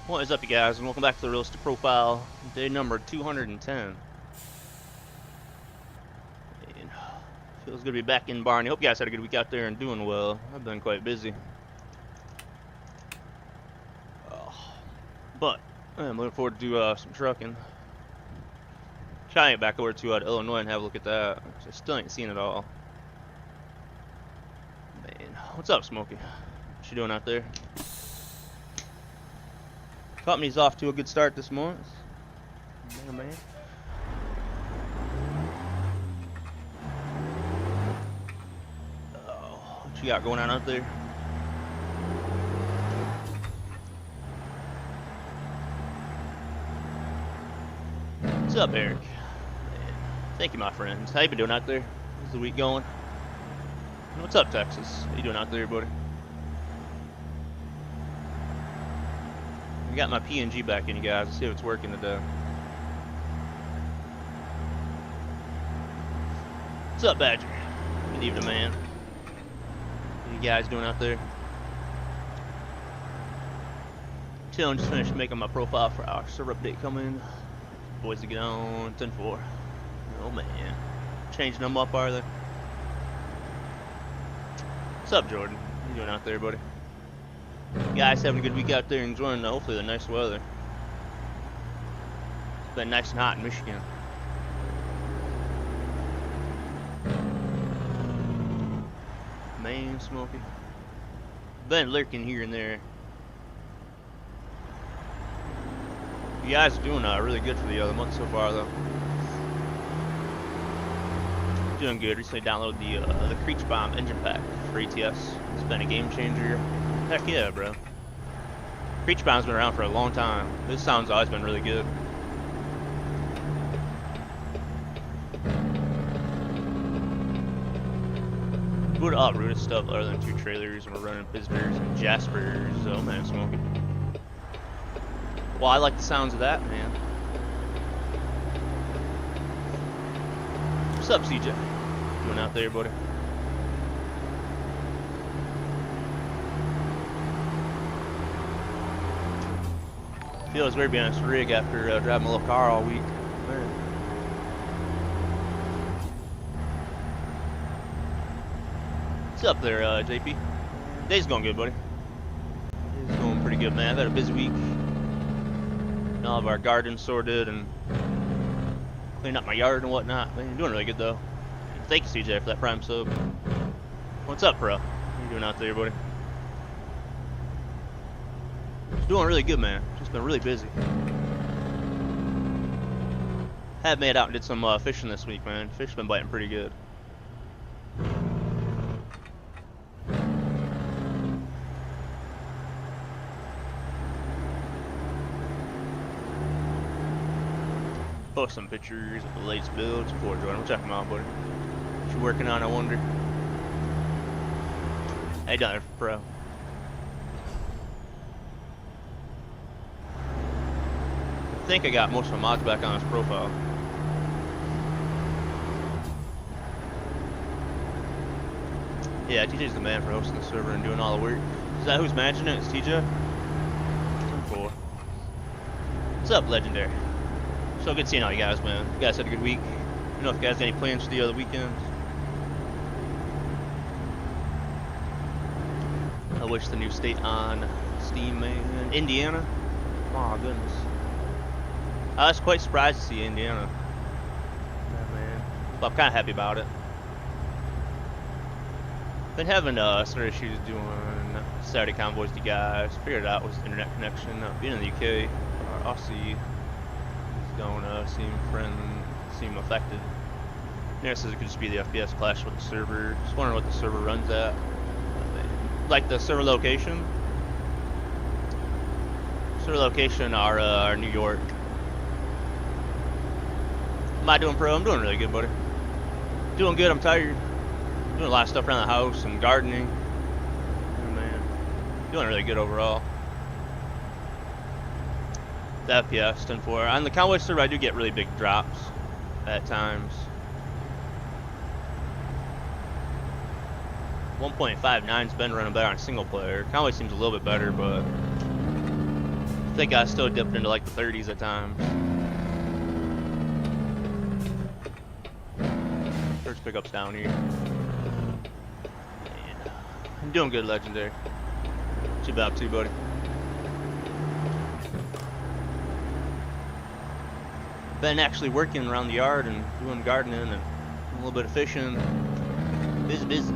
What is up, you guys, and welcome back to the Realistic Profile, day number 210. And feels good to be back in Barney. Hope you guys had a good week out there and doing well. I've been quite busy. But I'm looking forward to some trucking. Trying to get back over to Illinois and have a look at that. I still ain't seen it all. Man, what's up, Smokey? What you doing out there? Company's off to a good start this month. Man. Oh, what you got going on out there? What's up, Eric? Man, thank you, my friends. How you been doing out there? How's the week going? And what's up, Texas? How you doing out there, buddy? I got my PNG back in, you guys. Let's see if it's working today. What's up, Badger? Good evening, man. What you guys doing out there? Chilling, just finished making my profile for our server update coming. Boys to get on 10-4. Oh man, changing them up, are they? What's up, Jordan? What you doing out there, buddy? You guys having a good week out there, enjoying hopefully the nice weather. It's been nice and hot in Michigan. Man, Smokey. Been lurking here and there. You guys are doing really good for the other month so far, though. Doing good. Recently downloaded the Creech Bomb engine pack for ATS. It's been a game changer. Heck yeah, bro. Creech Bomb's been around for a long time. This sound's always been really good. Good uprooted stuff other than 2 trailers, and we're running visitors and Jaspers. Oh man, Smokey. Well, I like the sounds of that, man. What's up, CJ? Doing out there, buddy? Feels weird being on this rig after driving my little car all week. Man. What's up there, JP? Day's going good, buddy. Day's going pretty good, man. I've had a busy week. All of our gardens sorted and cleaned up my yard and whatnot. Man, you're doing really good, though. And thank you, CJ, for that prime sub. What's up, bro? What are you doing out there, buddy? Doing really good, man. Just been really busy. Have made out and did some fishing this week, man. Fish been biting pretty good. Post some pictures of the latest builds before Jordan. We'll check them out, buddy. What you working on, I wonder? Hey, down there, pro. I think I got most of my mods back on this profile. Yeah, TJ's the man for hosting the server and doing all the work. Is that who's managing it? It's TJ? 10-4. What's up, Legendary? So good seeing all you guys, man. You guys had a good week. You know if you guys got any plans for the other weekends. I wish the new state on Steam, man. Indiana? Oh, goodness. I was quite surprised to see Indiana. Yeah, man. But I'm kind of happy about it. Been having some issues doing Saturday convoys to you guys. Figured it out with internet connection. Being in the UK, our Aussie don't seem affected. Yeah, says it could just be the FPS clash with the server. Just wondering what the server runs at. Like the server location. Server location are New York. Am I doing pro? I'm doing really good, buddy. Doing good. I'm tired. Doing a lot of stuff around the house and gardening. Oh man, doing really good overall. The FPS 10-4. On the Convoy server, I do get really big drops at times. 1.59's been running better on single player. Convoy seems a little bit better, but think I still dipped into like the 30s at times. First pickup's down here. Man, I'm doing good, legendary. What you about to, buddy? Been actually working around the yard and doing gardening and a little bit of fishing. Busy.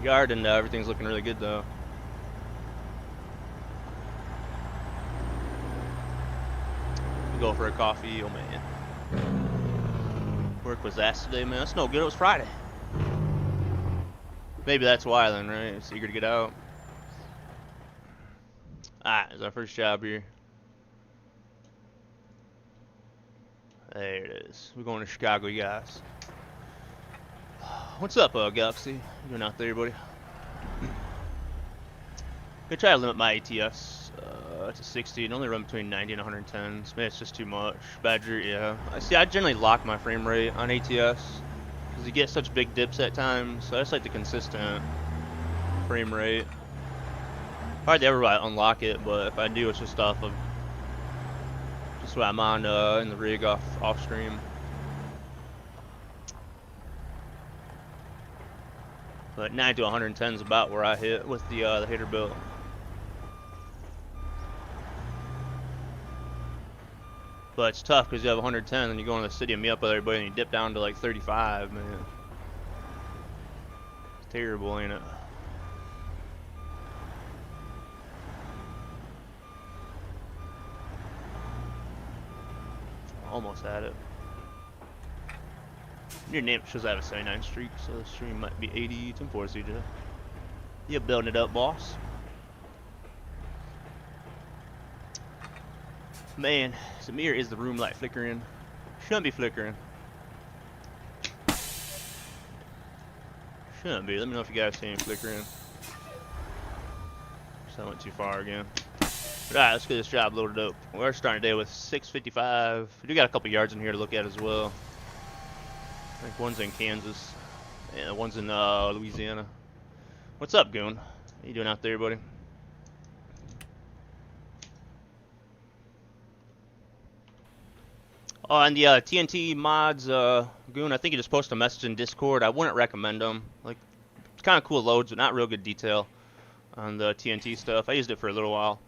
Yard and everything's looking really good though. Go for a coffee, oh man. Work was ass today, man. That's no good. It was Friday. Maybe that's why then, right? It's eager to get out. Alright, it's our first job here. There it is. We're going to Chicago, you guys. What's up, Galaxy? You doing out there, buddy? Gonna try to limit my ATS to 60 and only run between 90 and 110. So maybe it's just too much. Badger, yeah. I generally lock my frame rate on ATS because you get such big dips at times. So I just like the consistent frame rate. Hardly ever unlock it, but if I do, it's just off of just what I'm on in the rig off stream. But 90 to 110 is about where I hit with the hater build. But it's tough because you have 110 and you go in the city and meet up with everybody and you dip down to like 35, man. It's terrible, ain't it? Almost at it. Your name shows I have a 79 streak, so the stream might be 80. 10-4 CJ. You're building it up, boss. Man, Samir, is the room light flickering? Shouldn't be flickering. Shouldn't be. Let me know if you guys see any flickering. So I went too far again. Alright, let's get this job loaded up. We're starting today with 655. We do got a couple yards in here to look at as well. I think one's in Kansas. And one's in Louisiana. What's up, Goon? How you doing out there, buddy? Oh, and the TNT mods, Goon, I think you just post a message in Discord. I wouldn't recommend them. Like, it's kind of cool loads, but not real good detail on the TNT stuff. I used it for a little while.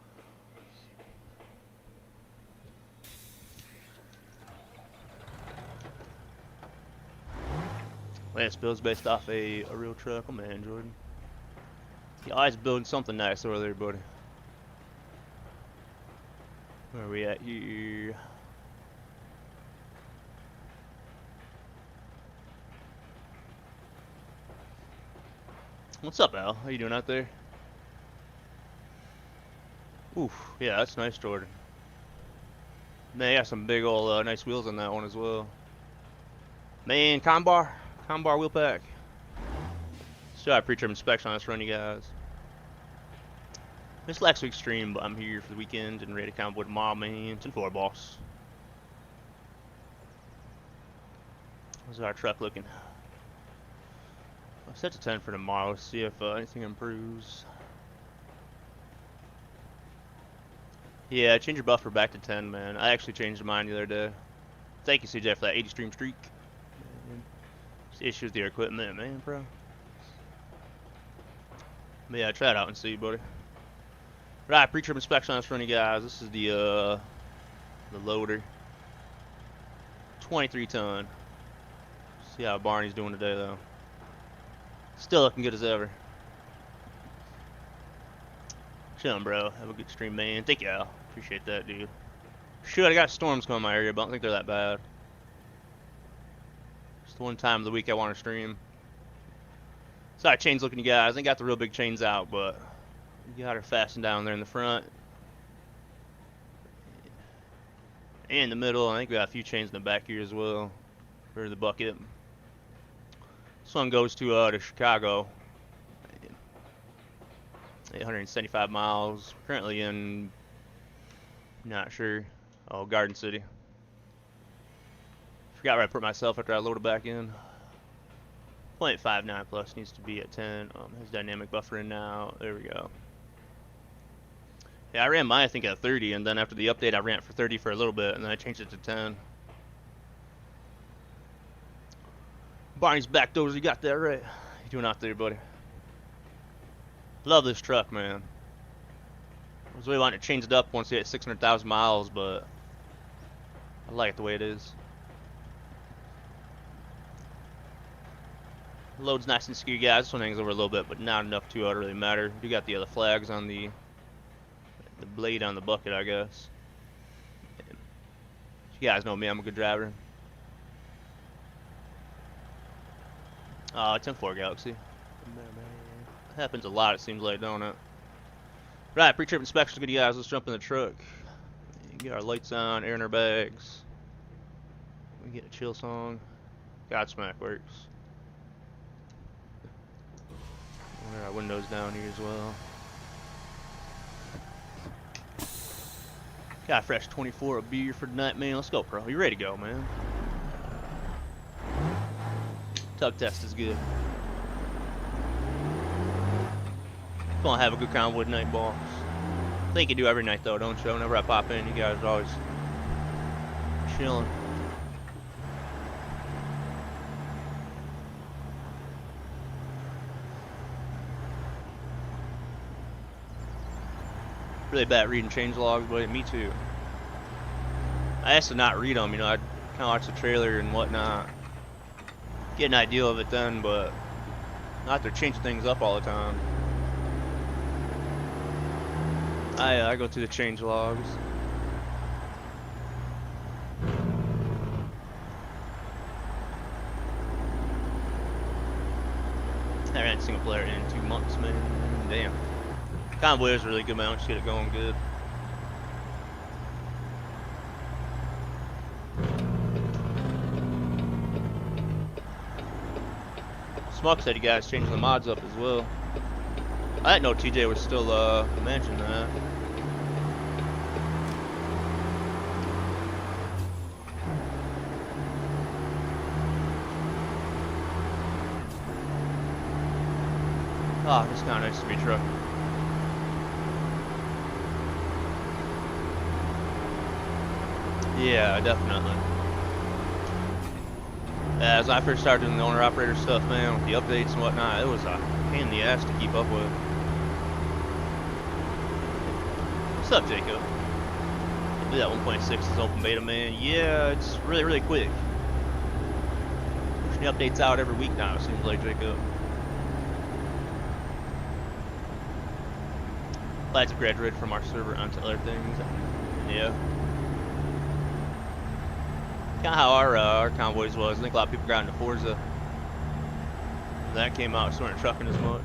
Last build's based off a real truck. Oh man, Jordan. You always building something nice over there, buddy. Where are we at here? What's up, Al? How you doing out there? Oof, yeah, that's nice, Jordan. Man, you got some big old nice wheels on that one as well. Man, Combar wheel pack. Still have pre-trip inspection on this run, you guys. This last week's stream, but I'm here for the weekend and ready to convoy tomorrow, man. 10-4, boss. How's our truck looking? I'll set to 10 for tomorrow, see if anything improves. Yeah, change your buffer back to 10, man. I actually changed mine the other day. Thank you, CJ, for that 80 stream streak. Issues with your equipment, man, bro. But yeah, try it out and see, buddy. Right, pre-trip inspection on this run, you guys. This is the loader. 23 ton. See how Barney's doing today, though. Still looking good as ever. Chillin', bro. Have a good stream, man. Thank you, Al. Appreciate that, dude. Shoot, I got storms coming in my area, but I don't think they're that bad. Just one time of the week I want to stream. Sorry, chains looking, you guys. I ain't got the real big chains out, but you got her fastened down there in the front. And in the middle. I think we got a few chains in the back here as well for the bucket. This one goes to Chicago. 875 miles. Currently in, not sure. Oh, Garden City. Forgot where I put myself after I loaded back in. 0.59 plus needs to be at 10. Has dynamic buffering now. There we go. Yeah, I ran mine I think at 30, and then after the update I ran it for 30 for a little bit, and then I changed it to 10. Barney's back doors, you got that right. You doing out there, buddy? Love this truck, man. I was really wanting to change it up once we hit 600,000 miles, but I like it the way it is. Load's nice and secure, guys. This one hangs over a little bit, but not enough to really matter. You got the other flags on the blade on the bucket, I guess. And you guys know me, I'm a good driver. 10-4 Galaxy. It happens a lot, it seems like, don't it? Right, pre-trip inspection, good guys. Let's jump in the truck. Get our lights on, air in our bags. We get a chill song. Godsmack works. Our windows down here as well. Got a fresh 24 of beer for tonight, man. Let's go, bro. You ready to go, man? Tug test is good. Gonna have a good convoy tonight, boss. I think you do every night, though, don't you? Whenever I pop in, you guys are always chilling. Really bad reading change logs, but me too. I asked to not read them, you know, I'd kind of watch the trailer and whatnot. Get an idea of it then, but not to change things up all the time. I go through the change logs. I ran single player in 2 months, man. Damn. Convoy is really good, man. Just get it going good. Smuck said you guys changing the mods up as well. I didn't know TJ was still mentioning that. Oh, it's kind of nice to be truck. Yeah, definitely. As I first started doing the owner-operator stuff, man, with the updates and whatnot, it was a pain in the ass to keep up with. What's up, Jacob? I believe that 1.6 is open beta, man. Yeah, it's really, really quick. Pushing the updates out every week now, it seems like, Jacob. Glad to graduate from our server onto other things. Yeah. Kind of how our convoys was. I think a lot of people got into Forza. When that came out, so we weren't trucking as much.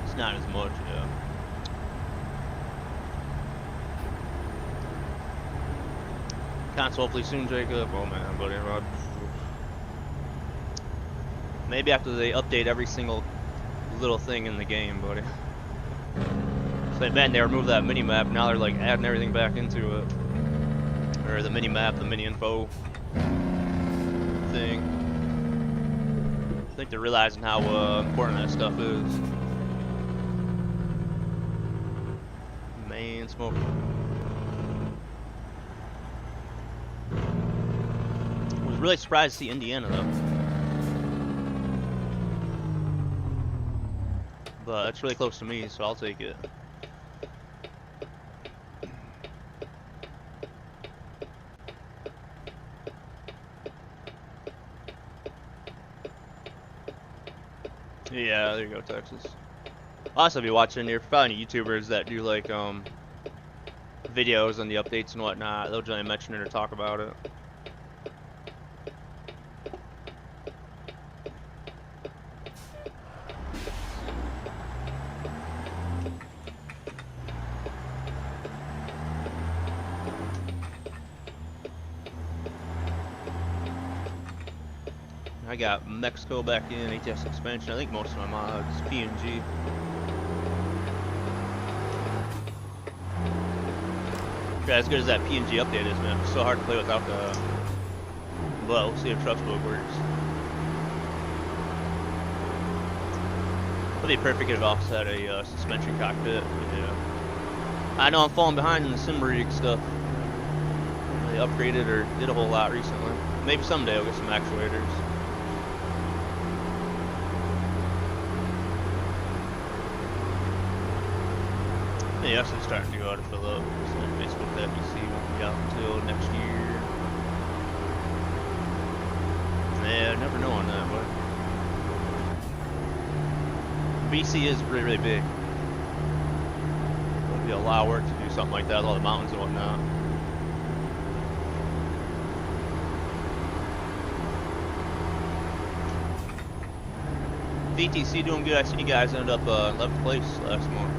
It's not as much, yeah. Console hopefully soon, Jacob. Oh man, buddy, Rod. Maybe after they update every single little thing in the game, buddy. So man, they removed that mini map. Now they're like adding everything back into it, or the mini map, the mini info thing. I think they're realizing how important that stuff is. Man, smoke. I was really surprised to see Indiana though. But it's really close to me, so I'll take it. Yeah, there you go, Texas. I'll also be watching. You're probably YouTubers that do like videos on the updates and whatnot. They'll generally mention it or talk about it. I got Mexico back in, ATS expansion. I think most of my mods, PNG. Yeah, as good as that PNG update is, man, it's so hard to play without the. Well, we'll see if truck mode works. It'll be perfect if it also had a suspension cockpit. Yeah. I know I'm falling behind in the sim rig stuff. They upgraded or did a whole lot recently. Maybe someday I'll get some actuators. Yeah, so it's starting to go out of fill up. So basically that BC won't be out until next year. Yeah, I never know on that, but BC is really, really big. It'll be a lot of work to do something like that with all the mountains and whatnot. VTC doing good. I see you guys ended up 11th place last month.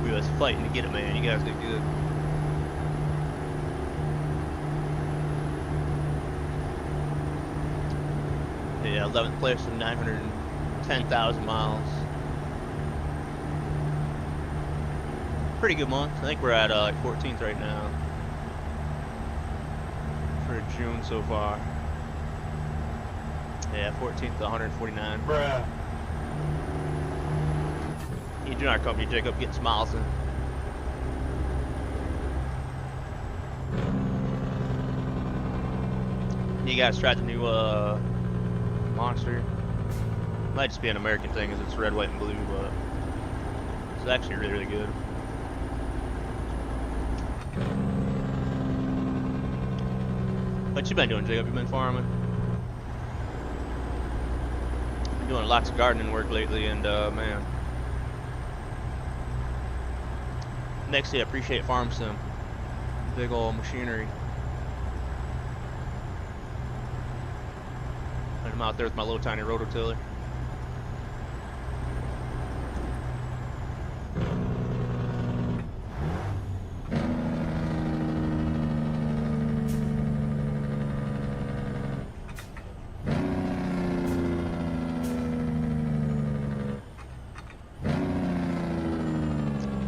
We was fighting to get it, man. You guys did good. Yeah, 11th place with 910,000 miles. Pretty good month. I think we're at like 14th right now for June so far. Yeah, 14th to 149. Bruh. You join our company, Jacob, get some miles in. You guys tried the new Monster. Might just be an American thing, as it's red, white, and blue, but it's actually really, really good. What you been doing, Jacob? You been farming? Been doing lots of gardening work lately, and man, next day I appreciate Farm Sim. Big old machinery. And I'm out there with my little tiny rototiller.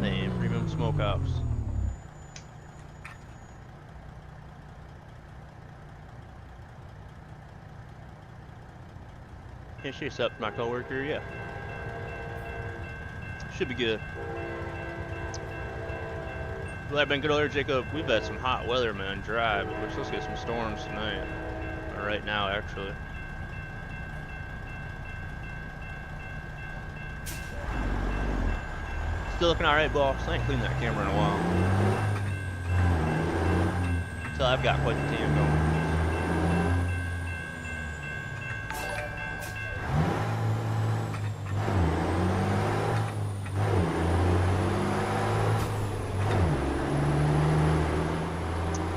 Man, premium smokehouse. Yeah, she's up, my coworker. Yeah, should be good. Well, I've been good earlier, Jacob. We've had some hot weather, man. Dry, but we're supposed to get some storms tonight. Or right now, actually. Still looking alright, boss. I ain't cleaned that camera in a while. So I've got quite the tan going.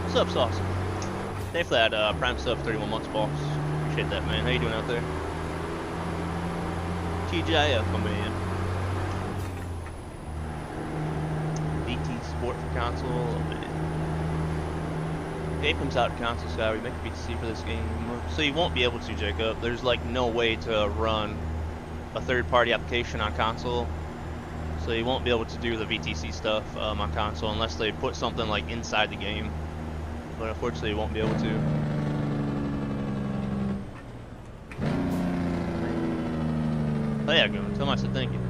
What's up, Sauce? Thanks for that Prime Stuff 31 months, boss. Appreciate that, man. How you doing out there? TGIF, my man. BT Sport for console, man. Game comes out to console, so we make a BTC for this game. So you won't be able to, Jacob. There's like no way to run a third-party application on console. So you won't be able to do the VTC stuff on console unless they put something like inside the game. But unfortunately, you won't be able to. Oh yeah, go. Tell them I said thank you.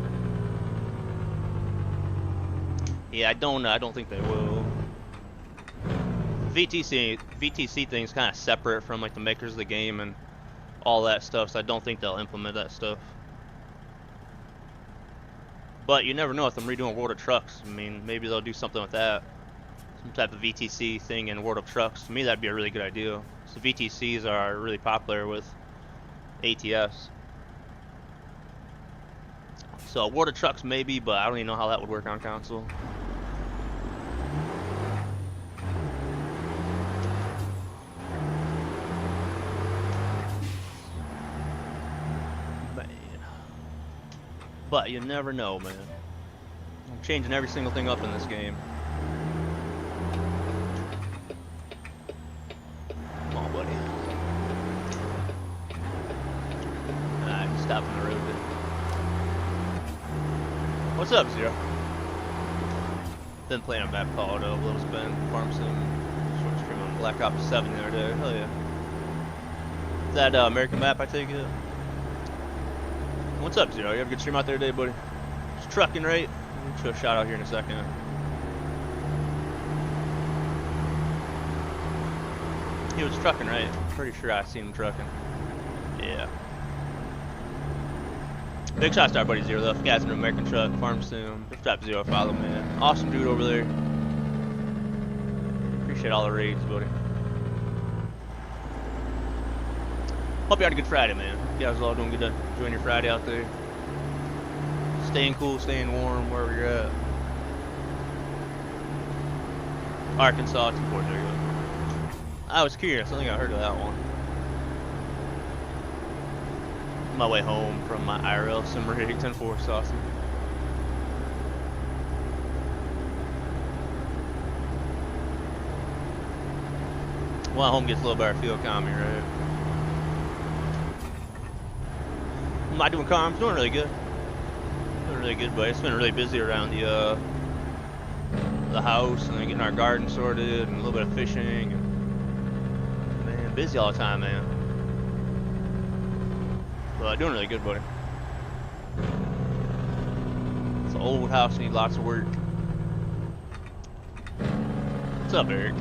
Yeah, I don't think they will. VTC thing's kind of separate from like the makers of the game and all that stuff, so I don't think they'll implement that stuff. But you never know with them redoing World of Trucks. I mean, maybe they'll do something with that. Some type of VTC thing in World of Trucks. To me, that'd be a really good idea. So VTCs are really popular with ATS. So World of Trucks maybe, but I don't even know how that would work on console. Man. But you never know, man. I'm changing every single thing up in this game. Stop on the road. What's up, Zero? Been playing a map called Little Spin Farm Sim. Short stream on Black Ops 7 the other day. Hell yeah. Is that American map, I take it? What's up, Zero? You have a good stream out there today, buddy? Just trucking, right? I'll show a shout out here in a second. He was trucking, right? Pretty sure I seen him trucking. Yeah. Big shout out to our buddy Zero, though. If you guys in an American truck, Farm Sim, just drop Zero, follow, man. Awesome dude over there. Appreciate all the raids, buddy. Hope you had a good Friday, man. You guys all doing good, enjoying your Friday out there. Staying cool, staying warm, wherever you're at. Arkansas, 240. I was curious. I think I heard of that one. On my way home from my IRL sim rig, 10-4 saucy. Well, home gets a little better fuel economy, right? Am I doing comms? Doing really good. Doing really good, but it's been really busy around the house and then getting our garden sorted and a little bit of fishing. And, man, busy all the time, man. But doing really good, buddy. It's an old house, need lots of work. What's up, Eric?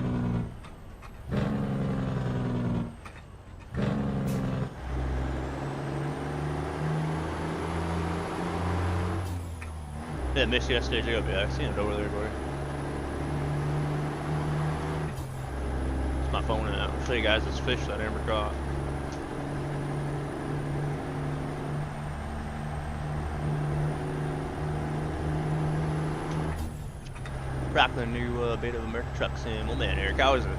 Yeah, missed you yesterday, Jacob. Yeah, I seen it over there, buddy. It's my phone in it. I'll show you guys this fish that Amber caught. Rocking the new beta of American Truck Sim. Well, man, Eric, how is it?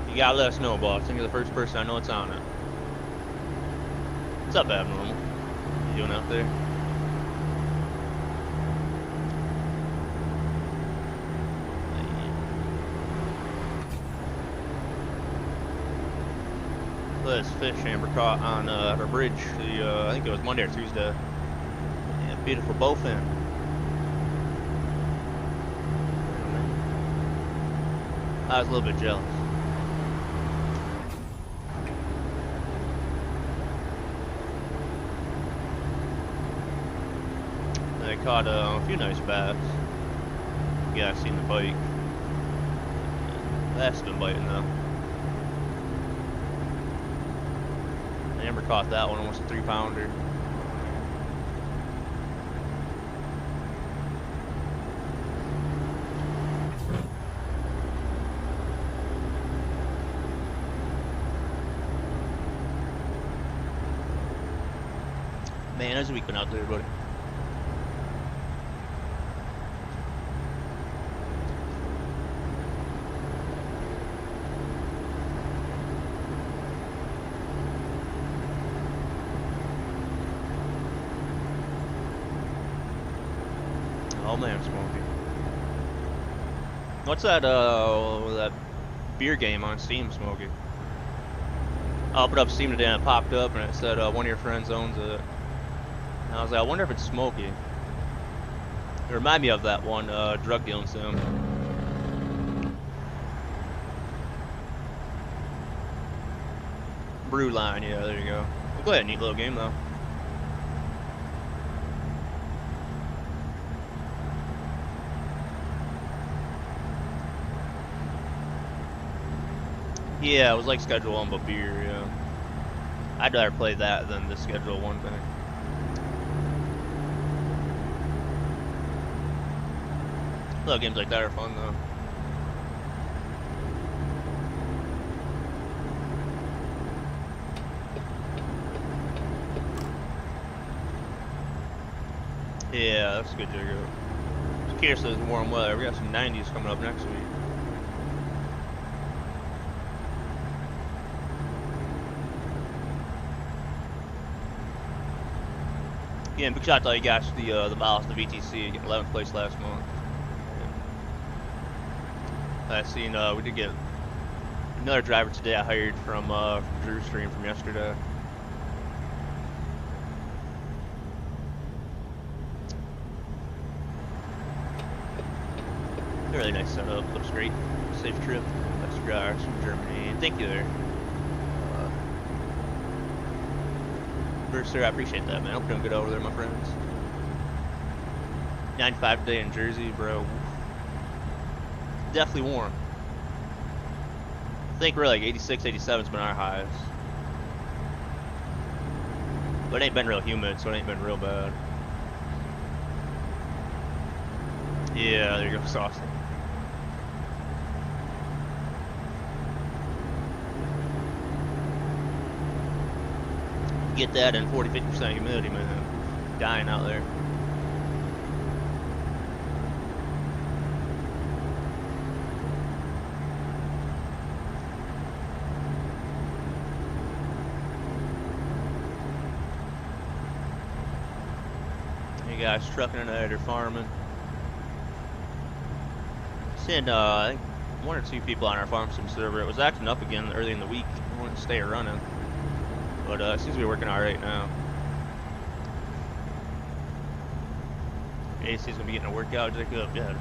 You gotta let us know, boss. I think you're the first person I know it's on it. What's up, Abnormal? What you doing out there? This fish Amber caught on our bridge. I think it was Monday or Tuesday. Yeah, beautiful bowfin. I was a little bit jealous. They caught a few nice bass. Yeah, I seen the bite. That's been biting though. Amber caught that one, almost a 3-pounder. Man, there's a weekend out there, buddy. Oh man, Smokey. What's that beer game on Steam, Smokey? I opened up Steam today and it popped up and it said one of your friends owns it. And I was like, I wonder if it's Smokey. It reminded me of that one drug dealing sim. Brew Line, yeah, there you go. Well, go ahead, neat little game though. Yeah, it was like Schedule 1 but beer, yeah. I'd rather play that than the Schedule 1 thing. Little games like that are fun though. Yeah, that's a good jigger. Just curious as warm weather. We got some 90s coming up next week. Yeah, and big shout out to all you guys for the miles, the VTC, getting 11th place last month. I seen we did get another driver today I hired from Drew's stream from yesterday. really nice setup. Looks great. Safe trip. Best regards from Germany. Thank you there. Sir, I appreciate that, man. I'm doing good over there, my friends. 95 today in Jersey, bro. Definitely warm. I think we're like 86, 87's been our highs. But it ain't been real humid, so it ain't been real bad. Yeah, there you go, sauce. Get that in 40-50% humidity, man. Dying out there. You guys trucking in there, farming. Seeing I think 1 or 2 people on our farm sim server. It was acting up again early in the week. I wanted to stay running. But it seems to be working alright now. AC's gonna be getting a workout, Jacob. Yeah.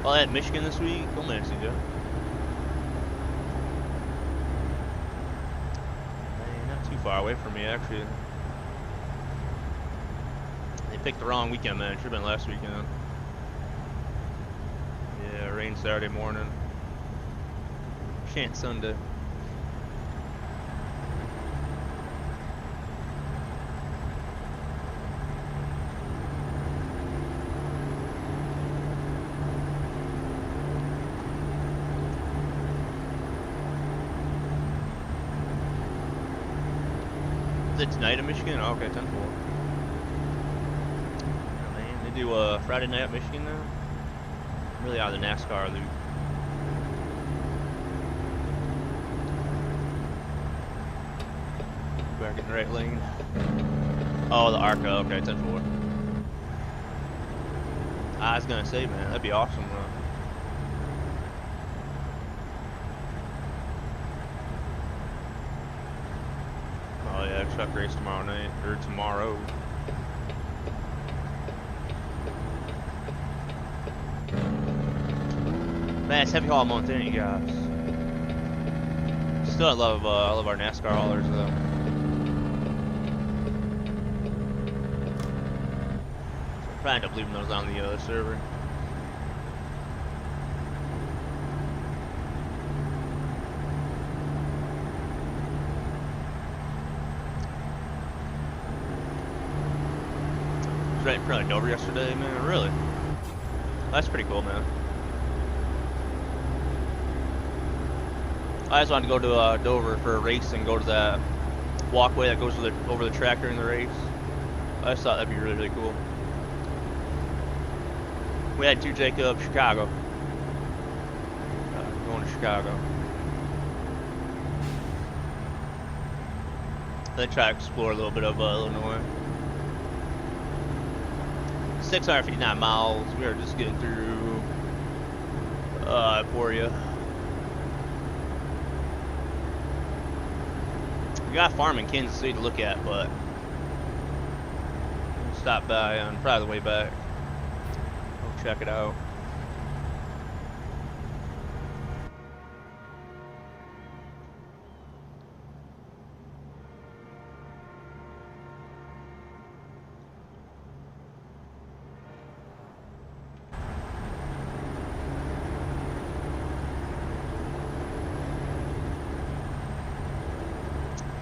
Oh, I had Michigan this week. Oh man, CJ. Not too far away from me, actually. They picked the wrong weekend, man. It should have been last weekend. Yeah, rain Saturday morning. Chance Sunday. Is it tonight in Michigan? Oh, okay, 10-4. Oh, man, they do Friday night at Michigan now? I'm really out of the NASCAR loop. Back in the right lane. Oh, the ARCA, okay, 10-4. I was gonna say, man, that'd be awesome, bro. Oh yeah, truck race tomorrow night, or tomorrow. Man, it's heavy haul month, ain't you guys? Still, I love all of our NASCAR haulers, though. Probably end up leaving those on the other server. Was right in front of Dover yesterday, man. Really? That's pretty cool, man. I just wanted to go to Dover for a race and go to that walkway that goes over the track during the race. I just thought that'd be really, really cool. We had to Jacob, Chicago. Going to Chicago. Then try to explore a little bit of Illinois. 659 miles. We are just getting through Emporia. We got a farm in Kansas City to look at, but we'll stop by on probably the way back. We'll check it out.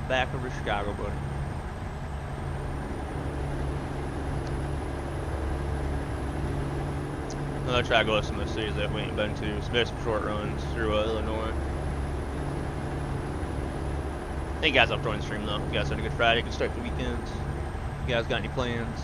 Back over to Chicago, buddy. I'll try to go to some of the cities that we ain't been to. Some short runs through Illinois. Thank you guys up joining the stream though. You guys had a good Friday, good start to the weekend. You guys got any plans?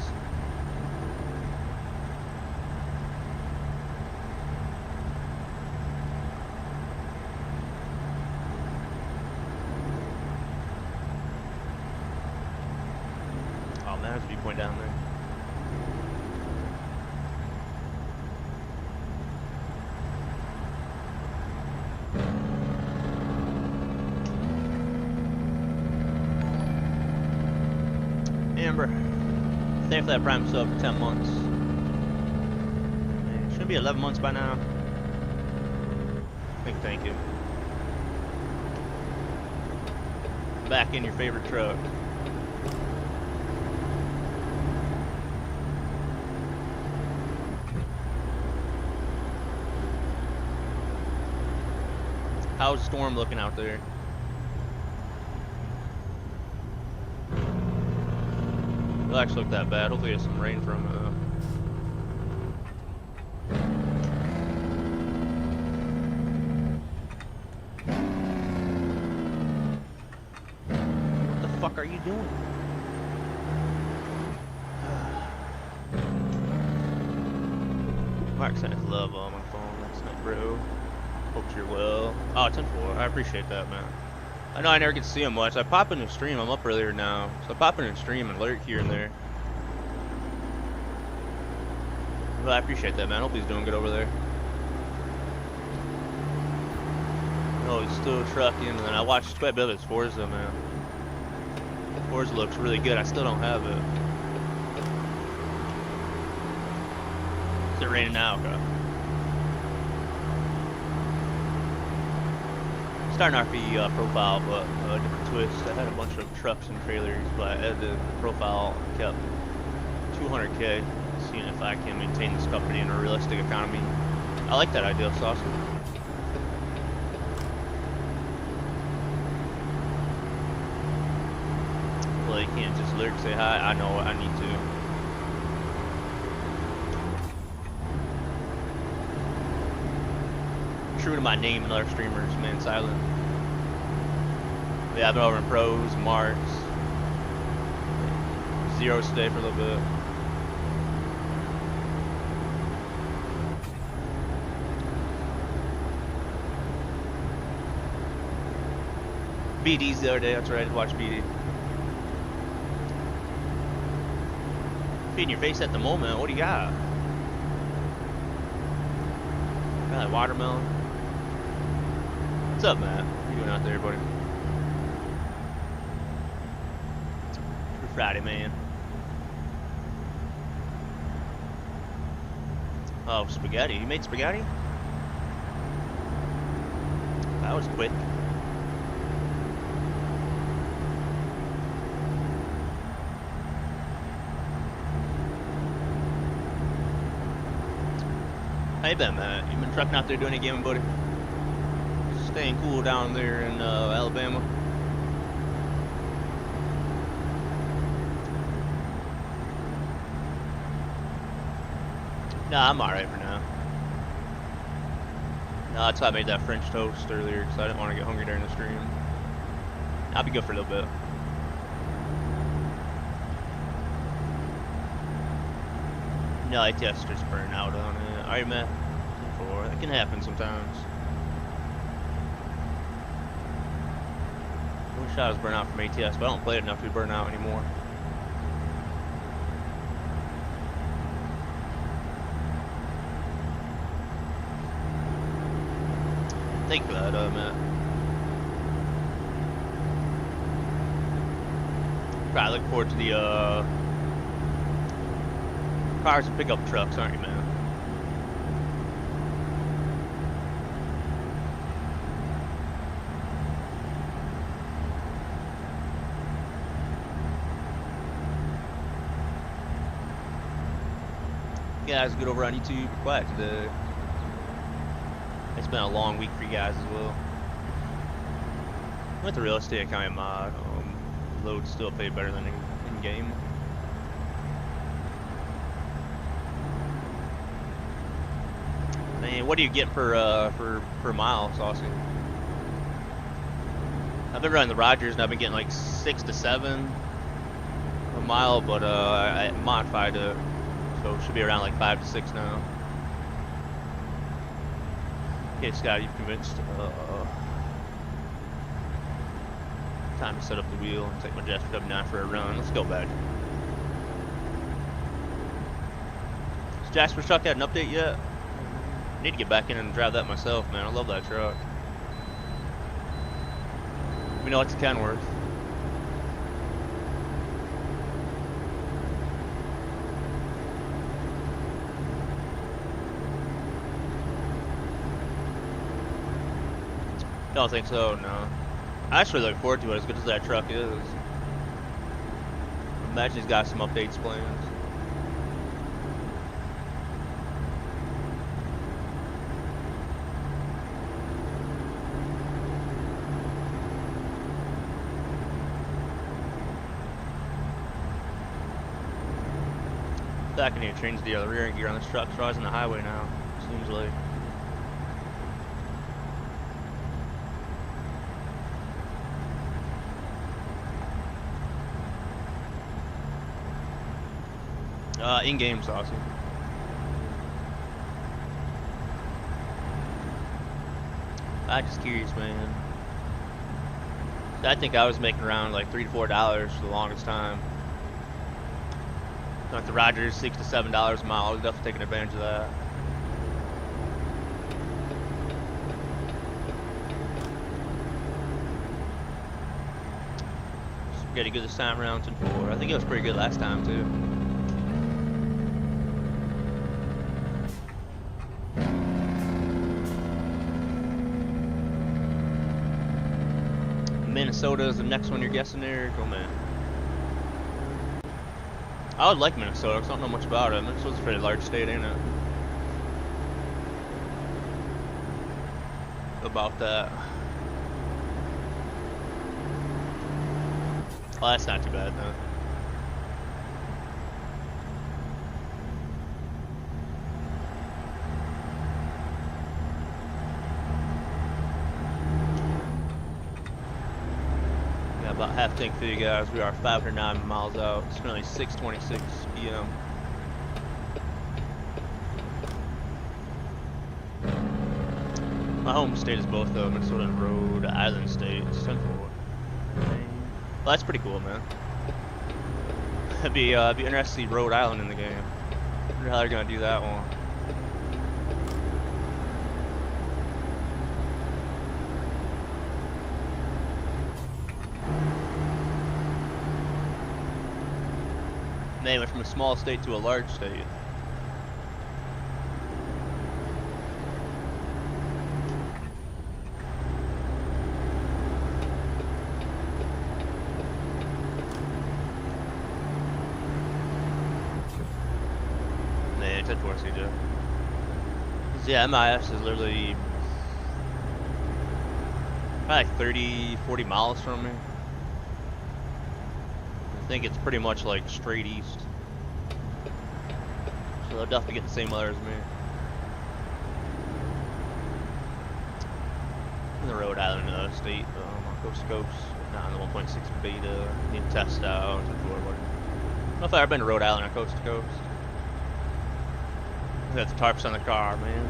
Oh man, there's a viewpoint down there. Amber, thank you for that Prime sub for 10 months. Man, shouldn't be 11 months by now. Thank you. Back in your favorite truck. How's the storm looking out there? It'll actually look that bad. Hopefully there's some rain from What the fuck are you doing? Mark sent his love on my phone last night, bro. Hope you're well. Oh, 10-4. I appreciate that, man. I know I never get to see him much. I pop into stream. I'm up earlier now. So I pop into stream and lurk here and there. Well, I appreciate that, man. Hope he's doing good over there. Oh, he's still trucking. And then I watched quite a bit of his Forza, man. Forza looks really good. I still don't have it. Is it raining now, bro? Starting off the profile, but a different twist. I had a bunch of trucks and trailers, but I edited the profile, kept 200K, seeing if I can maintain this company in a realistic economy. I like that idea, it's awesome. Well, you can't just literally say hi. I know I need to. True to my name and other streamers, man, silent. Yeah, I've been over in pros, marks, zeros today for a little bit. BD's the other day, that's right, I did watch BD. Feeding your face at the moment, what do you got? Got that watermelon. What's up, Matt? What are you doing out there, buddy? For Friday, man. Oh, spaghetti. You made spaghetti? That was quick. How you been, Matt? You been trucking out there doing any gaming, buddy? Staying cool down there in Alabama. Nah, I'm alright for now. Nah, that's why I made that French toast earlier, because I didn't want to get hungry during the stream. I'll be good for a little bit. No, I just burn out on it. Alright, man. That can happen sometimes. I wish I was burnt out from ATS, but I don't play it enough to be burnt out anymore. Thank you for that, Matt. Probably look forward to the cars and pickup trucks, aren't you, man? Guys, good over on YouTube. Quiet today. It's been a long week for you guys as well. With the real estate kind of mod, loads still pay better than in game. Man, what do you get per mile, Saucy? I've been running the Rogers and I've been getting like 6 to 7 a mile, but I modified it. So it should be around like 5 to 6 now. Okay, Scott, you've convinced. Time to set up the wheel and take my Jester W9 for a run. Let's go, bud. Has Jasper's truck had an update yet? I need to get back in and drive that myself, man. I love that truck. We know it's Kenworth. Don't think so, no. I actually look forward to it as good as that truck is. Imagine he's got some updates planned. I can need to change the rear gear on this truck, so I was on the highway now, seems like. In-game saucy. I'm just curious, man. I think I was making around like $3 to $4 for the longest time. Like the Rogers, $6 to $7 a mile. I was definitely taking advantage of that. Pretty good this time around 10-4. I think it was pretty good last time too. Minnesota is the next one you're guessing there. Go, man. I would like Minnesota because I don't know much about it. Minnesota's a pretty large state, ain't it? About that. Well, that's not too bad, though. About half tank for you guys. We are 509 miles out. It's currently 6:26 p.m. My home state is both Minnesota and Rhode Island State. It's 10-4. Well, that's pretty cool, man. It'd be interesting to see Rhode Island in the game. I wonder how they're gonna do that one. They went from a small state to a large state. Man, 10-4 CJ. Yeah, MIS is literally probably like 30, 40 miles from me. I think it's pretty much like straight east. So they'll definitely get the same weather as me. In the Rhode Island state, coast to coast. Not on the 1.6 beta. Need to test out. I don't know if I've ever been to Rhode Island on coast to coast. That's the tarps on the car, man.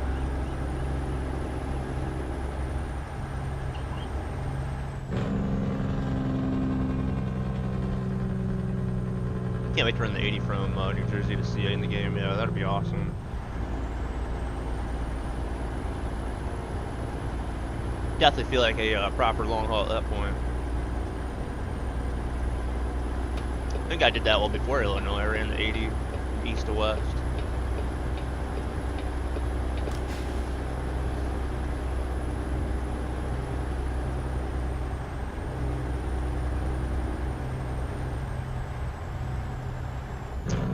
Can't wait to run the 80 from New Jersey to CA in the game. Yeah, that'd be awesome. Definitely feel like a proper long haul at that point. I think I did that well before Illinois. I ran the 80 east to west.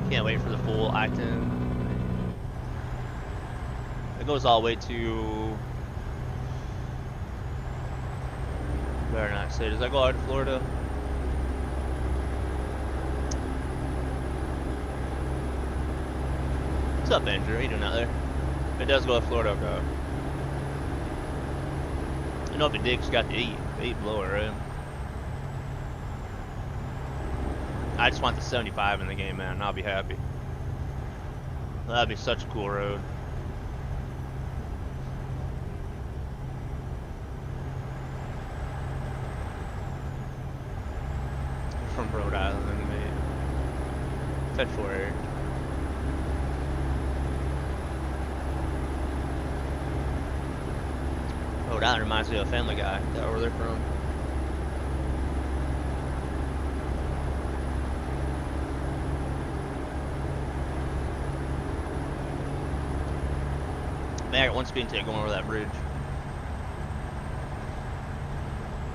Can't wait for the full I-10. It goes all the way to... Better not say. Does that go out to Florida? What's up, Andrew? How you doing out there? It does go to Florida, okay. I know if it digs, got the 8 blower, right? I just want the 75 in the game, man, and I'll be happy. That'd be such a cool road. From Rhode Island, mate. 10-4. Rhode Island reminds me of a Family Guy. Is that where they're from? Man, I got one speeding ticket going over that bridge.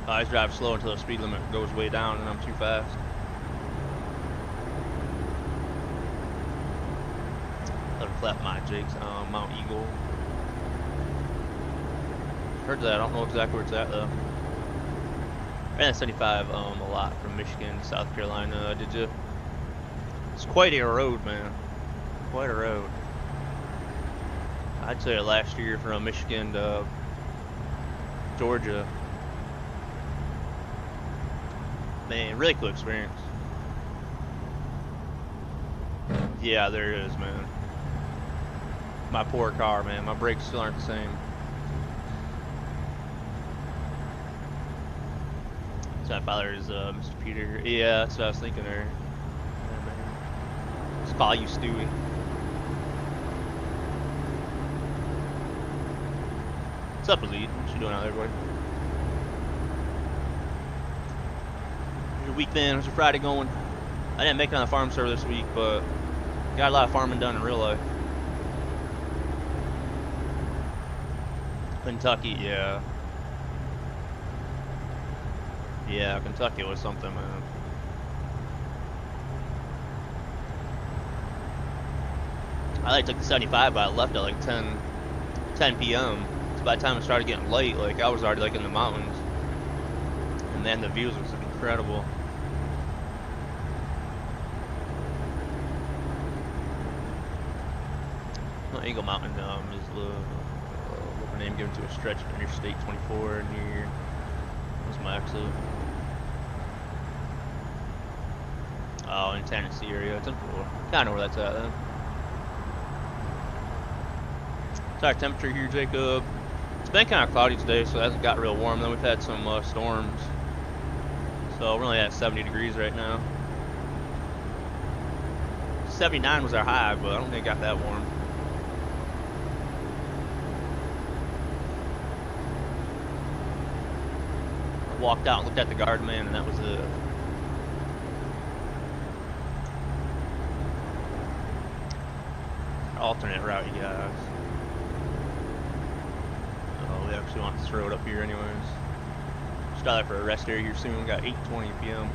I always drive slow until the speed limit goes way down and I'm too fast. Let her flap my Jake's Mount Eagle. Heard that, I don't know exactly where it's at though. Ran that 75 a lot from Michigan to South Carolina, did you? It's quite a road, man. Quite a road. I'd say last year from Michigan to Georgia. Man, really cool experience. Yeah, there is, man. My poor car, man. My brakes still aren't the same. So my father is Mr. Peter. Yeah, that's what I was thinking there. Yeah, man. Let's call you Stewie. What's up, Elite? What you doing out there, boy? How's your week then? How's your Friday going? I didn't make it on the farm server this week, but got a lot of farming done in real life. Kentucky, yeah. Yeah, Kentucky was something, man. I like took the 75, but I left at like 10 p.m. So by the time it started getting late, like I was already like in the mountains. And then the views was incredible. Eagle Mountain is the name given to a stretch of Interstate 24 near. What's my exit? Oh, in Tennessee area. Kind of know where that's at then. What's our temperature here, Jacob? It's been kind of cloudy today, so it hasn't got real warm. Then we've had some storms. So we're only at 70 degrees right now. 79 was our high, but I don't think it got that warm. Walked out and looked at the garden, man, and that was it. Alternate route, you guys. Oh, we actually want to throw it up here anyways. Just got there for a rest area here soon. Got 8:20 p.m.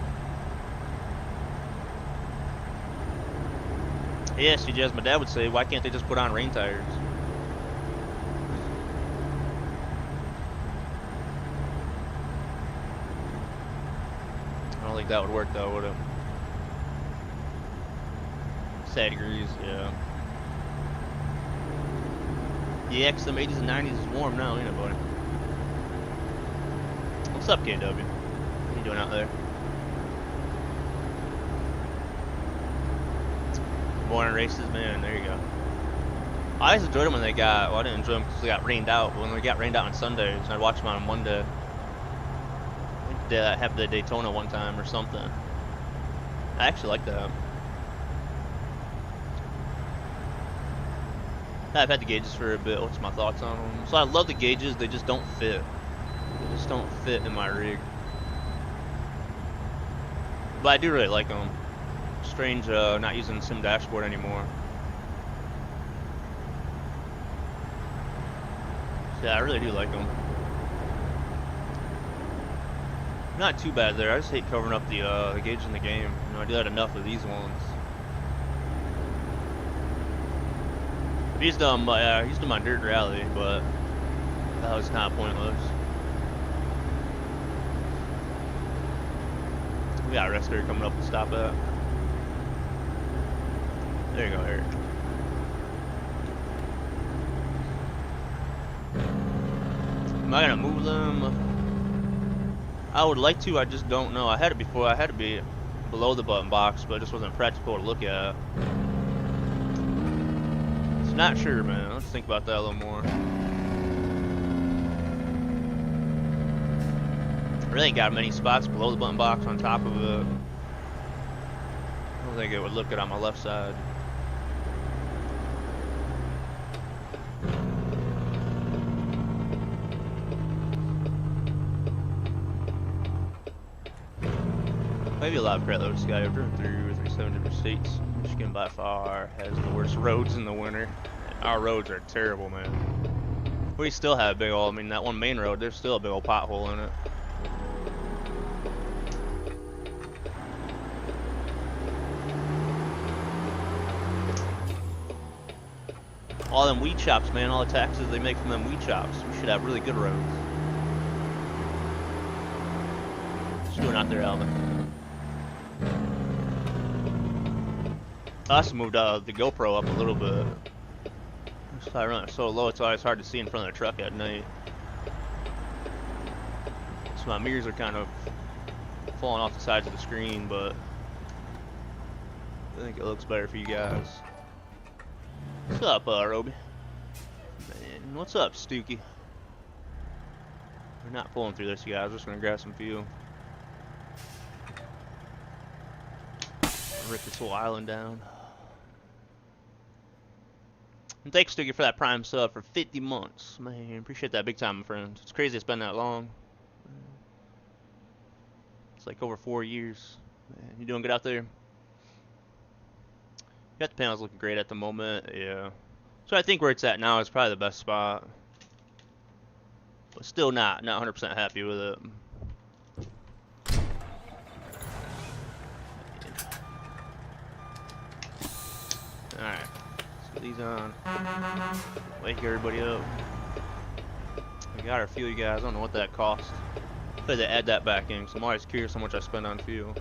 Yes, as my dad would say, why can't they just put on rain tires? I don't think that would work though, would it? 70 degrees, yeah. Yeah, cause some 80s and 90s is warm now, ain't it, buddy? What's up, KW? What are you doing out there? Morning races, man, there you go. I always enjoyed them when they got, well, I didn't enjoy them because they got rained out, but when they got rained out on Sundays, I'd watch them on Monday. I think they have the Daytona one time or something. I actually like that. I've had the gauges for a bit. What's my thoughts on them? So I love the gauges, they just don't fit. They just don't fit in my rig. But I do really like them. Strange not using sim dashboard anymore. Yeah, I really do like them. Not too bad there. I just hate covering up the gauge in the game. You know, I do that enough with these ones. I've used them on Dirt Rally, but that was kind of pointless. We got a rest area coming up to stop at. There you go, Eric. Am I gonna move them? I would like to, I just don't know. I had it before, I had to be below the button box, but it just wasn't practical to look at. So not sure, man. Let's think about that a little more. Really ain't got many spots below the button box on top of it. I don't think it would look good on my left side. Maybe a lot of credit to this guy. I've driven through 37 different states. Michigan by far has the worst roads in the winter. Our roads are terrible, man. We still have big old, I mean, that one main road, there's still a big old pothole in it. All them weed shops, man. All the taxes they make from them weed shops. We should have really good roads. What you doing out there, Alvin? I also moved the GoPro up a little bit. Just I run it so low, it's always hard to see in front of the truck at night. So my mirrors are kind of falling off the sides of the screen, but I think it looks better for you guys. What's up, Roby? Man, what's up, Stookie? We're not pulling through this, you guys. We're just gonna grab some fuel. Rip this whole island down. And thanks, Stookie, for that Prime sub for 50 months. Man, appreciate that big time, my friends. It's crazy it's been that long. It's like over 4 years. Man, you doing good out there? Got the panels looking great at the moment, yeah. So I think where it's at now is probably the best spot. But still not 100% happy with it. Alright, let's get these on. Wake everybody up. We got our fuel, you guys. I don't know what that cost. Hopefully they add that back in, because I'm always curious how much I spend on fuel.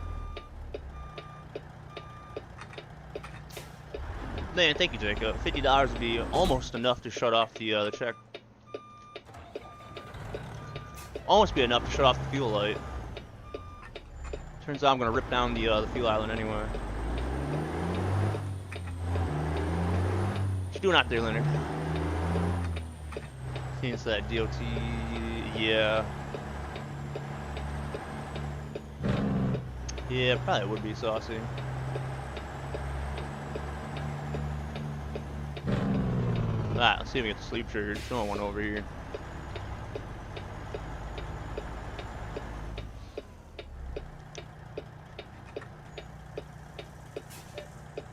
Man, thank you, Jacob. $50 would be almost enough to shut off the check. Almost be enough to shut off the fuel light. Turns out I'm gonna rip down the fuel island anyway. What you doing out there, Leonard? Seeing that DOT, yeah. Yeah, probably would be saucy. Alright, let's see if we get the sleep trigger. Showing one over here.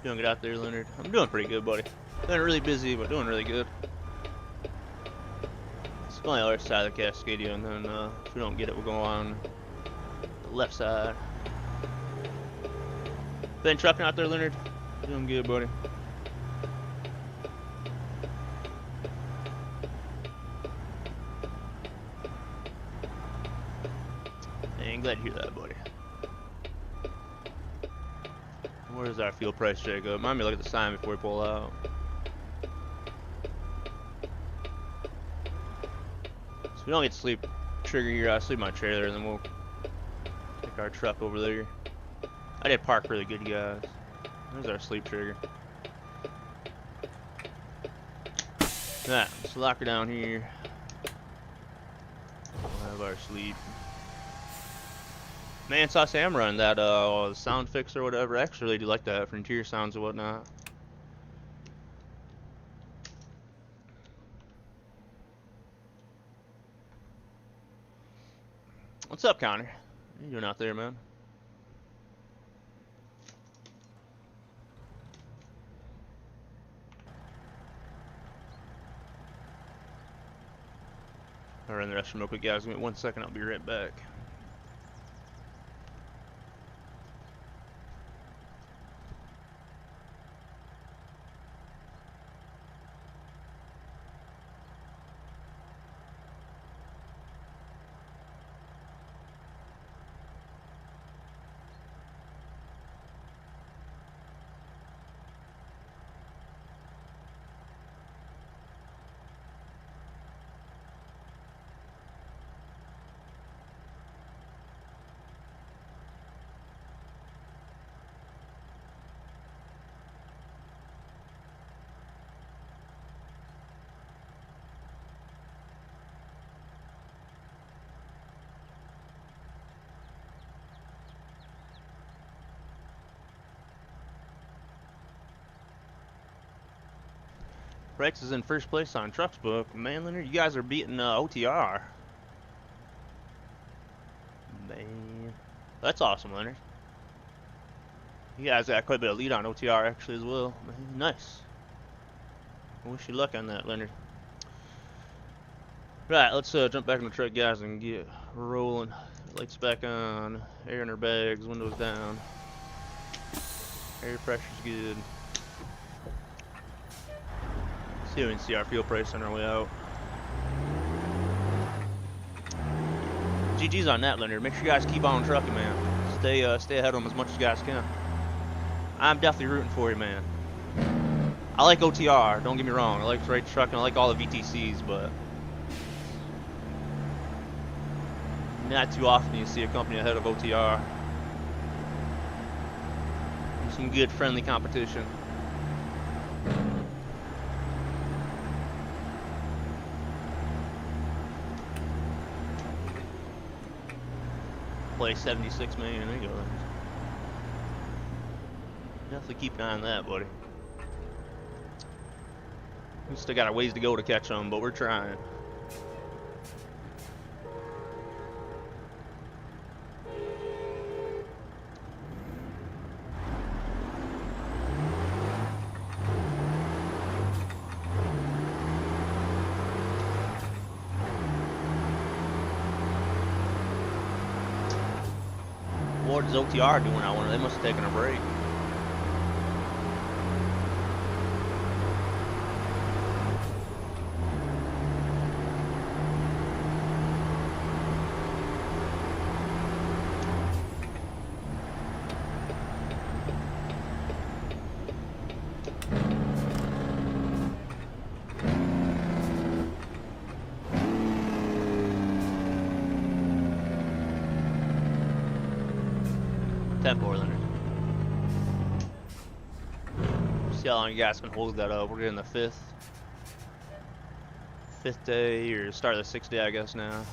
Doing good out there, Leonard? I'm doing pretty good, buddy. Been really busy, but doing really good. It's on the other side of the Cascadia, and then if we don't get it, we'll go on the left side. Been trucking out there, Leonard? Doing good, buddy. Man, glad to hear that, buddy. Where's our fuel price, Jacob? Mind me look at the sign before we pull out. So we don't get to sleep trigger here. I'll sleep my trailer, and then we'll take our truck over there. I did park really good, you guys. There's our sleep trigger. Alright, let's lock her down here. We'll have our sleep. Man, so I say I'm running that sound fix or whatever. I actually really do like that for interior sounds and whatnot. What's up, Connor? What are you doing out there, man? I'll run the restroom real quick, guys. Give me 1 second, I'll be right back. Rex is in first place on Trucks Book. Man, Leonard, you guys are beating OTR. Man, that's awesome, Leonard. You guys got quite a bit of lead on OTR actually as well. Man, nice. I wish you luck on that, Leonard. Right, let's jump back in the truck, guys, and get rolling. Lights back on. Air in our bags. Windows down. Air pressure's good. See if we can see our fuel price on our way out. GG's on that, Leonard. Make sure you guys keep on trucking, man. Stay ahead of them as much as you guys can. I'm definitely rooting for you, man. I like OTR, don't get me wrong. I like straight trucking, I like all the VTCs, but not too often you see a company ahead of OTR. Some good friendly competition. Play 76 million, there you go. Definitely keep an eye on that, buddy. We still got a ways to go to catch them, but we're trying. What is OTR doing? I wonder. They must have taken a break. Leonard. See how long you guys can hold that up. We're getting the fifth day, or start of the 6th day, I guess now.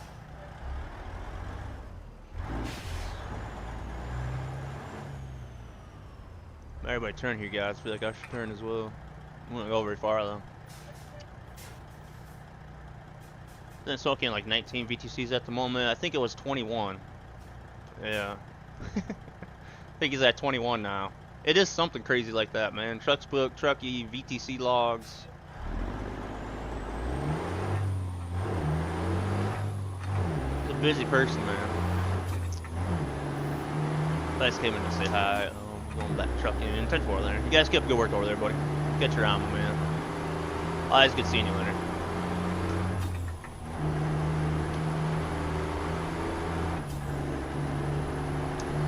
Everybody turn here, guys. I feel like I should turn as well. I won't go very far though. Then soaking like 19 VTCs at the moment. I think it was 21. Yeah. I think he's at 21 now. It is something crazy like that, man. Trucks book, Truckee, VTC logs. He's a busy person, man. I just came in to say hi. Going back trucking in 10-4, Leonard. You guys keep up good work over there, buddy. Get your ammo, man. Always good seeing you, Leonard.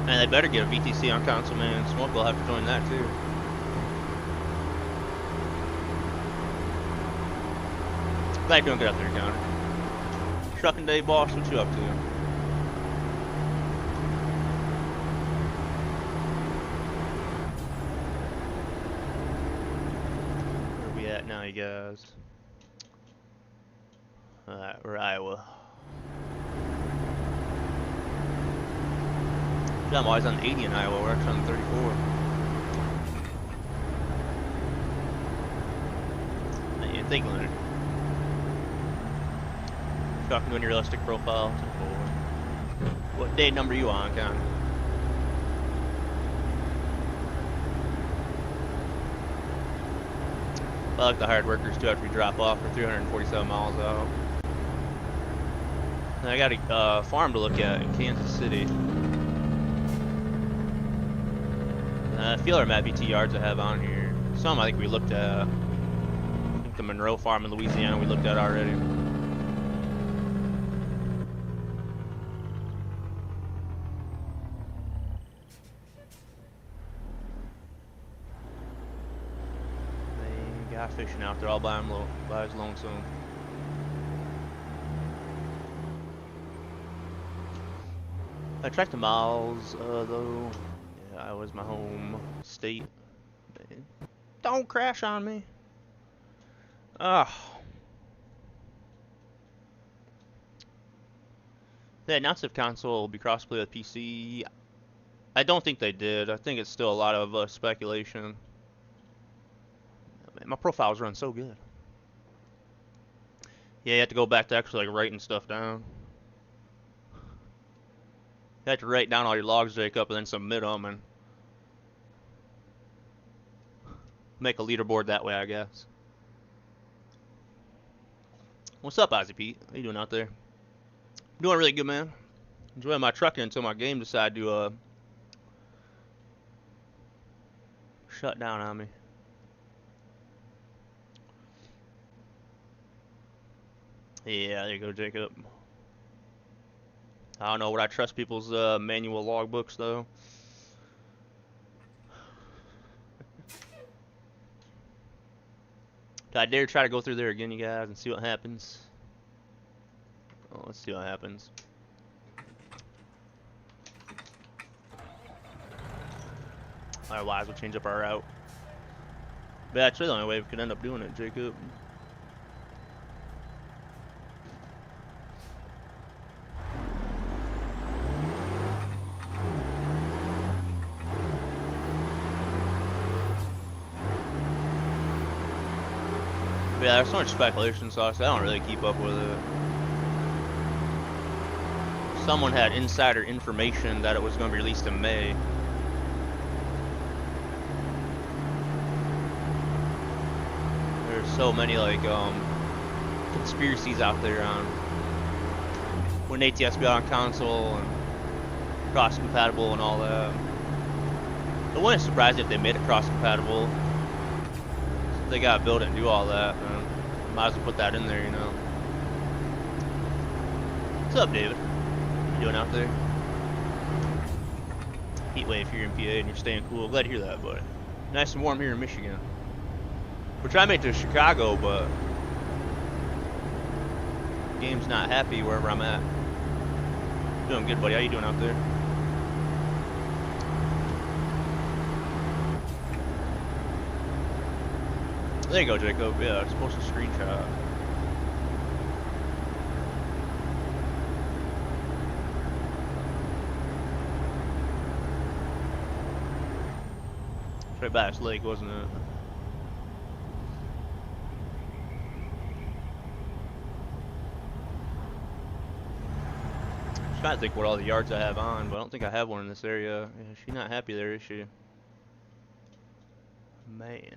Man, they better get a VTC on console, man. Smoke will have to join that too. Glad you're doing good up there, Connor. Trucking day, boss. What you up to? Where we at now, you guys? Alright, we're Iowa. I'm always on 80 in Iowa. We're actually on 34. What you think, Leonard? Talking to a realistic profile. What day number you on, Con? I like the hard workers too after we drop off for 347 miles out. And I got a farm to look at in Kansas City. A few other Map BT yards I have on here. Some I think we looked at. I think the Monroe farm in Louisiana we looked at already. They got fishing out there all by his lonesome. I tracked the miles though. Iowa's my home state. Don't crash on me. The announced if console will be crossplay with PC. I don't think they did. I think it's still a lot of speculation. Man, my profiles run so good. Yeah, you have to go back to actually like writing stuff down. You have to write down all your logs, Jacob, and then submit them and make a leaderboard that way, I guess. What's up, Ozzy Pete? How you doing out there? Doing really good, man. Enjoying my trucking until my game decided to shut down on me. Yeah, there you go, Jacob. I don't know, would I trust people's manual logbooks though? Do I dare try to go through there again, you guys, and see what happens? Oh, let's see what happens. Otherwise, we'll change up our route. But that's really the only way we could end up doing it, Jacob. But yeah, there's so much speculation, so I don't really keep up with it. Someone had insider information that it was going to be released in May. There's so many like conspiracies out there on when ATS be on console and cross-compatible and all that. I wouldn't surprise if they made it cross-compatible. So they gotta build it and do all that. Might as well put that in there, you know. What's up, David? What you doing out there? Heat wave here in PA and you're staying cool. Glad to hear that, buddy. Nice and warm here in Michigan. We're trying to make it to Chicago, but the game's not happy wherever I'm at. Doing good, buddy. How you doing out there? There you go, Jacob. Yeah, it's supposed to screenshot. It's right by this lake, wasn't it? I'm trying to think what all the yards I have on, but I don't think I have one in this area. Yeah, she's not happy there, is she? Man.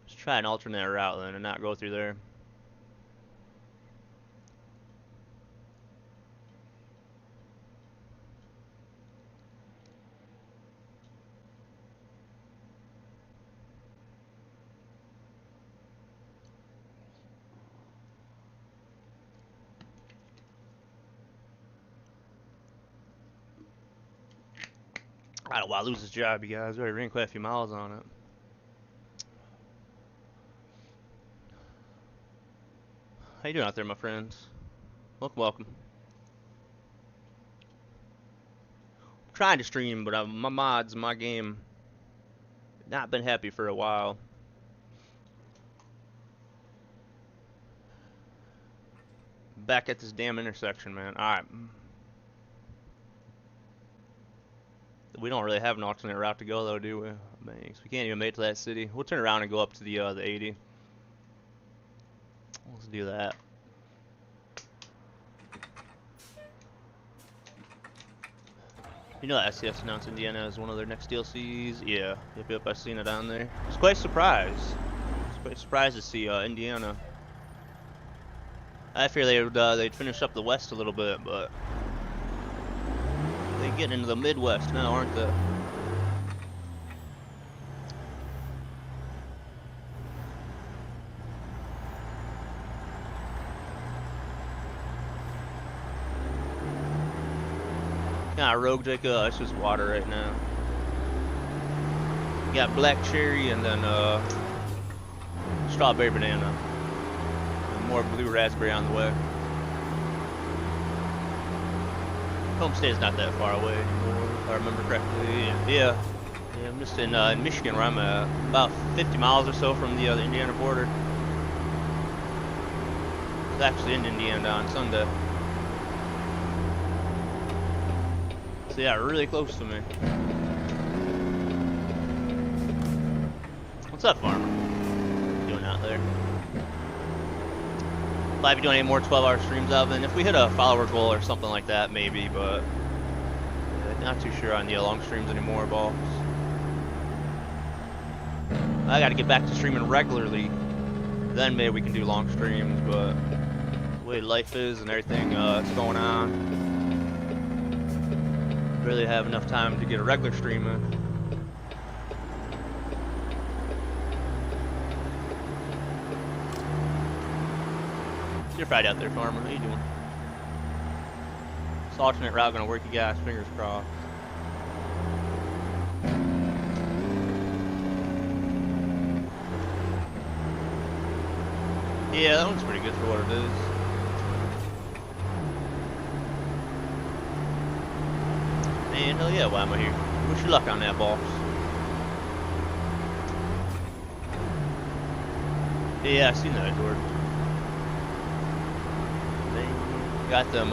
Let's try an alternate route then and not go through there. I don't want to lose this job, you guys. We already ran quite a few miles on it. How you doing out there, my friends? Welcome, welcome. I'm trying to stream, but my mods, my game, not been happy for a while. Back at this damn intersection, man. Alright. We don't really have an alternate route to go, though, do we? Thanks. We can't even make it to that city. We'll turn around and go up to the 80. Let's do that. You know that SCS announced Indiana as one of their next DLCs? Yeah. Yep, I seen it on there. I was quite surprised. I was quite surprised to see Indiana. I fear they'd finish up the West a little bit, but they're getting into the Midwest now, aren't they? Kind of rogue, Jacob. It's just water right now. You got black cherry and then strawberry banana. And more blue raspberry on the way. Homestead's not that far away anymore, if I remember correctly. Yeah, I'm just in Michigan where I'm at. About 50 miles or so from the Indiana border. I was actually in Indiana on Sunday. So yeah, really close to me. What's up, farmer? What are you doing out there? Might be doing any more 12-hour streams, Alvin. If we hit a follower goal or something like that, maybe, but not too sure on the long streams anymore, boss. I gotta get back to streaming regularly. Then maybe we can do long streams, but the way life is and everything that's going on, really have enough time to get a regular stream in. You're probably out there, farmer. How you doing? This alternate route gonna work, you guys. Fingers crossed. Yeah, that one's pretty good for what it is. Man, hell yeah, why am I here? Wish you luck on that, boss. Yeah, I seen that, Jordan. They got them,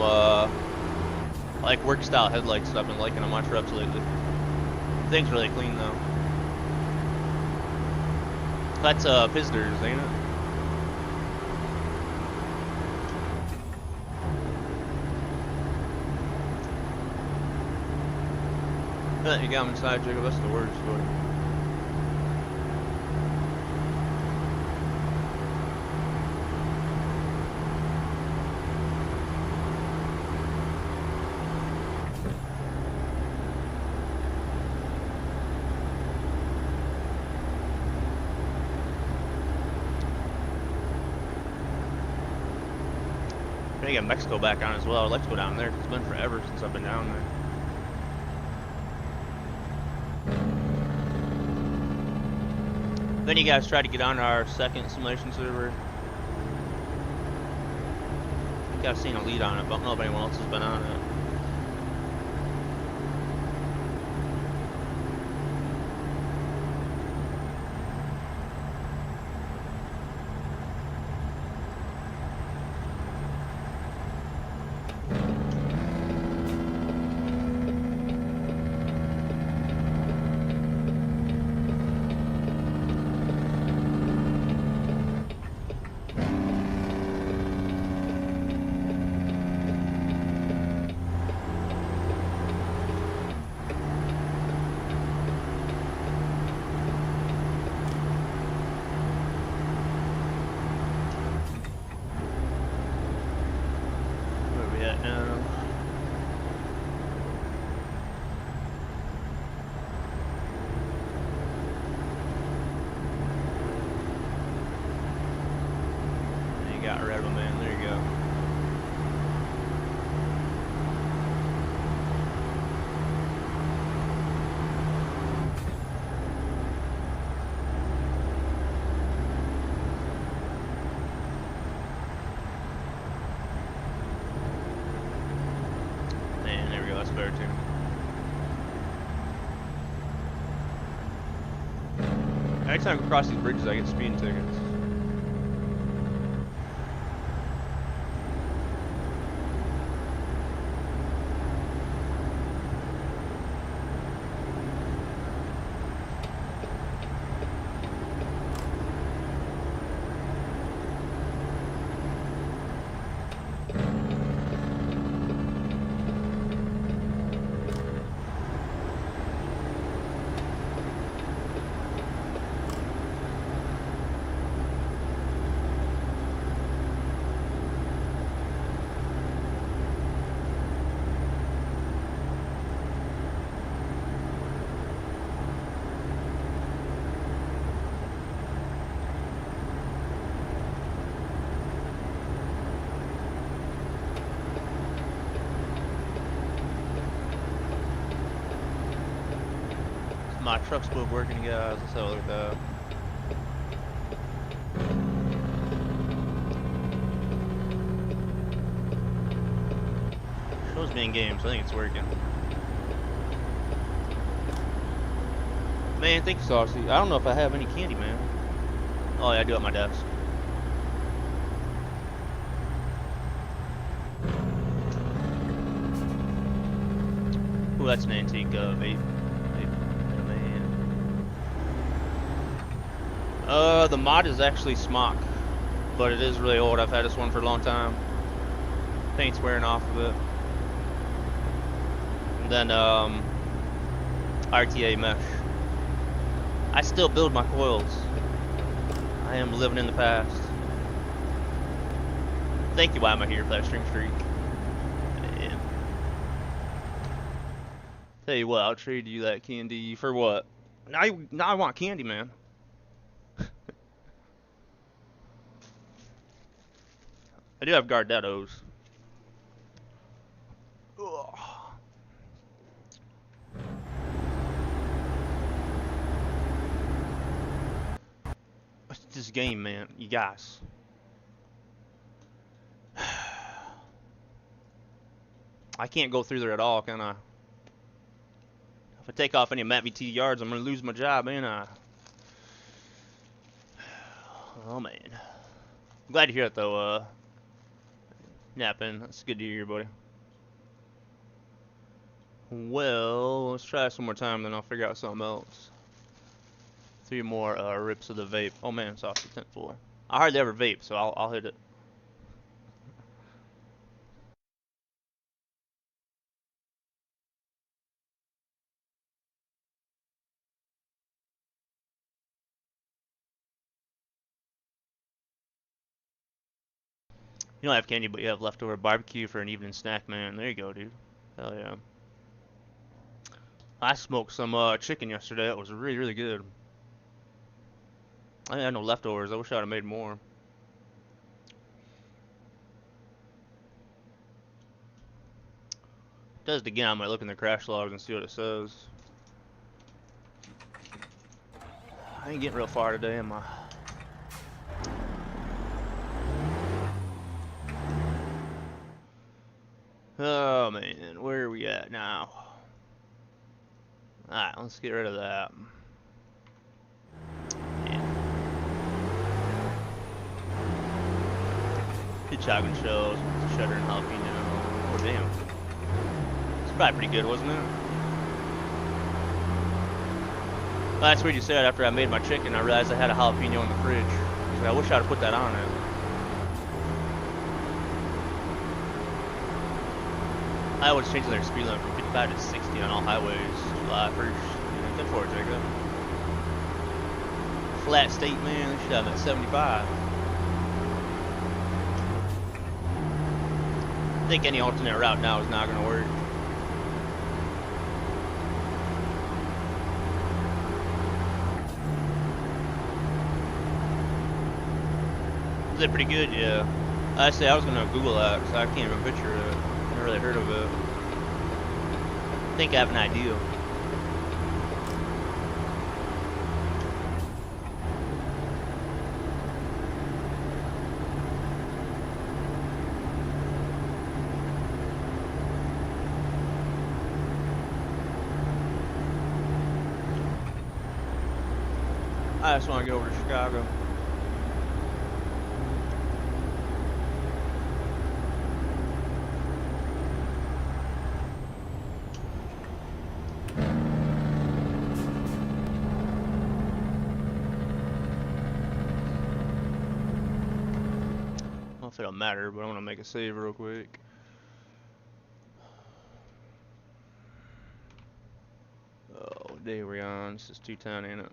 like work style headlights I've been liking on my trucks lately. Thing's really clean though. That's Pizders, ain't it? You got him inside, Jacob. That's the word for it. I got Mexico back on as well. I'd like to go down there. It's been forever since I've been down there. Then you guys try to get on our second simulation server. I think I've seen a lead on it, but I don't know if anyone else has been on it. Got rid of him, man. There you go. Man, there we go. That's better too. Every time I cross these bridges, I get speeding tickets. My truck's both working, guys. Let's have a look at that. Shows me in game, so I think it's working. Man, thank you, Saucy. I don't know if I have any candy, man. Oh, yeah, I do at my desk. Ooh, that's an antique vape. The mod is actually Smock, but it is really old. I've had this one for a long time. Paint's wearing off of it. And then, RTA mesh. I still build my coils. I am living in the past. Thank you, why am I here for that stream streak? Yeah. Tell you what, I'll trade you that candy for what? Now I want candy, man. I do have Gardettos. Ugh. What's this game, man? You guys. I can't go through there at all, can I? If I take off any Matt VT yards, I'm gonna lose my job, ain't I? Oh man. I'm glad to hear it though, Napping. That's good to hear, buddy. Well, let's try some more time, then I'll figure out something else. 3 more rips of the vape. Oh man, it's off the 10th. I hardly ever vape, so I'll hit it. You don't have candy, but you have leftover barbecue for an evening snack, man. There you go, dude. Hell yeah. I smoked some chicken yesterday. It was really, really good. I had no leftovers. I wish I'd have made more. Does it again, I might look in the crash logs and see what it says. I ain't getting real far today, am I? Oh man, where are we at now? Alright, let's get rid of that. Yeah. Good shotgun shells, cheddar and jalapeno. Oh damn. It's probably pretty good, wasn't it? Well, that's what you said after I made my chicken. I realized I had a jalapeno in the fridge. I wish I'd have put that on it. I was changing their speed limit from 55 to 60 on all highways July 1st. Good for it, Jacob. Flat state, man. They should have them at 75. I think any alternate route now is not going to work. Is it pretty good? Yeah. I say I was going to Google that because I can't even picture it. I never really heard of it. I think I have an idea. I just want to get over to Chicago. I don't know if it'll matter, but I want to make a save real quick. Oh, day we're on. This is 210, ain't it?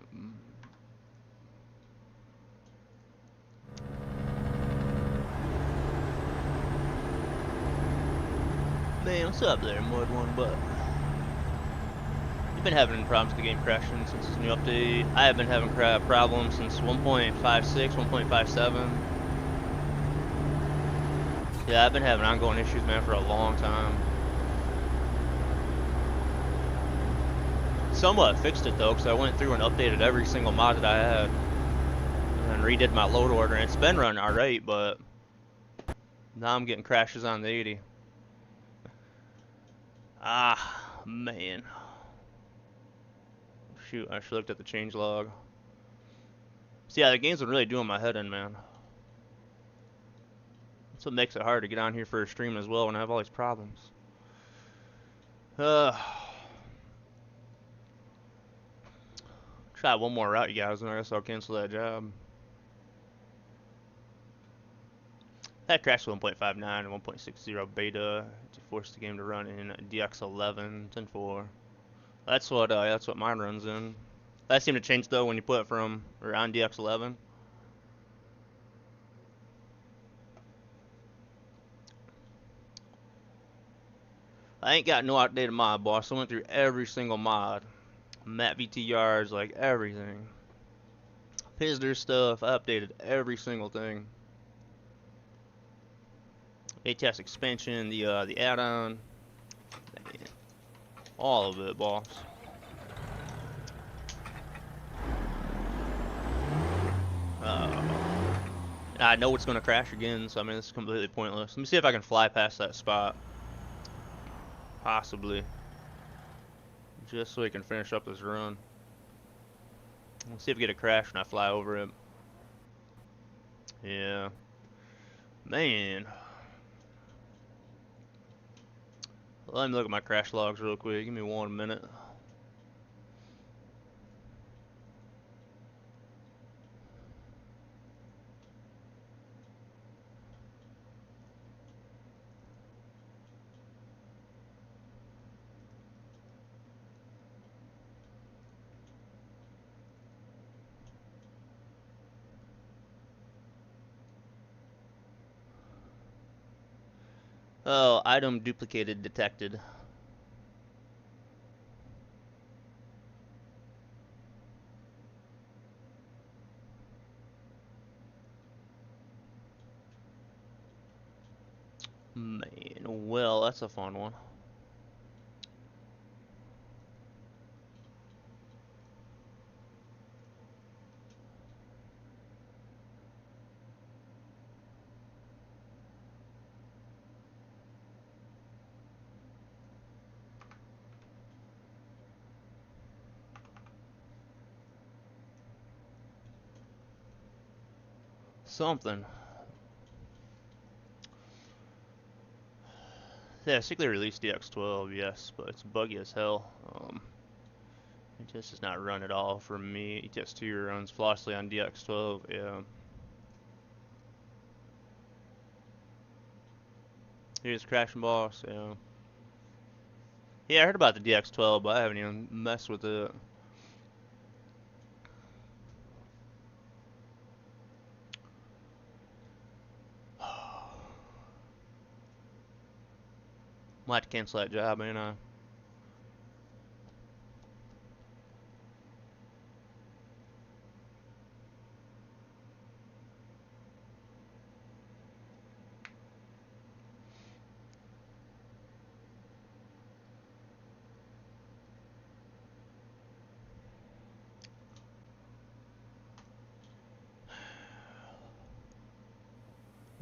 Man, what's up there, Mud One Butt? You've been having problems with the game crashing since this new update. I have been having problems since 1.56, 1.57. Yeah, I've been having ongoing issues, man, for a long time. Somewhat fixed it though, because I went through and updated every single mod that I had, and redid my load order, and it's been running alright, but now I'm getting crashes on the 80. Ah, man. Shoot, I should have looked at the changelog. So yeah, the game's been really doing my head in, man. That's what makes it hard to get on here for a stream as well when I have all these problems. Try one more route, you guys, and I guess I'll cancel that job. That crashed 1.59 and 1.60 beta to force the game to run in DX11 10.4. That's what mine runs in. That seemed to change though when you put it from or on DX11. I ain't got no outdated mod, boss. I went through every single mod. Matt VTRs, like everything. Pizzer stuff, I updated every single thing. ATS expansion, the add-on, all of it, boss. I know it's gonna crash again, so I mean it's completely pointless. Let me see if I can fly past that spot, possibly, just so we can finish up this run. Let's see if we get a crash when I fly over it. Yeah, man. Let me look at my crash logs real quick. Give me 1 minute. Oh, item duplicated detected. Man, well, that's a fun one. Something. Yeah, sickly released DX12, yes, but it's buggy as hell. It just does not run at all for me. ETS2 runs flawlessly on DX12, yeah. Here's crashing, boss, yeah. Yeah, I heard about the DX12, but I haven't even messed with it. Might have to cancel that job, ain't I?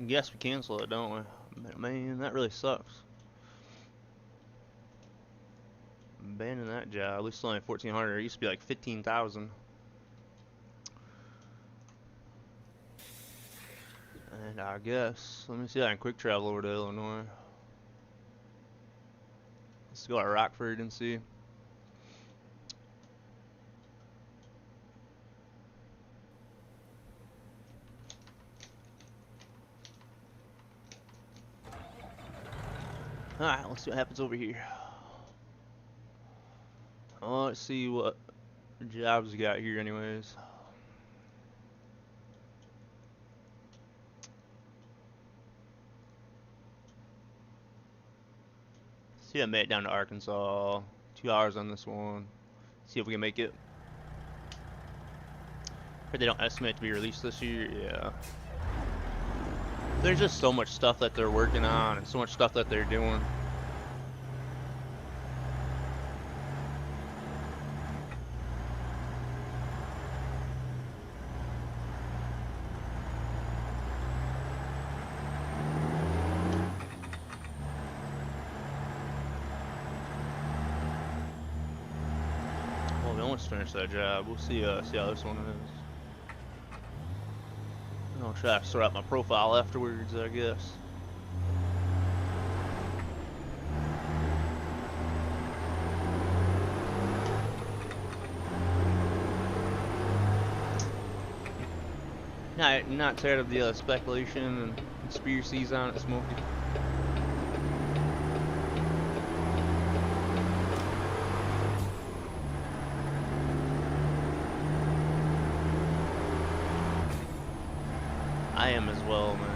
Guess we cancel it, don't we? Man, that really sucks. Abandoning that job. At least it's only 1,400. It used to be like 15,000. And I guess, let me see if I can quick travel over to Illinois. Let's go to Rockford and see. Alright, let's see what happens over here. Oh, let's see what jobs we got here anyways. See if I made it down to Arkansas. 2 hours on this one. See if we can make it. Heard they don't estimate to be released this year. Yeah. There's just so much stuff that they're working on and so much stuff that they're doing. Well, we almost finished that job. We'll see how this one is. I'll try to sort out my profile afterwards, I guess. Not tired of the speculation and conspiracies on it, Smokey. I am as well, man.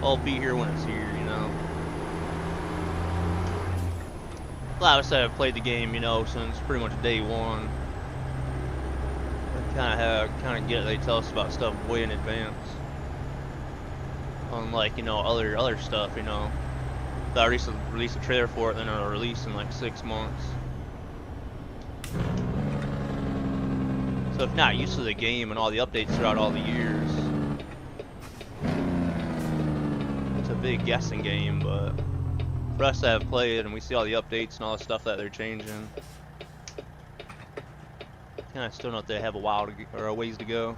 I'll be here when it's here, you know. Well, I would say I've played the game, you know, since pretty much day one. I kind of get they tell us about stuff way in advance. Unlike, you know, other stuff, you know. They'll release a trailer for it, then it'll release in like 6 months. So if not used to the game and all the updates throughout all the years, it's a big guessing game, but for us to have played and we see all the updates and all the stuff that they're changing, I still know that they have a while to or a ways to go.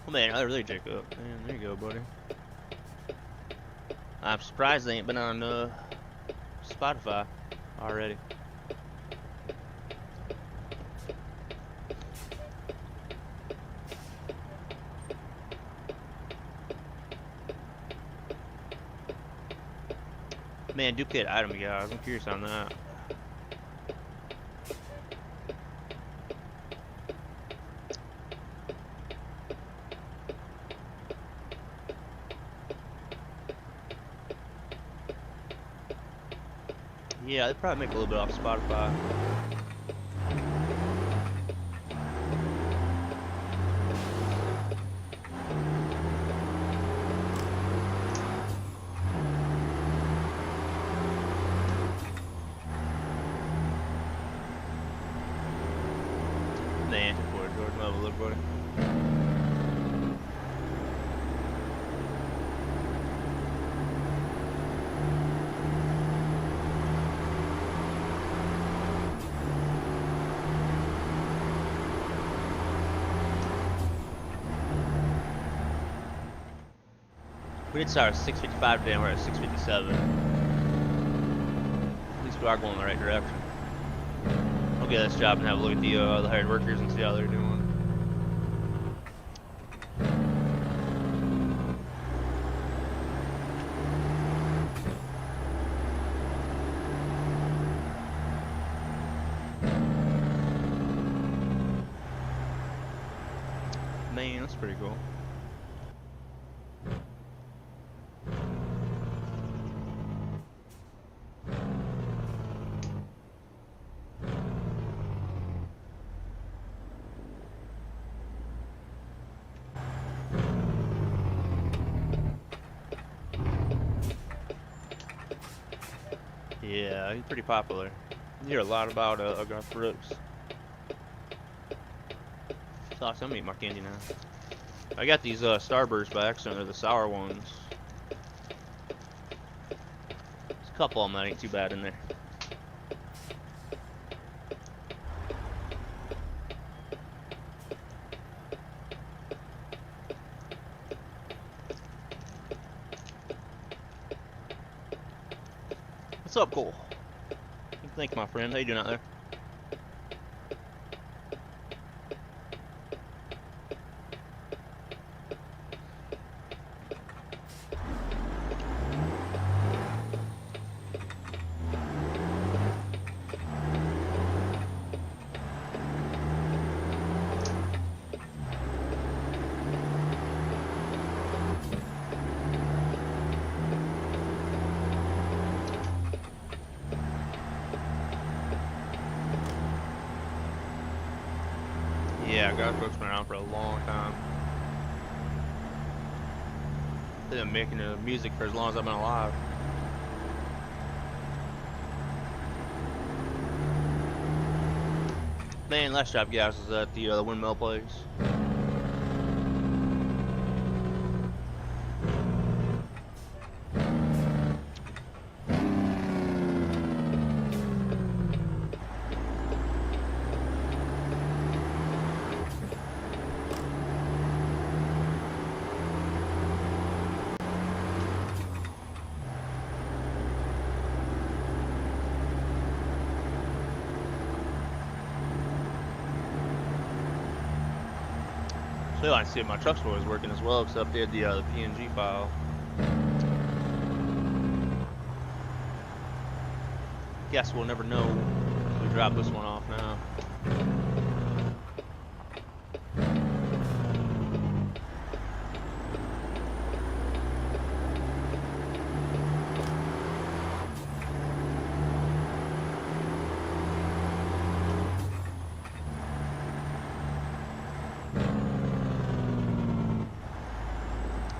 Oh man, I really jack up. Man, there you go, buddy. I'm surprised they ain't been on Spotify already. Man, duplicate item, guys. I'm curious on that. Yeah, they probably make a little bit off Spotify. Man, George, have a look, buddy. We did start at 6:55 today, and we're at 6:57. At least we are going in the right direction. I'll get this job and have a look at the hired workers and see how they're doing. Man, that's pretty cool. Yeah, he's pretty popular. You hear a lot about Garth Brooks. So I'm gonna eat my candy now. I got these Starbursts by accident. They're the sour ones. There's a couple of them that ain't too bad in there. What's up, Cole? Thank you, my friend. How you doing out there? Yeah, Garth Brooks been around for a long time. They've been making music for as long as I've been alive. Man, last job, guys, was at the windmill place. So I see my truck store was working as well, except they had the PNG file. Guess we'll never know if we drop this one off now.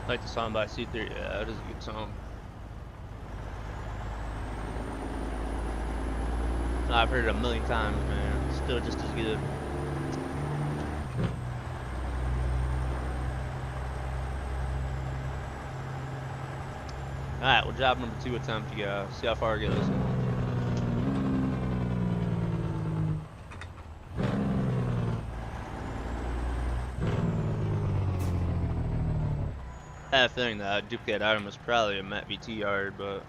Like the song by C3. Yeah, that is a good song. I've heard it a million times, man. It's still just as good. Alright, well, job number 2 attempt, you guys. See how far I get this one. I have a feeling that duplicate item is probably a Met VT yard, but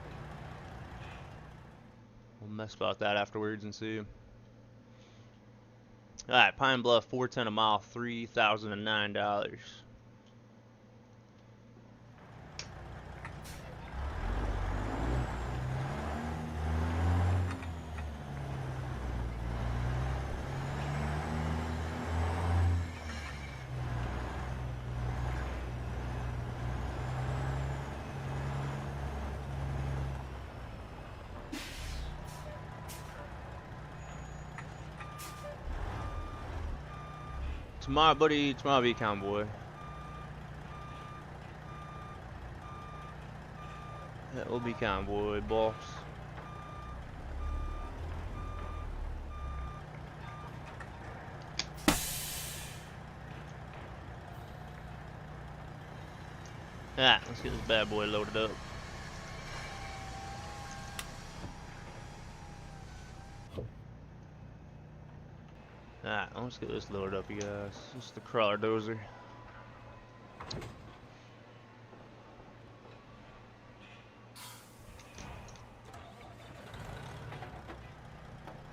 we'll mess about that afterwards and see. Alright, Pine Bluff, 410 a mile, $3,009. Tomorrow, buddy, tomorrow be convoy. That will be convoy, boss. Alright, let's get this bad boy loaded up. Alright, let's get this loaded up, you guys. This is the crawler dozer.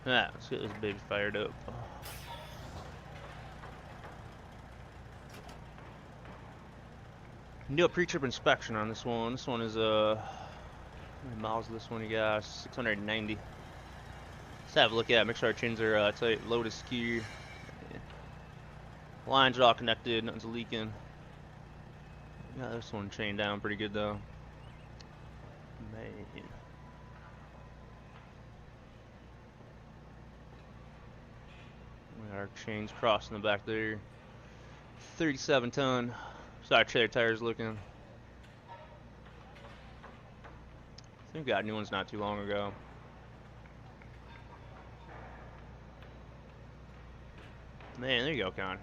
Alright, let's get this baby fired up. Do a pre-trip inspection on this one. This one is how many miles is this one, you guys? 690. Let's have a look at it. Make sure our chains are tight. Load is secure. Lines are all connected. Nothing's leaking. Got this one chained down pretty good though. Man. We got our chains crossing the back there. 37 ton. So our trailer tires looking. I think we got new ones not too long ago. Man, there you go, Con.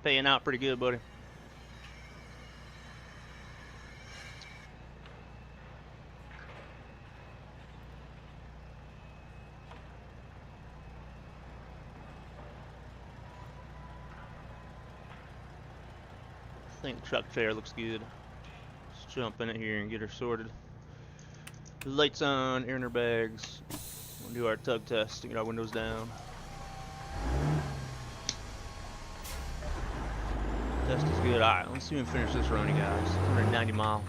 Paying out pretty good, buddy. I think the truck trailer looks good. Let's jump in it here and get her sorted. Lights on, air in her bags. We'll do our tug test, get our windows down. Test is good. Alright, let's see if we can finish this run, you guys. 190 miles.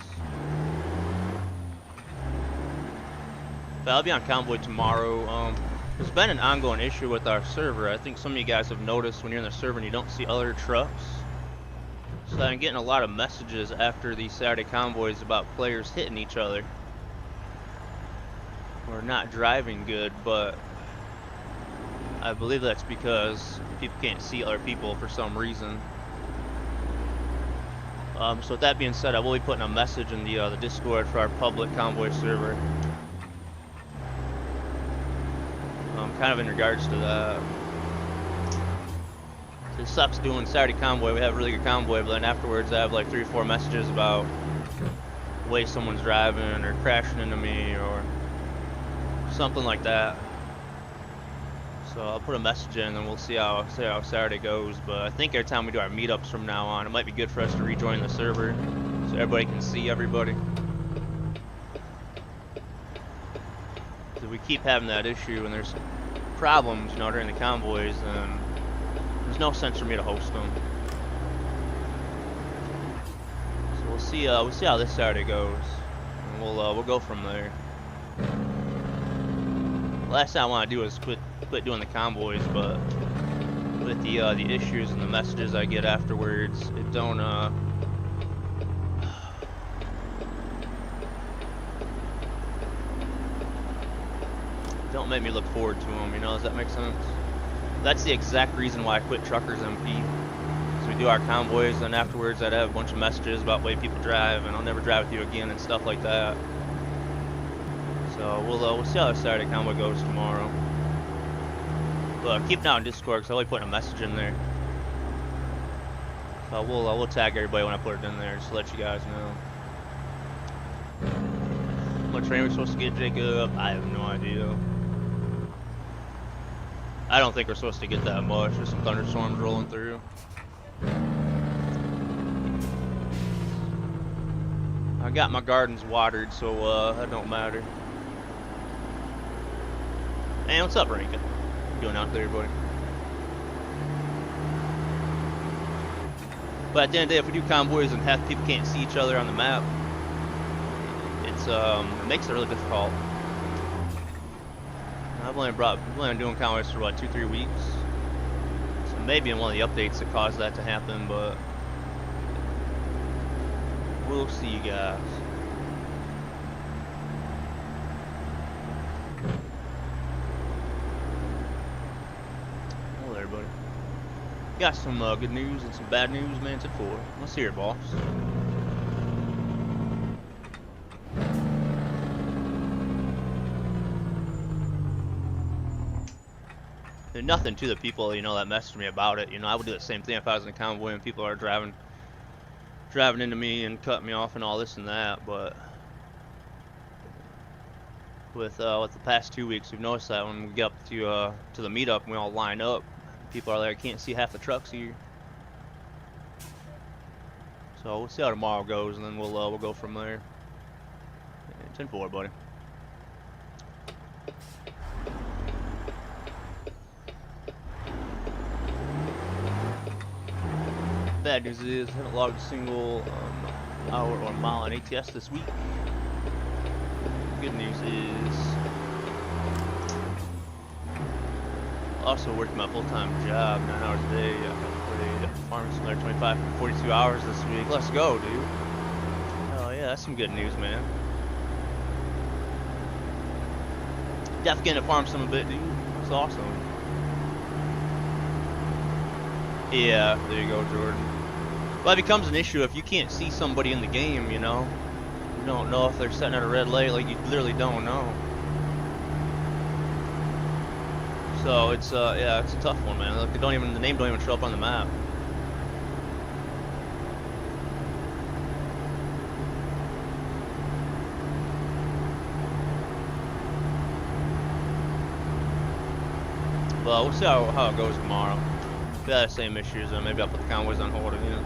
But I'll be on convoy tomorrow. There's been an ongoing issue with our server. I think some of you guys have noticed when you're in the server and you don't see other trucks. So I'm getting a lot of messages after these Saturday convoys about players hitting each other. Or not driving good, but I believe that's because people can't see other people for some reason. So with that being said, I will be putting a message in the Discord for our public convoy server. Kind of in regards to that. It sucks doing Saturday convoy. We have a really good convoy, but then afterwards I have like 3 or 4 messages about the way someone's driving or crashing into me or something like that. So I'll put a message in and we'll see how Saturday goes. But I think every time we do our meetups from now on, it might be good for us to rejoin the server so everybody can see everybody. If we keep having that issue and there's problems, you know, during the convoys, then there's no sense for me to host them. So we'll see how this Saturday goes, and we'll go from there. Last thing I want to do is quit doing the convoys, but with the issues and the messages I get afterwards, it don't make me look forward to them. You know, does that make sense? That's the exact reason why I quit Truckers MP. So we do our convoys, and afterwards I'd have a bunch of messages about the way people drive, and I'll never drive with you again and stuff like that. So we'll see how the Saturday convoy goes tomorrow. But keep it out on Discord because I'll only put a message in there. So I will tag everybody when I put it in there just to let you guys know. How much rain are we supposed to get, Jacob? I have no idea. I don't think we're supposed to get that much. There's some thunderstorms rolling through. I got my gardens watered, so that don't matter. Hey, what's up, Rankin? What you doing out there, buddy? But at the end of the day, if we do convoys and half people can't see each other on the map, it makes it really difficult. I've only been doing convoys for what, 2-3 weeks. So maybe in one of the updates that caused that to happen, but we'll see you guys. Hello there, buddy. Got some good news and some bad news, man. 10-4. Let's hear it, boss. And nothing to the people, you know, that messaged me about it. You know, I would do the same thing if I was in a convoy and people are driving into me and cutting me off and all this and that. But with the past 2 weeks, we've noticed that when we get up to the meetup and we all line up, people are there, can't see half the trucks here. So we'll see how tomorrow goes, and then we'll go from there. 10-4, buddy. Bad news is I haven't logged a single hour or mile on ATS this week. Good news is I also worked my full-time job, 9 hours a day. I played Farming Simulator 25 for 42 hours this week. Let's go, dude. Oh yeah, that's some good news, man. Definitely getting to farm some a bit, dude. That's awesome. Yeah, there you go, Jordan. Well, it becomes an issue if you can't see somebody in the game, you know. You don't know if they're sitting at a red light, like you literally don't know. So it's yeah, it's a tough one, man. Look, the name don't even show up on the map. Well, we'll see how it goes tomorrow. If they have the same issues, then maybe I'll put the convoys on hold again.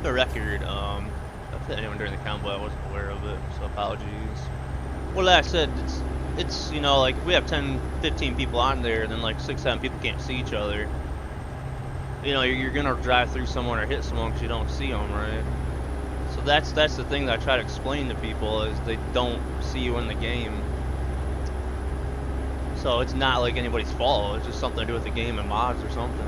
The record, if anyone during the convoy, I wasn't aware of it, so apologies. Well, like I said, it's you know, like if we have 10-15 people on there, and then like 6-7 people can't see each other, you know, you're gonna drive through someone or hit someone because you don't see them, right? So that's the thing that I try to explain to people, is they don't see you in the game. So it's not like anybody's fault, it's just something to do with the game and mods or something.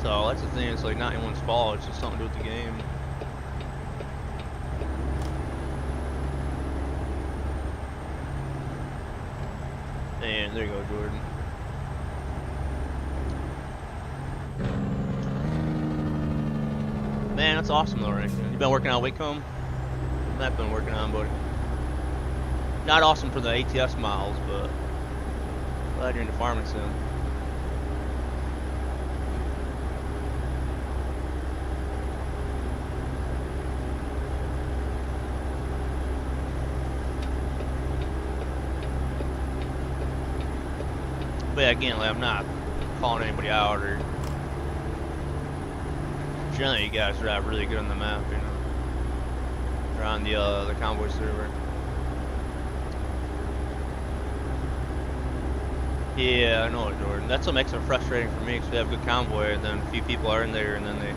So that's the thing, it's like not anyone's fault, it's just something to do with the game. And there you go, Jordan. Man, that's awesome though, Rick. You been working on Wacom? I've been working on, buddy. Not awesome for the ATS miles, but glad you're into farming sim. But yeah, again, like, I'm not calling anybody out, or generally you guys drive really good on the map, you know. Or on the convoy server. Yeah, I know it, Jordan. That's what makes it frustrating for me, because we have a good convoy, and then a few people are in there, and then they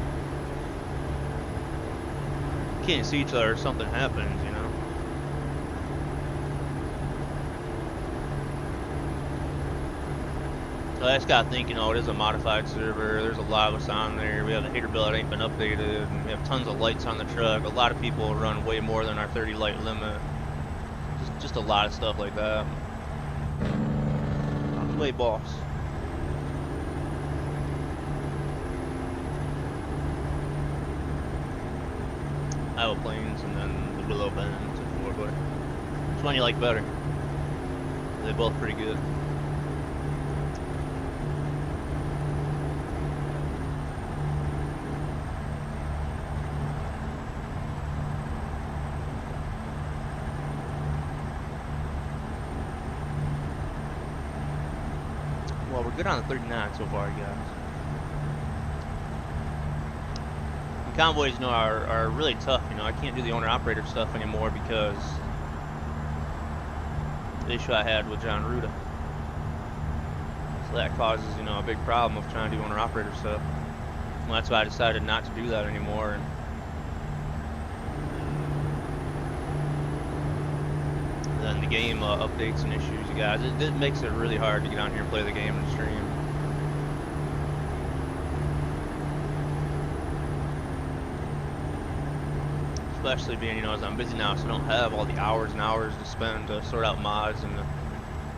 can't see each other, or something happens, you know. So I just got thinking, oh, it is a modified server. There's a lot of us on there. We have a heater bill that ain't been updated. And we have tons of lights on the truck. A lot of people run way more than our 30 light limit. Just a lot of stuff like that. Wait, boss. Iowa Plains and then the Willow Bend and Fort Boy. Which one you like better? They're both pretty good. Well, we're good on the 39 so far, guys. And convoys, you know, are really tough. You know, I can't do the owner-operator stuff anymore because the issue I had with John Ruda. So that causes, you know, a big problem of trying to do owner-operator stuff. Well, that's why I decided not to do that anymore. And then the game updates and issues, you guys. It makes it really hard to get on here and play the game and stream. Especially being, you know, as I'm busy now, so I don't have all the hours and hours to spend to sort out mods and to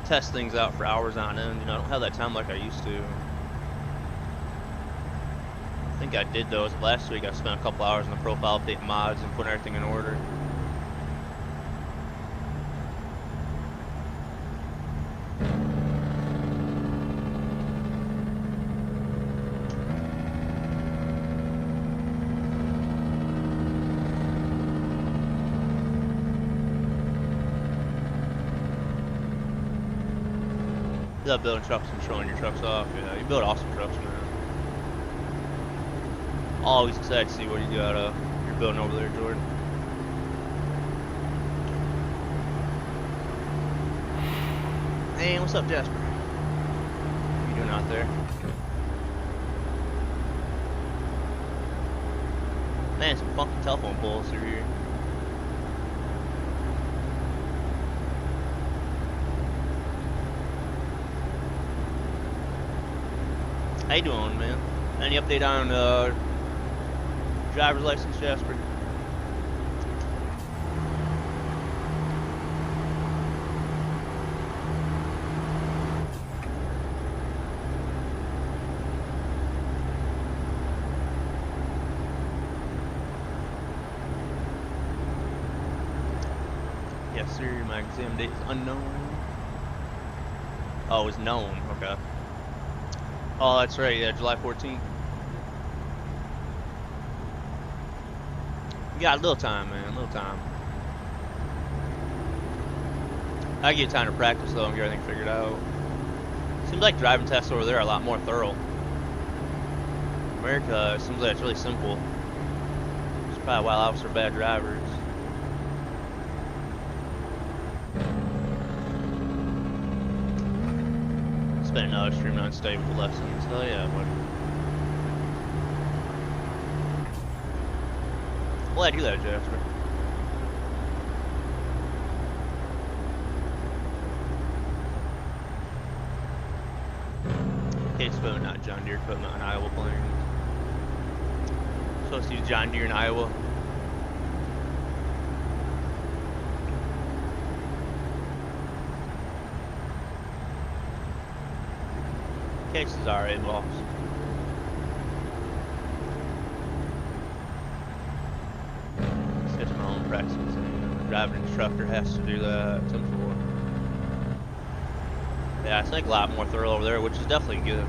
test things out for hours on end. You know, I don't have that time like I used to. I think I did those last week. I spent a couple hours in the profile updating mods and putting everything in order. You love building trucks and showing your trucks off. Yeah, you build awesome trucks, man. Always excited to see what you got you're building over there, Jordan. Hey, what's up, Jasper? What are you doing out there? Man, some funky telephone poles through here. How you doing, man? Any update on driver's license, Jasper? Yes, sir. My exam date is unknown. Oh, it's known. Okay. Oh, that's right. Yeah, July 14th. You got a little time, man. A little time. I get time to practice though and get everything figured out. Seems like driving tests over there are a lot more thorough. America, it seems like it's really simple. It's probably why officers are bad drivers. Spent another stream on stay with the lessons. Oh yeah, whatever. Well, I do that, Jasper. Case equipment, not John Deere equipment on Iowa Plains. Supposed to use John Deere in Iowa. Case is alright, boss. It's my own practice. The driving instructor has to do that. 10-4. Yeah, I think a lot more thorough over there, which is definitely good.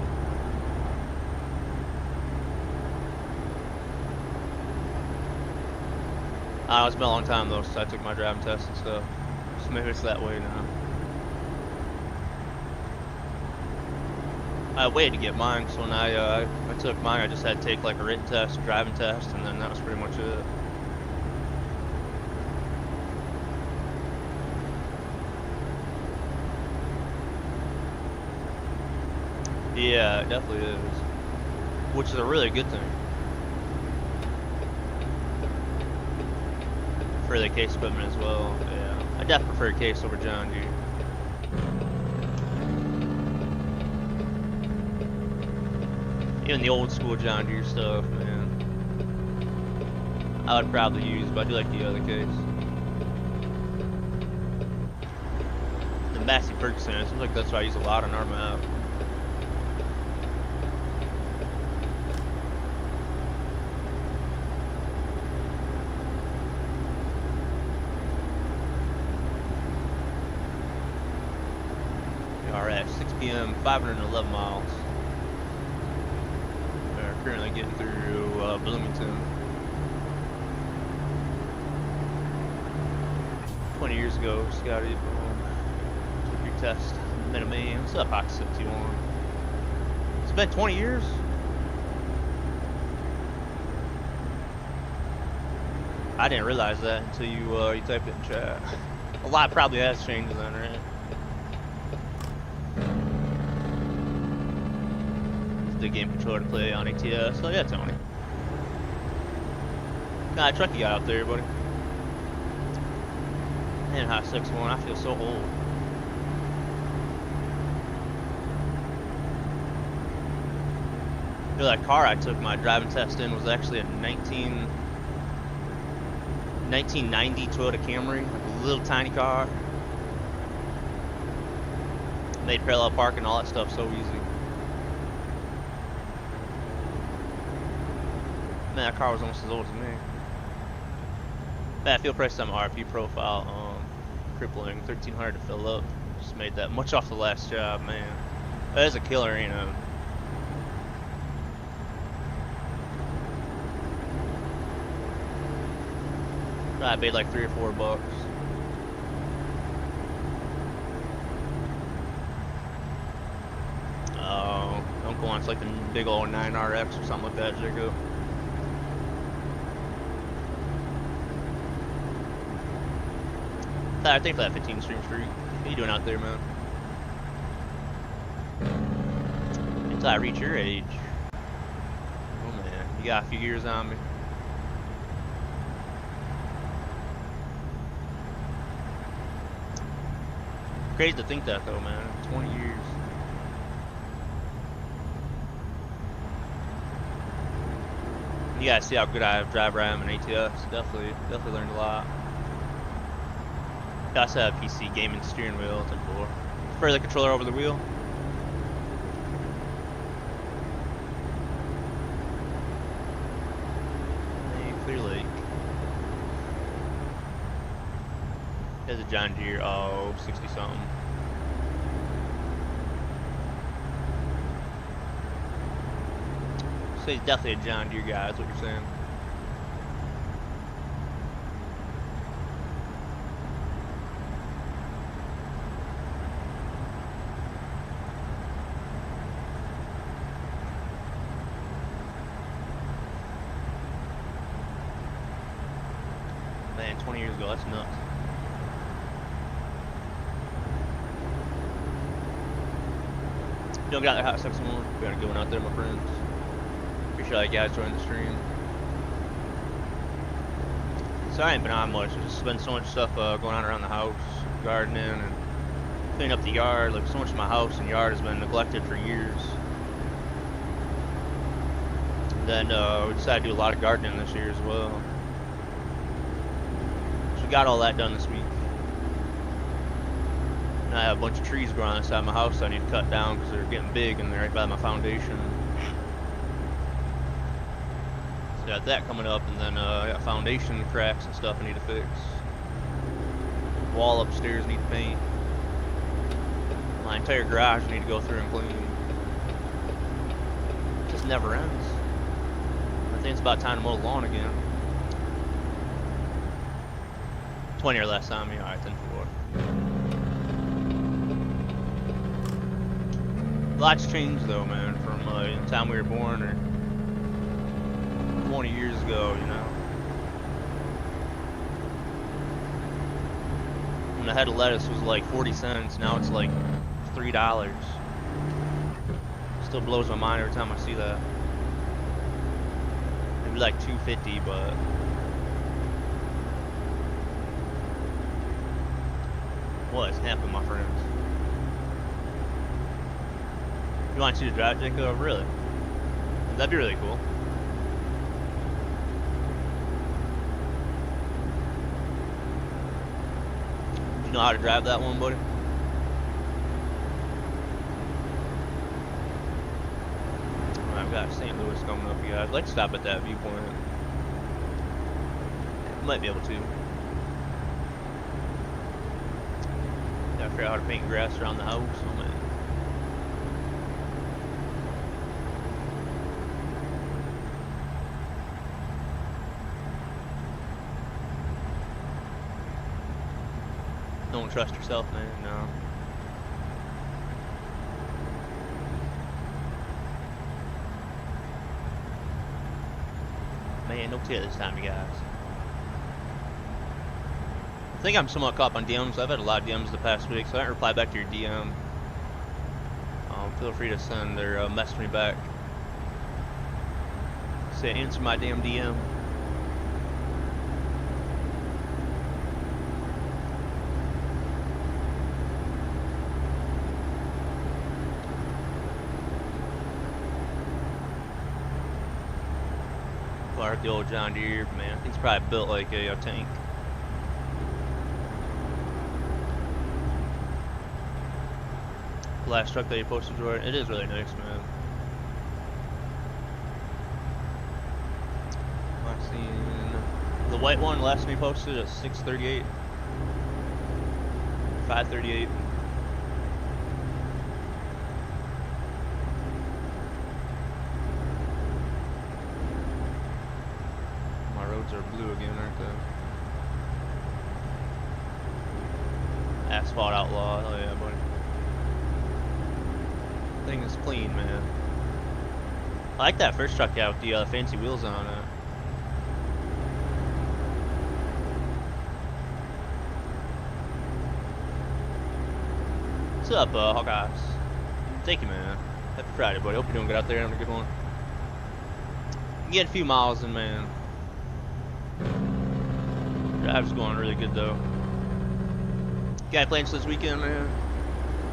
It's been a long time though since I took my driving test and stuff. So maybe it's that way now. I waited to get mine, so when I took mine, I just had to take like a written test, a driving test, and then that was pretty much it. Yeah, it definitely is. Which is a really good thing. For the case equipment as well. Yeah. I definitely prefer case over John Deere. Even the old school John Deere stuff, man, I would probably use, but I do like the other case. The Massey Ferguson, it seems like that's what I use a lot on our map. We are at 6 p.m., 511 miles. We're currently getting through Bloomington. 20 years ago, Scotty, took your test. Minimum. What's up, Hot 61? It's been 20 years? I didn't realize that until you typed it in chat. A lot probably has changed then, right? It's the game controller to play on ATS. So yeah, Tony. Nah, truck you got out there, buddy. Man, Hot 61, I feel so old. You know, that car I took my driving test in was actually a 1990 Toyota Camry, like a little tiny car. Made parallel parking and all that stuff so easy. Man, that car was almost as old as me. Man, fuel price on my RP profile, crippling, 1,300 to fill up. Just made that much off the last job, man. That is a killer, you know. I paid like $3 or $4. Oh, Uncle wants like the big old 9RX or something like that, Jacob. I think for that 15 Stream Street. What are you doing out there, man? Until I reach your age. Oh man, you got a few years on me. Crazy to think that though, man. 20 years. You guys see how good I drive RAM in ATS. Definitely learned a lot. I also have PC gaming steering wheel, 10-4. Prefer the controller over the wheel. Hey, Clear Lake. There's a John Deere, 60 something. So he's definitely a John Deere guy, that's what you're saying. Man, 20 years ago, that's nuts. Don't get out there, Hot 61. We got a good one out there, my friends. Appreciate all you guys joining the stream. So I ain't been on much. There's just been so much stuff going on around the house, gardening and cleaning up the yard. Like so much of my house and yard has been neglected for years. Then we decided to do a lot of gardening this year as well. So we got all that done this week. And I have a bunch of trees growing on the side of my house that I need to cut down because they're getting big and they're right by my foundation. So got that coming up, and then I got foundation cracks and stuff I need to fix. Wall upstairs need to paint. My entire garage I need to go through and clean. It just never ends. I think it's about time to mow the lawn again. 20 or less on me. Alright, 10-4. Lots changed though, man, from the time we were born or 20 years ago, you know. When a head of lettuce was like 40 cents, now it's like $3. Still blows my mind every time I see that. Maybe like $2.50, but what is happening, my friends? You want you to drive, Jacob? Really? That'd be really cool. Do you know how to drive that one, buddy? I've got St. Louis coming up, you guys. Let's stop at that viewpoint. Might be able to. Gotta figure out how to paint grass around the house. Oh, man. Don't trust yourself, man. No. Man, no tip this time, you guys. I think I'm somewhat caught up on DMs. I've had a lot of DMs the past week, so I haven't replied back to your DM. Feel free to send or message me back. Say, answer my damn DM. Clark, the old John Deere, man, I think it's probably built like a tank. Last truck that you posted, Jordan, it is really nice, man. I've seen the white one last time you posted at 638, 538. My roads are blue again, aren't they? Asphalt outlaw, oh yeah, buddy. Thing is clean, man. I like that first truck out with the fancy wheels on it. What's up, Hawkeyes? Thank you, man. Happy Friday, buddy. Hope you're doing good out there, having a good one. You get a few miles in, man. Drive's going really good, though. Got plans this weekend, man?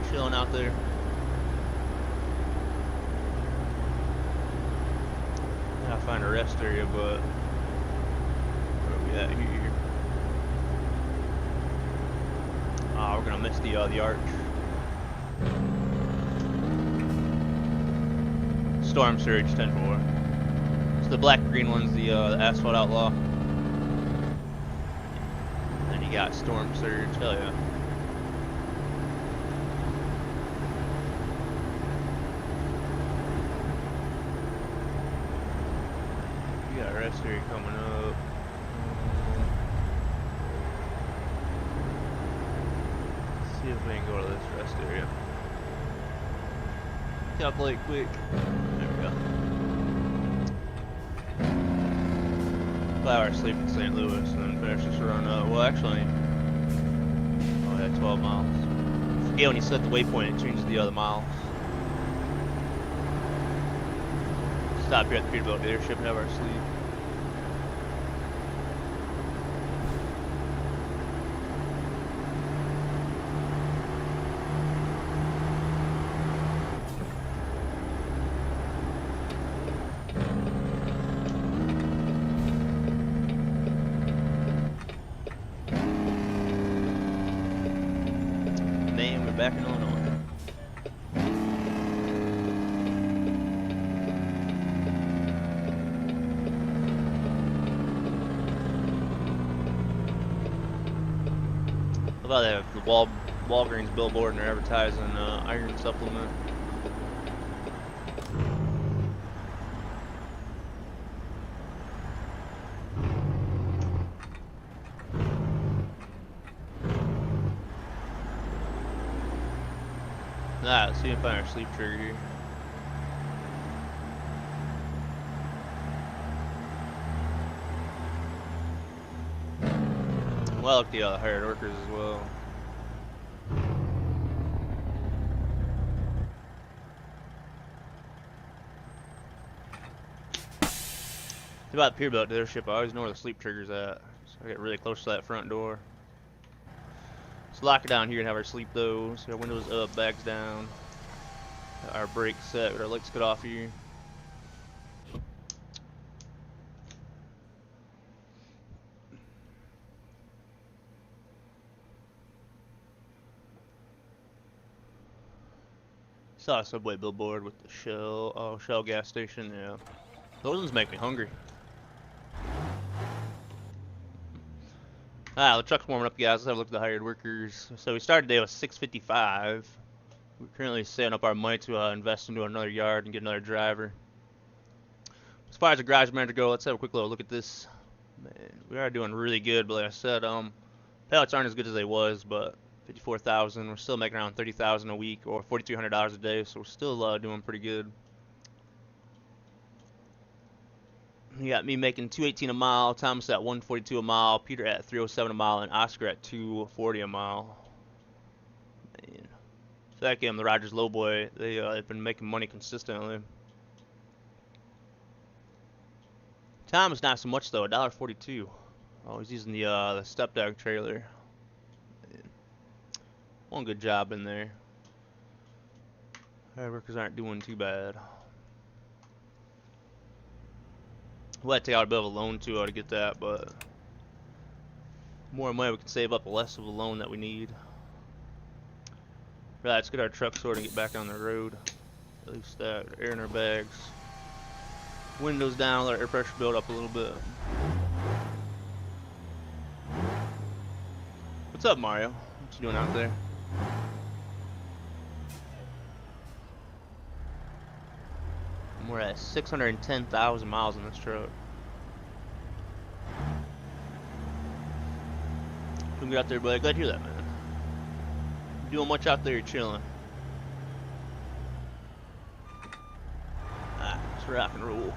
Chilling out there. Gotta find a rest area, but where are we at here? Ah, we're gonna miss the arch. Storm Surge 10-4. So the black and green one's the Asphalt Outlaw. Then you got Storm Surge. Hell yeah. We got a rest area coming up. Let's see if we can go to this rest area. Calculate quick. There we go. 5 hours sleep in St. Louis and then finish this run up. Well, actually, oh yeah, 12 miles. Forget when you set the waypoint, it changes the other miles. Stop here at the Gportal dealership and have our sleep. Back in Illinois. How about they have the Walgreens billboard and they're advertising iron supplement? Let's see if I find our sleep trigger here. Well, look the hired workers as well. It's about the Peterbilt dealership. I always know where the sleep trigger's at, so I get really close to that front door. Let's lock it down here and have our sleep though. So our windows up, bags down. Our brakes set, with our lights cut off here. Saw a Subway billboard with the Shell gas station. Yeah, those ones make me hungry. The truck's warming up, guys. Let's have a look at the hired workers. So we started today with 655. We're currently setting up our money to invest into another yard and get another driver. As far as the garage manager go, let's have a quick little look at this. Man, we are doing really good, but like I said, pallets aren't as good as they was, but 54,000. We're still making around 30,000 a week, or $4,300 a day, so we're still doing pretty good. You got me making 218 a mile, Thomas at 142 a mile, Peter at 307 a mile, and Oscar at 240 a mile. Man. So that game, the Rogers Lowboy, they've been making money consistently. Thomas not so much though, $1.42. Oh, he's using the step dog trailer. Man. One good job in there. Our workers aren't doing too bad. We'll have to take out a bit of a loan too to get that, but more money we can save up, the less of a loan that we need. Right, let's get our truck sorted and get back on the road. At least that, air in our bags. Windows down, let our air pressure build up a little bit. What's up, Mario? What you doing out there? We're at 610,000 miles on this truck. Come get out there, buddy. Glad to hear that, man. You doing much out there? You're chilling. Alright, let's rock and roll.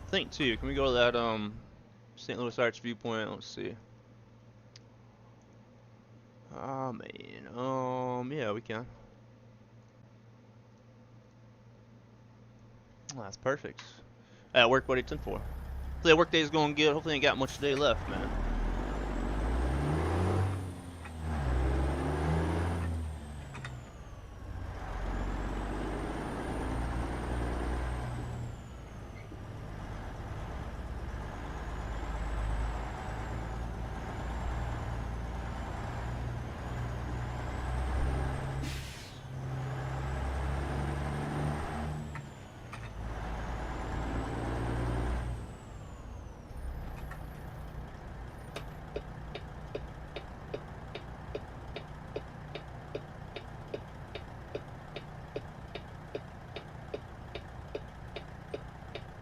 I think too. Can we go to that St. Louis Arch viewpoint? Let's see. Oh man. Yeah, we can. Oh, that's perfect. Work what it's in for. Hopefully that work day's going good. Hopefully ain't got much today left, man.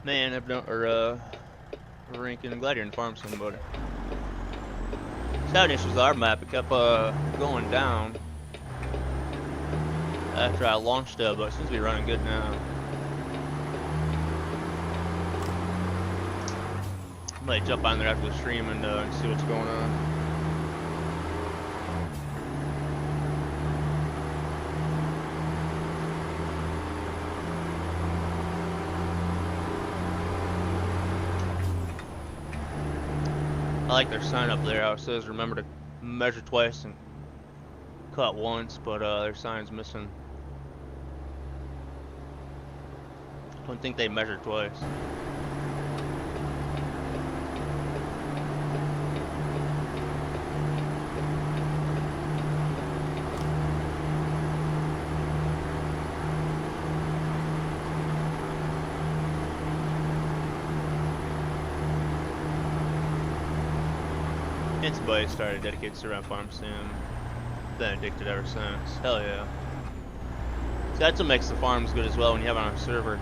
Man, Rankin, I'm glad you're in farm sim, buddy. Having issues with our map. It kept going down after I launched it, but it seems to be running good now. I might jump on there after the stream and see what's going on. I like their sign up there. How it says remember to measure twice and cut once, but their sign's missing. I don't think they measured twice. Somebody started dedicated to around farm sim. Been addicted ever since. Hell yeah. See, that's what makes the farms good as well when you have it on a server.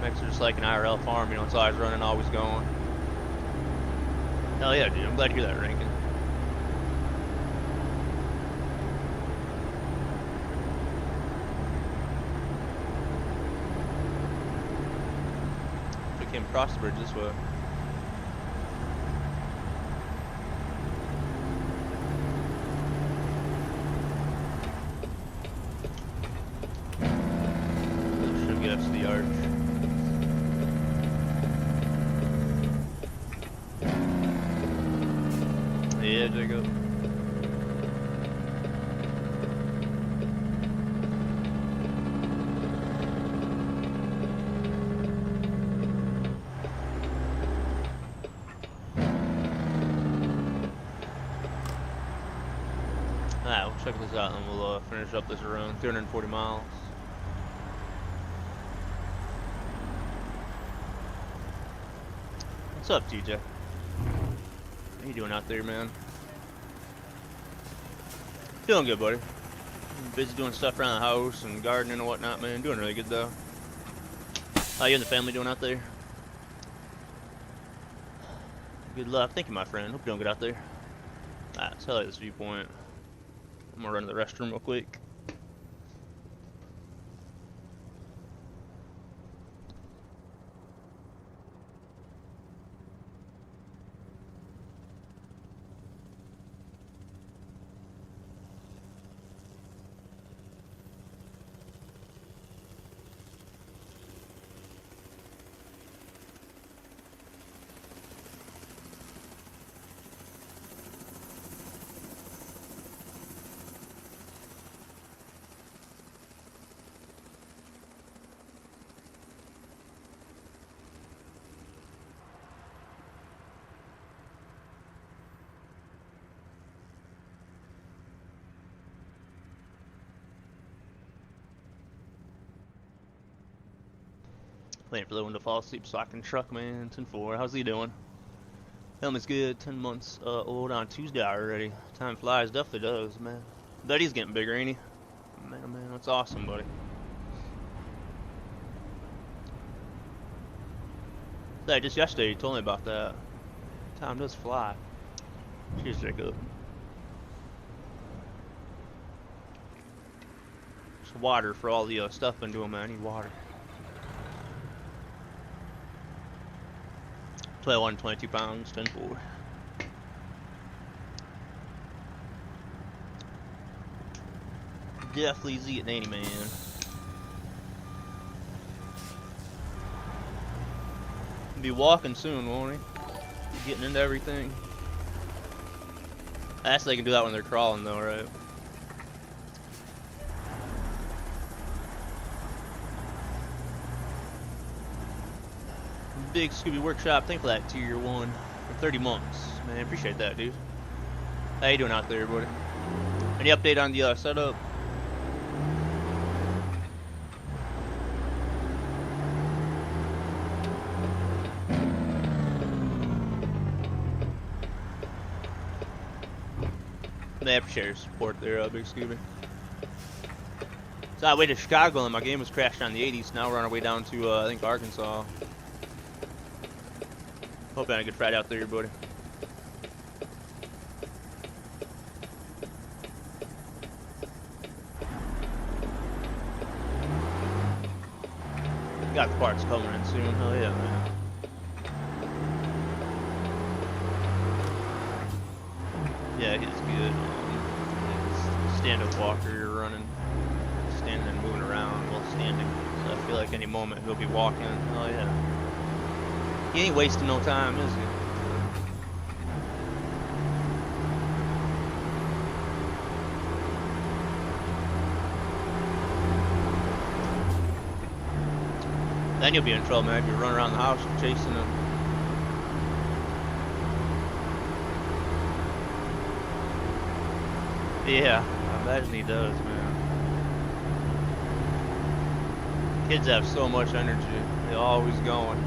Makes it just like an IRL farm, you know, it's always running, always going. Hell yeah, dude. I'm glad to hear that, Rankin. We came across the bridge this way. Get us to the arch. Yeah, Jacob. check this out and we'll finish up this run. 340 miles. What's up, TJ? How you doing out there, man? Feeling good, buddy. Busy doing stuff around the house and gardening and whatnot, man. Doing really good, though. How you and the family doing out there? Good luck. Thank you, my friend. Hope you're doing good out there. Alright, let's highlight this viewpoint. I'm gonna run to the restroom real quick. Waiting for the one to fall asleep so I can truck, man. 10-4. How's he doing? Helmet's good. 10 months old on Tuesday already. Time flies. Definitely does, man. Bet he's getting bigger, ain't he? Man, oh man, that's awesome, buddy. Yeah, just yesterday you told me about that. Time does fly. Cheers, Jacob. Just water for all the stuff I've been doing, man. I need water. 21, 22 pounds, 10-4. Definitely eating 80, man. Be walking soon, won't he? Getting into everything. That's they can do that when they're crawling, though, right? Big Scooby Workshop, thank you for that tier 1 for 30 months. Man, appreciate that, dude. How you doing out there, buddy? Any update on the setup? I appreciate your support there, Big Scooby. So I waited to Chicago and my game was crashed on the 80s. Now we're on our way down to, I think, Arkansas. Hope you had a good Friday out there, buddy. Got the parts coming in soon. Hell yeah, man. Yeah, he's good. Stand-up walker, you're running, standing and moving around while standing. So I feel like any moment he'll be walking. Oh yeah. He ain't wasting no time, is he? Then you'll be in trouble, man, if you run around the house chasing him. Yeah, I imagine he does, man. Kids have so much energy. They're always going.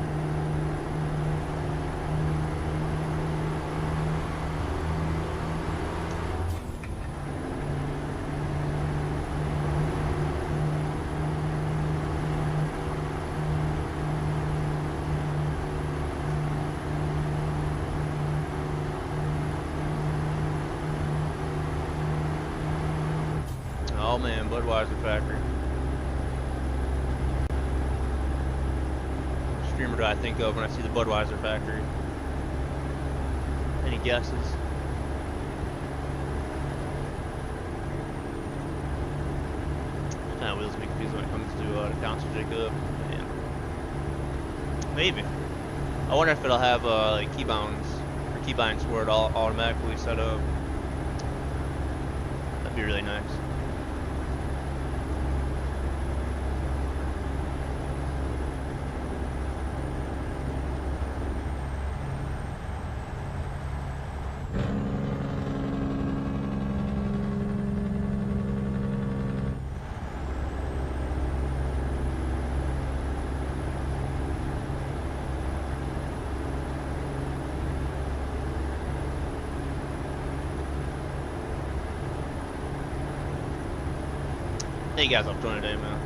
Oh man, Budweiser factory. What streamer do I think of when I see the Budweiser factory? Any guesses? Kind of wheels me confused when it comes to the console, Jacob. Yeah. Maybe. I wonder if it'll have like keybinds or keybinds where it all automatically set up. That'd be really nice. Thank you guys for joining today, man.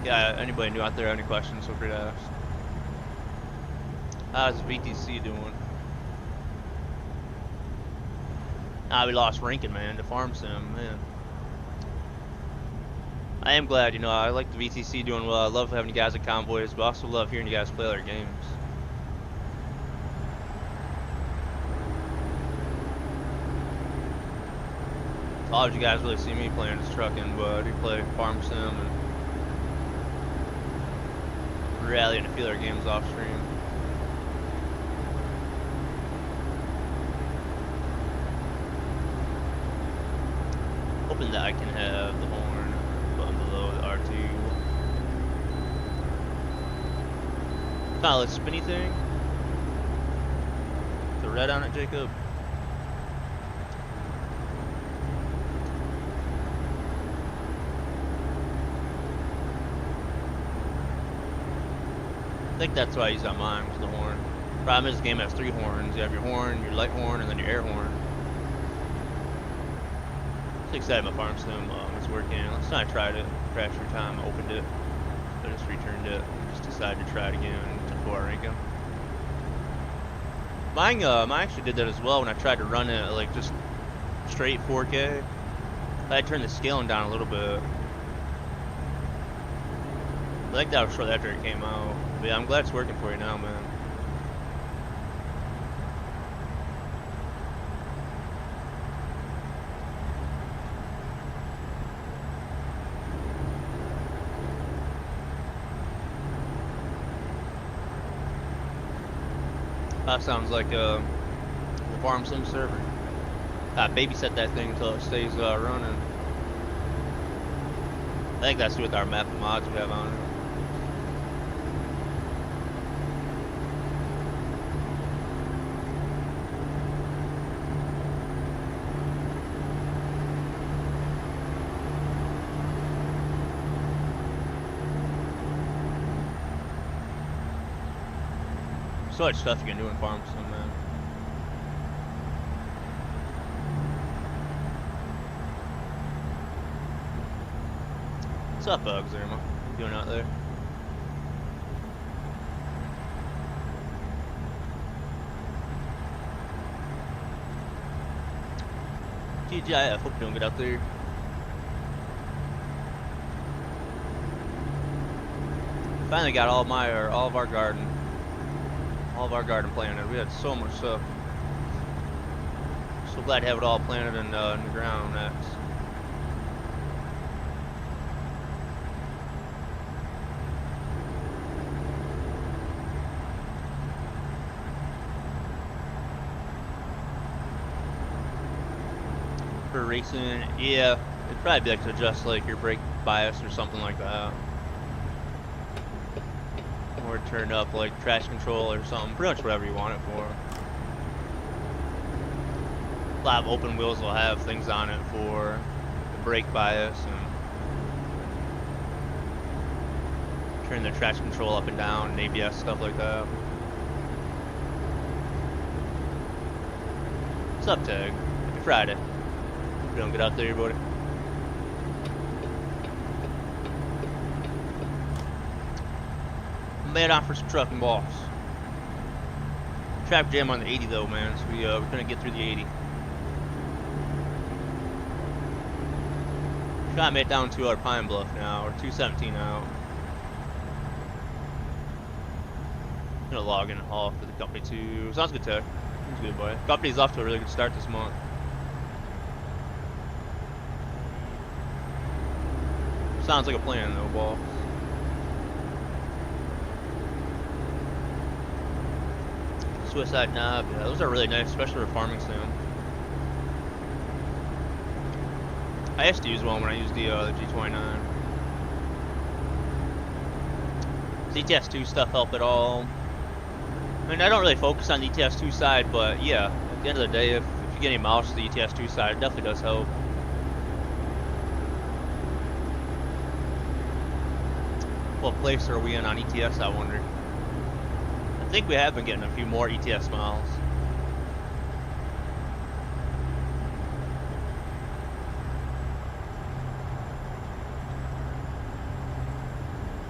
Yeah, anybody new out there, any questions, feel free to ask. How's VTC doing? We lost ranking, man, to Farm Sim, man. I am glad, you know, I like the VTC doing well. I love having you guys at Convoys, but I also love hearing you guys play other games. A lot of you guys really see me playing this trucking, but I do play Farm Sim and rally and a few other games off stream. Hoping that I can have the horn button below the R2. Kind of a spinny thing. The red on it, Jacob. I think that's why I use on mine, was the horn. Problem is, the game has 3 horns. You have your horn, your light horn, and then your air horn. I'm excited my Farm Sim is working. Last time I tried it, crashed every time I opened it. I just returned it and just decided to try it again to before I rank it. Mine actually did that as well when I tried to run it like just straight 4K. I had to turn the scaling down a little bit. I think that was shortly after it came out. But yeah, I'm glad it's working for you now, man. That sounds like the Farm Sim server. Babysit that thing until it stays running. I think that's with our map and mods we have on it. So much stuff you can do in Farm Sim, man. What's up, Bugs? What are you doing out there? TGIF, hope you're doing good out there. Finally got all of our garden planted. We had so much stuff. So glad to have it all planted in the ground next. For racing, yeah, it'd probably be like to adjust like your brake bias or something like that. Or turn up like traction control or something, pretty much whatever you want it for. A lot of open wheels will have things on it for the brake bias and turn the traction control up and down and ABS, stuff like that. What's up, Tag? Happy Friday. Feeling good out there, buddy? Made on for some trucking, boss. Traffic jam on the 80 though, man, so we couldn't get through the 80. Trying to make it down to our Pine Bluff now, or 217 now. I'm gonna log in and haul for the company too. Sounds good, Tech. Sounds good, boy. Company's off to a really good start this month. Sounds like a plan though, boss. Suicide knob, yeah, those are really nice, especially for farming sim. I used to use one when I used the G29. Does ETS2 stuff help at all? I mean, I don't really focus on the ETS2 side, but yeah, at the end of the day, if you get any miles to the ETS2 side, it definitely does help. What place are we in on ETS, I wonder? I think we have been getting a few more ETS miles.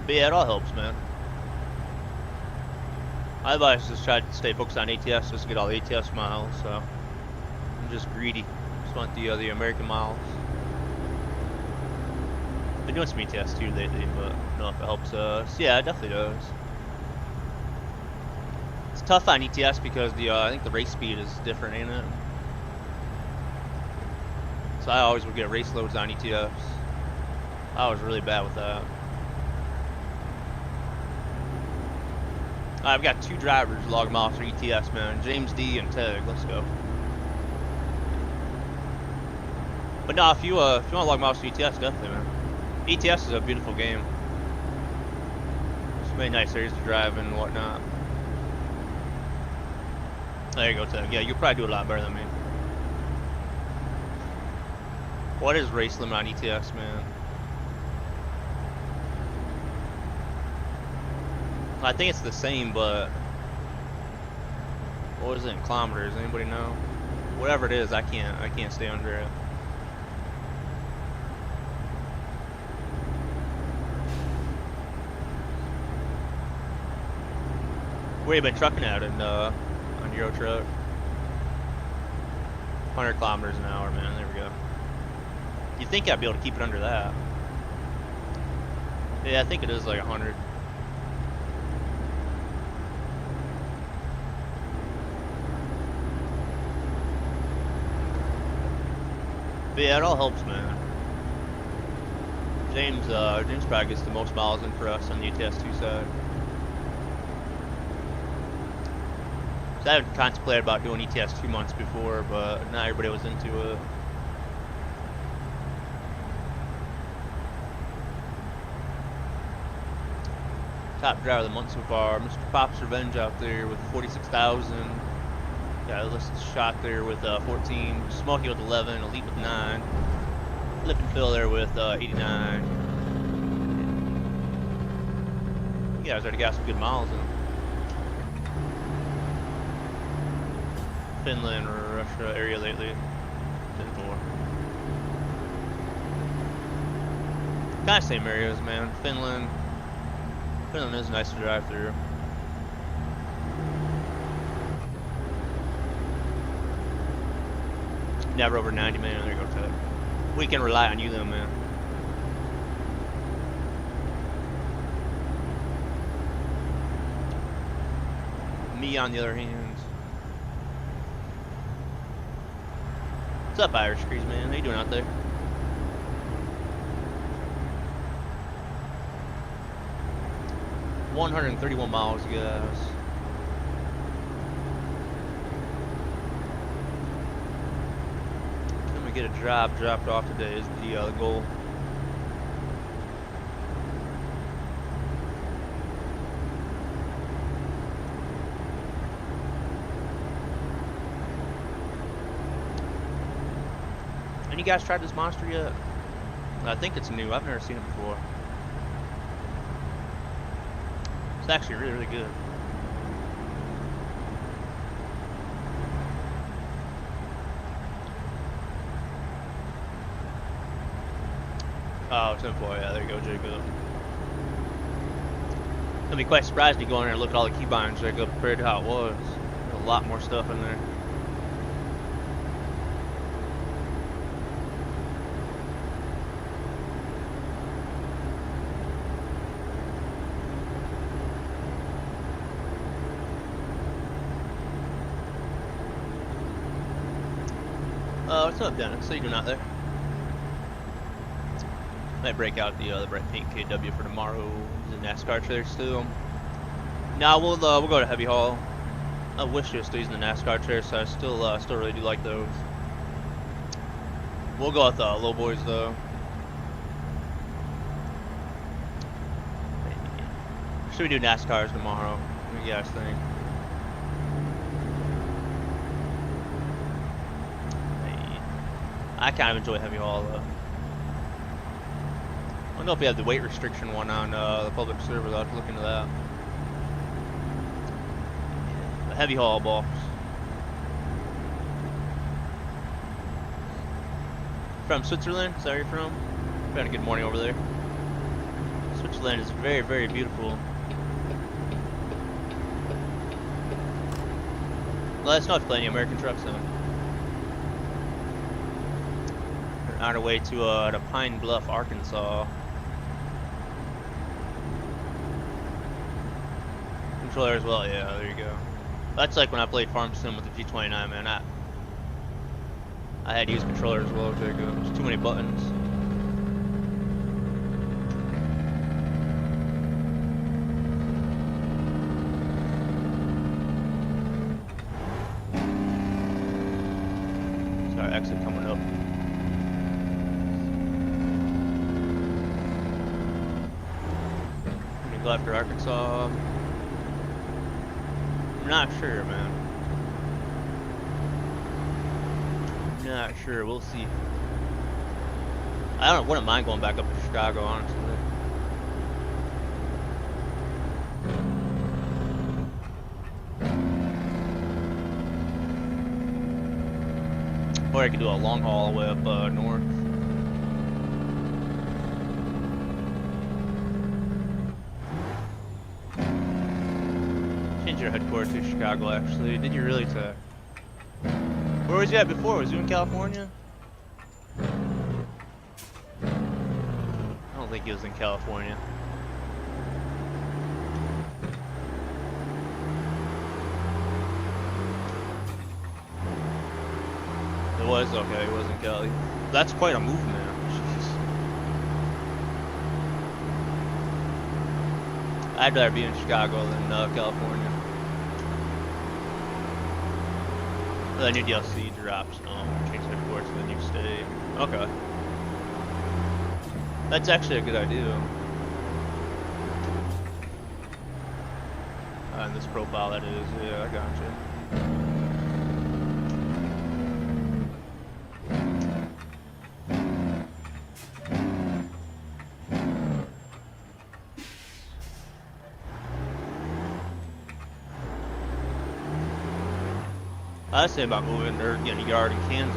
But yeah, it all helps, man. I advise just try to stay focused on ATS, just to get all the ATS miles. So I'm just greedy. Just want the American miles. Been doing some ETS too lately, but I don't know if it helps us. Yeah, it definitely does. It's tough on ETS because I think the race speed is different, ain't it? So I always would get race loads on ETS. I was really bad with that. I've got 2 drivers log miles for ETS, man. James D and Teg. Let's go. But no, if you want to log miles for ETS, definitely, man. ETS is a beautiful game. It's many nice areas to drive and whatnot. There you go, Teg. Yeah, you'll probably do a lot better than me. What is race limit on ETS, man? I think it's the same, but what is it in kilometers? Anybody know? Whatever it is, I can't stay under it. Where you been trucking at on Euro Truck? 100 kilometers an hour, man. There we go. You'd think I'd be able to keep it under that. Yeah, I think it is like 100. But yeah, it all helps, man. James probably gets the most miles in for us on the ETS2 side. So I had contemplated about doing ETS 2 months before, but not everybody was into it. Top driver of the month so far, Mr. Pop's Revenge out there with 46,000. Got a list shot there with 14. Smokey with 11. Elite with 9. Flip and Phil there with 89. You guys already got some good miles in. Finland or Russia area lately. 10-4. Kind of same areas, man. Finland is nice to drive through. Never over 90, man. There you go, Ted. We can rely on you, though, man. Me, on the other hand. What's up, Irish Crease, man? How you doing out there? $131 miles, guys. Can we get a job dropped off today is the goal. Any guys tried this monster yet? I think it's new. I've never seen it before. It's actually really, really good. Oh, 10-4, yeah, there you go, Jacob. I'll be quite surprised to go in there and look at all the keybinds, Jacob, compared to how it was. There's a lot more stuff in there. What's up, Dennis? How you doing out there? Might break out the Brett Pink KW for tomorrow. The NASCAR trailer still. Nah, we'll go to Heavy Haul. I wish they were still using the NASCAR trailer, so I still really do like those. We'll go with low boys though. Should we do NASCARs tomorrow? What do you guys think? I kind of enjoy Heavy Haul though. I don't know if we have the weight restriction one on the public server. I'll have to look into that. The Heavy Haul box. From Switzerland? Is that where you're from? Had a good morning over there. Switzerland is very, very beautiful. Let us know if you play any American trucks though. We're on our way to Pine Bluff, Arkansas. Controller as well, yeah, there you go. That's like when I played Farm Sim with the G29, man. I had to use controller as well, Jacob. There's too many buttons. Sorry, exit coming up. I'm gonna go after Arkansas. I'm not sure, man. Not sure. We'll see. I wouldn't mind going back up to Chicago, honestly. Or I could do a long haul all the way up north. Change your headquarters to Chicago, actually. Did you really, Tech? Where was you at before? Was you in California? I don't think he was in California. It was okay, it was in Cali. That's quite a move, man. Jeez. I'd rather be in Chicago than California. The new DLC drops. Change headquarters to the new state. Okay. That's actually a good idea. And this profile, that is. Yeah, I gotcha. I was saying about moving or getting a yard in Kansas.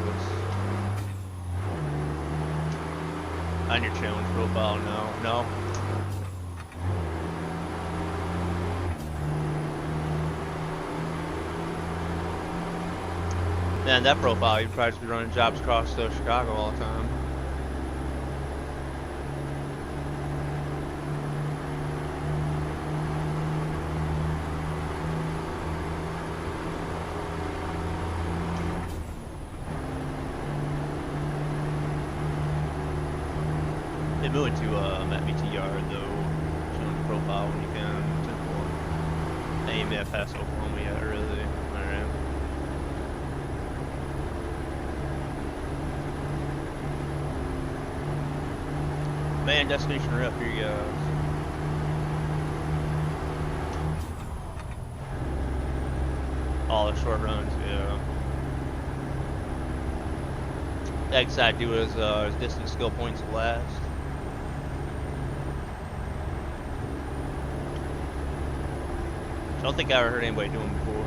On your challenge profile, no. Man, that profile, you'd probably just be running jobs across Chicago all the time. They moved to Matt BT yard though, showing the profile when you can. Typical. They ain't made past Oklahoma yet, really. Alright. Man, destination rep here, you guys. All the short runs, yeah. Next I do is distance skill points last. I don't think I ever heard anybody doing before.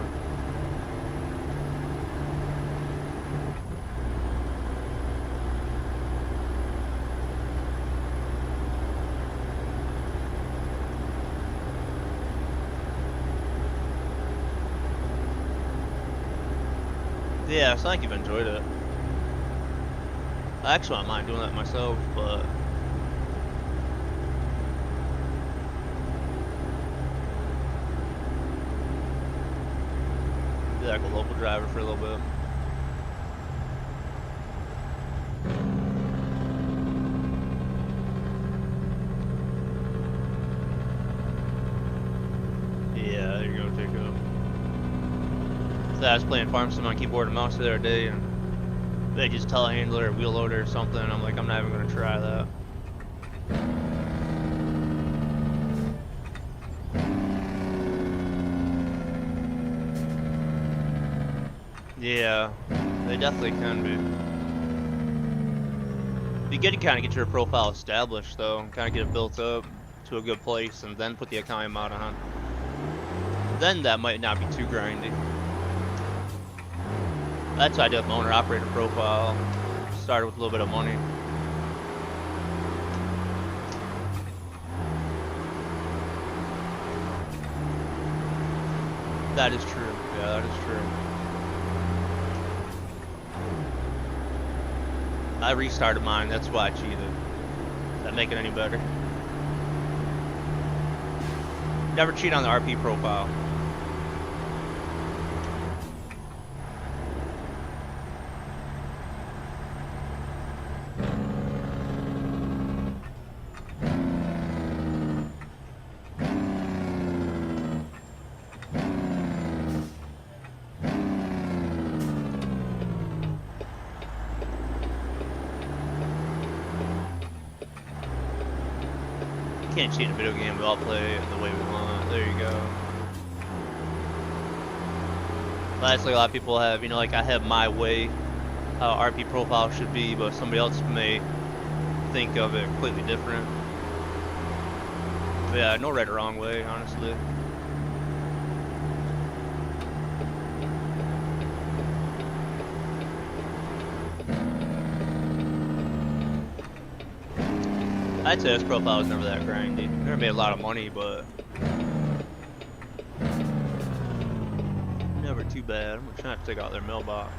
Yeah, it's like you've enjoyed it. I actually don't mind doing that myself, but be like a local driver for a little bit. Yeah, there you go, Jacob. So I was playing Farm Sim on keyboard and mouse the other day, and they just telehandler or wheel loader or something. I'm like, I'm not even gonna try that. Yeah, they definitely can be. Be good to kind of get your profile established though, and kind of get it built up to a good place, and then put the account mod on. Then that might not be too grindy. That's what I did with my owner operator profile. Started with a little bit of money. That is true. Yeah, that is true. I restarted mine. That's why I cheated. Does that make it any better? Never cheat on the RP profile. Can't cheat in a video game. We all play it the way we want. There you go. Lastly, a lot of people have, you know, like I have my way how RP profile should be, but somebody else may think of it completely different. But yeah, no right or wrong way, honestly. I'd say this profile was never that grindy. Never made a lot of money, but never too bad. I'm trying to take out their mailbox.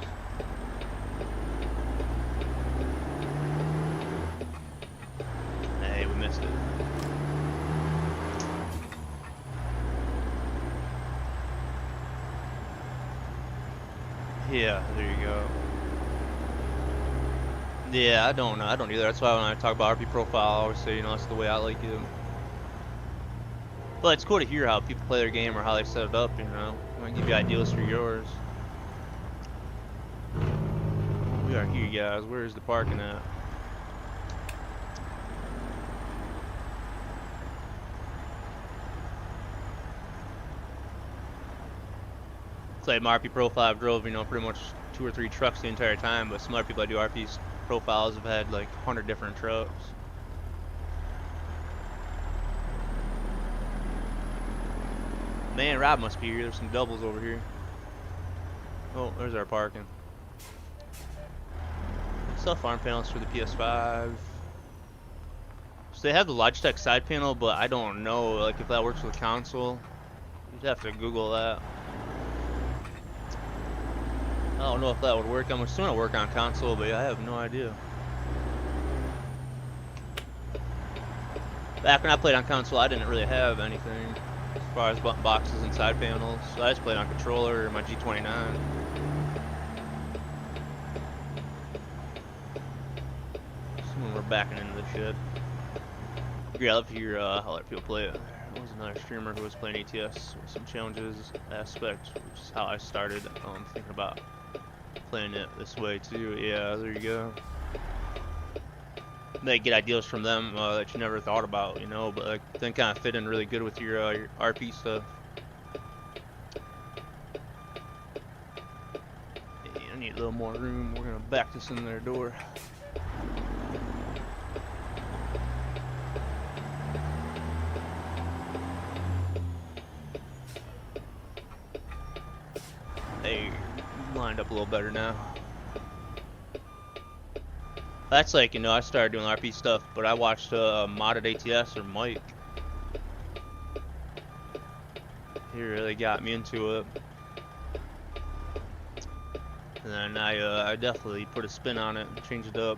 Hey, we missed it. Yeah, there you go. Yeah, I don't either. That's why when I talk about RP profile, I always say, you know, that's the way I like it. But it's cool to hear how people play their game or how they set it up, you know. I might give you ideas for yours. We are here, guys. Where's the parking at? Like my RP profile, I've drove, you know, pretty much 2 or 3 trucks the entire time, but some other people that do RP profiles have had like 100 different trucks. Man, Rob must be here. There's some doubles over here. Oh, there's our parking. Still farm panels for the PS5. So they have the Logitech side panel, but I don't know like if that works with console. You'd have to Google that. I don't know if that would work. I'm assuming it'll work on console, but I have no idea. Back when I played on console, I didn't really have anything as far as button boxes and side panels. So I just played on controller or my G29. Assuming we're backing into the shed. Yeah, I love to hear how other people play it. There was another streamer who was playing ATS with some challenges aspect, which is how I started thinking about playing it this way too. Yeah, there you go. May get ideas from them that you never thought about, you know, but like then kind of fit in really good with your RP stuff. Hey, I need a little more room. We're gonna back this in their door. Hey, lined up a little better now. That's like, you know, I started doing RP stuff, but I watched Modded ATS or Mike. He really got me into it. And then I definitely put a spin on it and changed it up.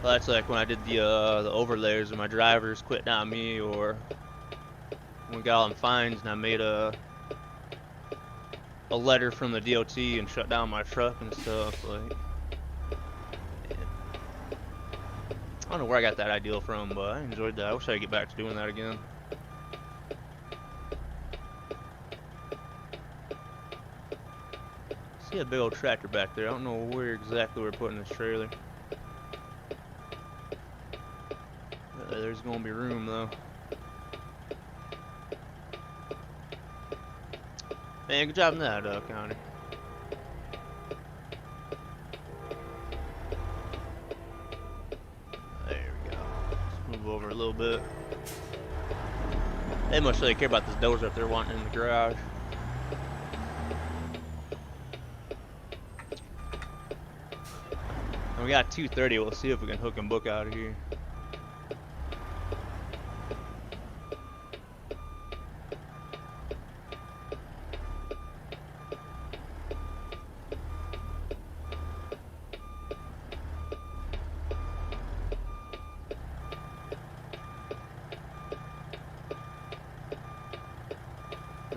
Well, that's like when I did the overlays and my drivers quit on me, or when we got all them fines and I made a letter from the DOT and shut down my truck and stuff. Like, yeah. I don't know where I got that idea from, but I enjoyed that. I wish I could get back to doing that again. See a big old tractor back there. I don't know where exactly we're putting this trailer. There's gonna be room though. Man, good job on that, Connor. There we go. Let's move over a little bit. They must really care about this dozer if they're wanting in the garage. And we got 230. We'll see if we can hook and book out of here.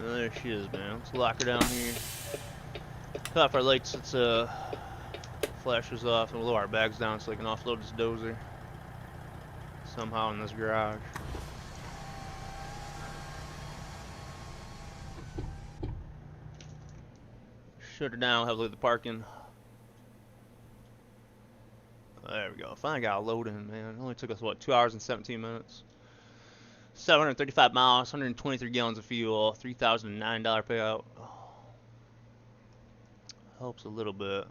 There she is, man. Let's lock her down here. Cut off our lights. Let's flash us off and we'll lower our bags down so I can offload this dozer somehow in this garage. Shut her down. Have a look at the parking. There we go. Finally got a load in, man. It only took us what, 2 hours and 17 minutes. 735 miles, 123 gallons of fuel, $3,009 payout. Oh, helps a little bit.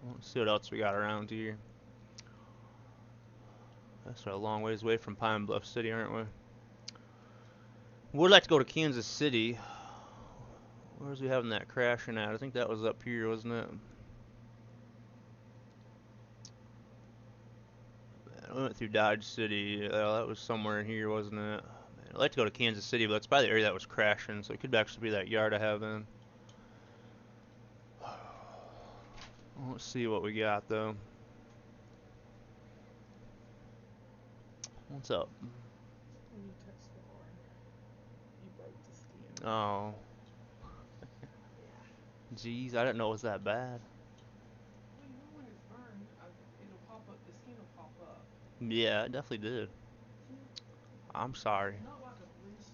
Let's see what else we got around here. That's a long ways away from Pine Bluff City, aren't we? Would like to go to Kansas City. Where's we having that crashing at? I think that was up here, wasn't it? We went through Dodge City. That was somewhere in here, wasn't it? Man, I'd like to go to Kansas City, but it's probably the area that was crashing, so it could actually be that yard I have in. Let's see what we got, though. What's up? When you touched the horn, you broke the skin. Oh. Yeah. Jeez, I didn't know it was that bad. Well, you know when it's burned, it'll pop up, the skin will pop up. Yeah, it definitely did. I'm sorry. Not like a blister.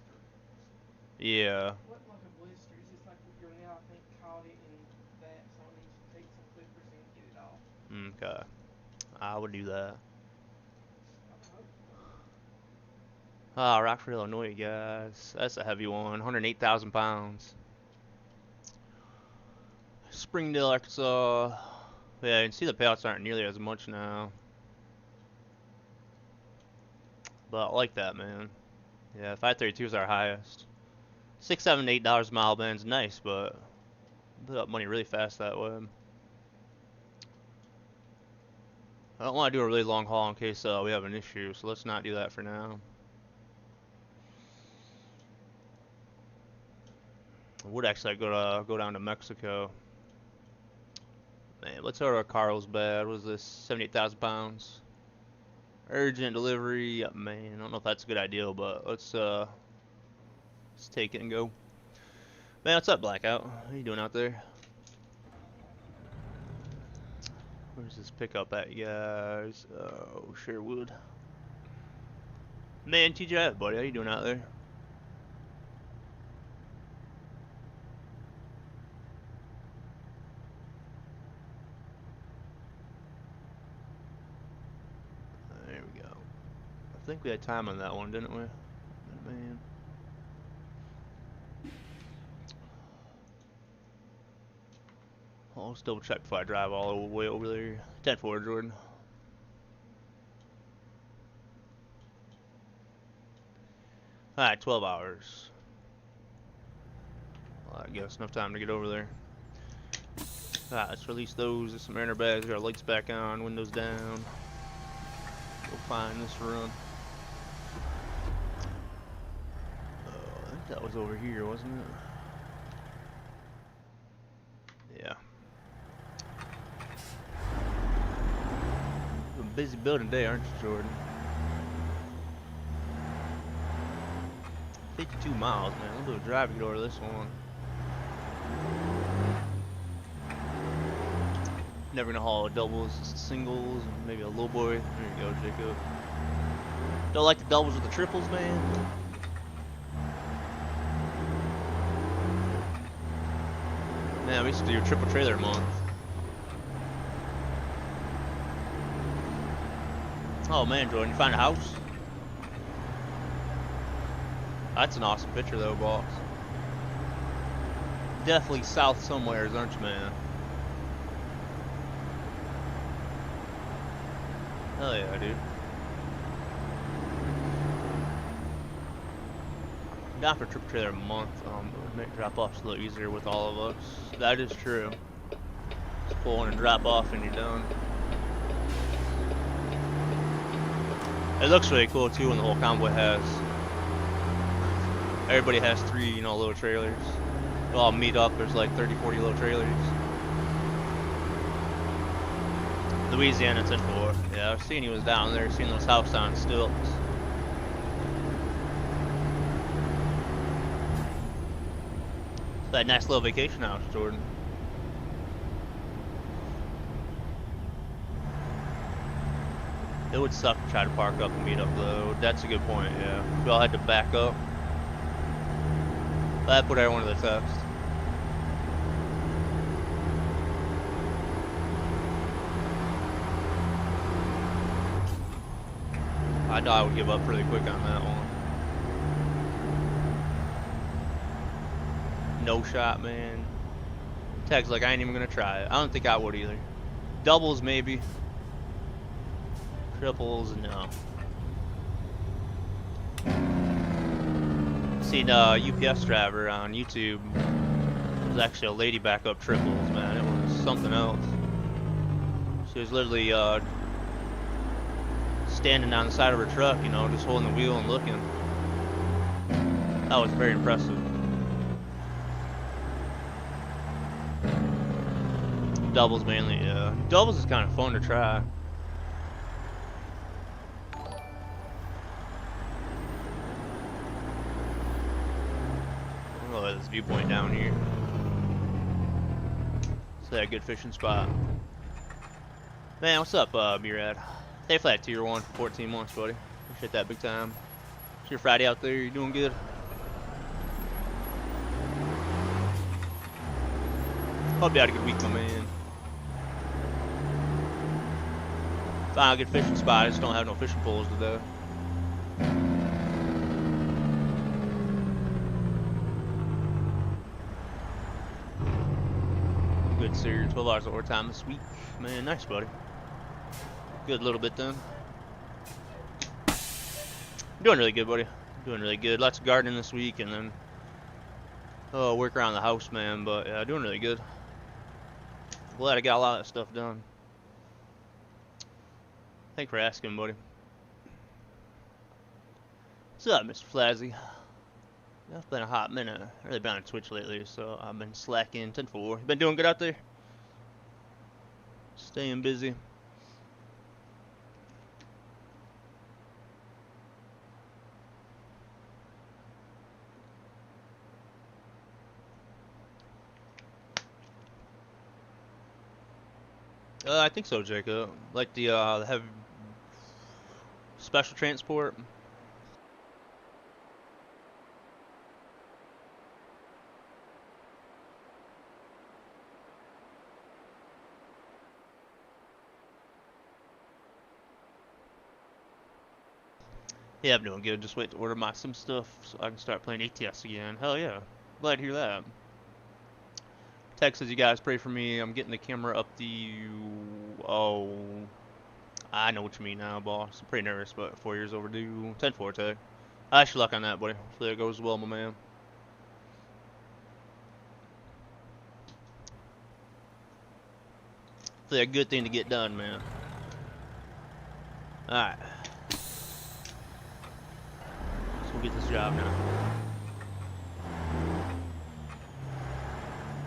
Yeah. It wasn't like a blister, it's just like your nail, I think, caught it in that, so I need you to take some clippers in and get it off. Okay. I would do that. I would hope so. Ah, Rockford, Illinois, guys. That's a heavy one. 108,000 pounds. Springdale, Arkansas. Yeah, you can see the payouts aren't nearly as much now. But I like that, man. Yeah, 532 is our highest. $6, $7, $8 a mile band's nice, but put up money really fast that way. I don't want to do a really long haul in case we have an issue, so let's not do that for now. I would actually go down to Mexico. Man, let's order a Carlsbad. What is this? 78,000 pounds. Urgent delivery. Man, I don't know if that's a good idea, but let's take it and go. Man, what's up, Blackout? How you doing out there? Where's this pickup at, you guys? Oh, Sherwood. Man, TJ, buddy, how you doing out there? There we go. I think we had time on that one, didn't we? Man. I'll just double check before I drive all the way over there. 10-4, Jordan. Alright, 12 hours. Well, I guess enough time to get over there. Alright, let's release those. There's some air in our bags. Got our lights back on, windows down. Go find this run. I think that was over here, wasn't it? Yeah. You're a busy building day, aren't you, Jordan? 52 miles, man. A little bit of drive to get over this one. Never gonna haul doubles, just singles, and maybe a low boy. There you go, Jacob. Don't like the doubles with the triples, man. Man, we used to do a triple trailer a month. Oh man, Jordan, you find a house? That's an awesome picture though, boss. Definitely south somewhere, aren't you, man? Hell yeah, dude. Down for a trip trailer a month. Make drop offs a little easier with all of us. That is true. Just pull in and drop off and you're done. It looks really cool too when the whole convoy has. Everybody has 3, you know, little trailers. They'll all meet up. There's like 30, 40 little trailers. Louisiana 10-4. Yeah, I was seeing he was down there, seeing those houses on stilts. That nice little vacation house, Jordan. It would suck to try to park up and meet up though. That's a good point, yeah. If we all had to back up. That put everyone to the test. I know I would give up pretty quick on that one. No shot, man. Tag's like, I ain't even gonna try it. I don't think I would either. Doubles, maybe. Triples, no. Seen a UPS driver on YouTube. It was actually a lady back up triples, man. It was something else. She was literally standing on the side of her truck, you know, just holding the wheel and looking. That was very impressive. Doubles mainly, yeah. Doubles is kind of fun to try. Look at this viewpoint down here. It's that good fishing spot. Man, what's up, B-Rad? Stay flat tier 1 for 14 months, buddy. Appreciate that big time. It's your Friday out there. You doing good? Hope you had a good week, my man. Found a good fishing spot. I just don't have no fishing poles today. Good, sir. 12 hours of overtime this week. Man, nice, buddy. Good little bit then. Doing really good, buddy. Doing really good. Lots of gardening this week, and then work around the house, man. But yeah, doing really good. Glad I got a lot of that stuff done. Thanks for asking, buddy. What's up, Mr. Flazzy? It's been a hot minute. I've really been on Twitch lately, so I've been slacking. 10-4. You been doing good out there? Staying busy. I think so, Jacob. Like the have special transport. Yeah, I'm doing good. Just wait to order my some stuff so I can start playing ATS again. Hell yeah. Glad to hear that. Text says, you guys pray for me. I'm getting the camera up the... Oh... I know what you mean now, boss. I'm pretty nervous, but 4 years overdue. 10-4, Tech. I wish you luck on that, buddy. Hopefully it goes well, my man. Hopefully a good thing to get done, man. Alright. So we'll get this job now.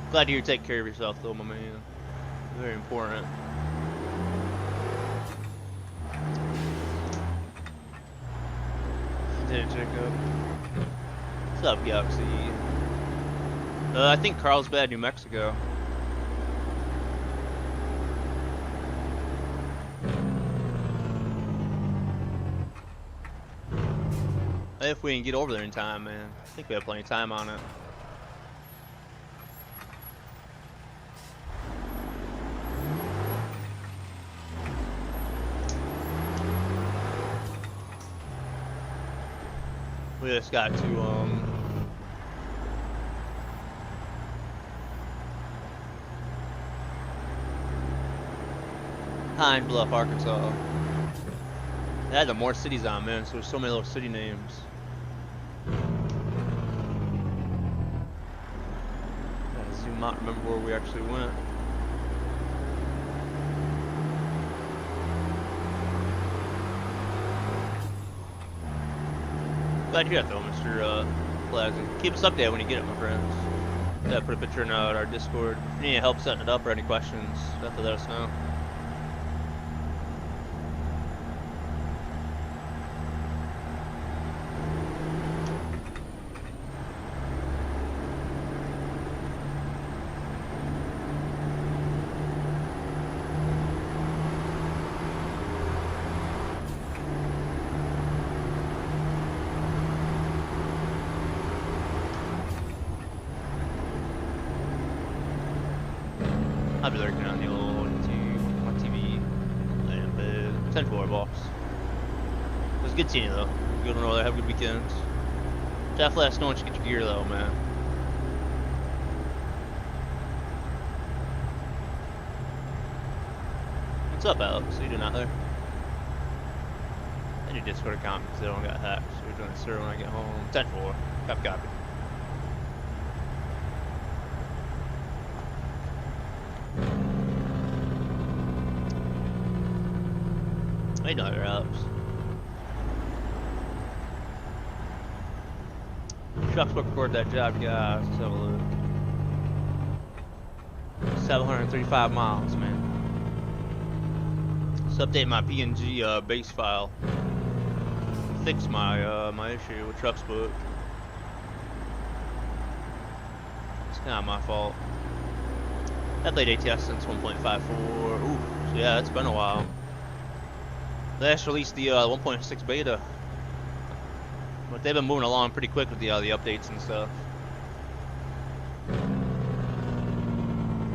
Glad to hear you take care of yourself, though, my man. Very important. Did it check up? What's up, Galaxy? I think Carlsbad, New Mexico. If we can get over there in time, man. I think we have plenty of time on it. We just got to, Pine Bluff, Arkansas. They had the more cities on, man, so there's so many little city names. Gotta zoom out and remember where we actually went. Glad you got though, Mr. Plaza. Keep us updated when you get it, my friends. Yeah, put a picture in our Discord. If you need help setting it up or any questions, definitely let us know. I'll be lurking on the old my TV. Laying in bed. 10-4, boss. It was a good seeing you, though. Good one over there. Have a good weekend. Definitely let us know once you get your gear, though, man. What's up, Alex? What are you doing out there? I need Discord account because I don't got hacked. So we're doing a server when I get home. 10-4. Copy. How you doing, Alex? Chuck's book record that job, guys. Let's have a look. 735 miles, man. Let's update my PNG base file. Fix my my issue with Truck's book. It's kind of my fault. I played ATS since 1.54. Ooh, so yeah, it's been a while. They just released the 1.6 beta, but they've been moving along pretty quick with the updates and stuff.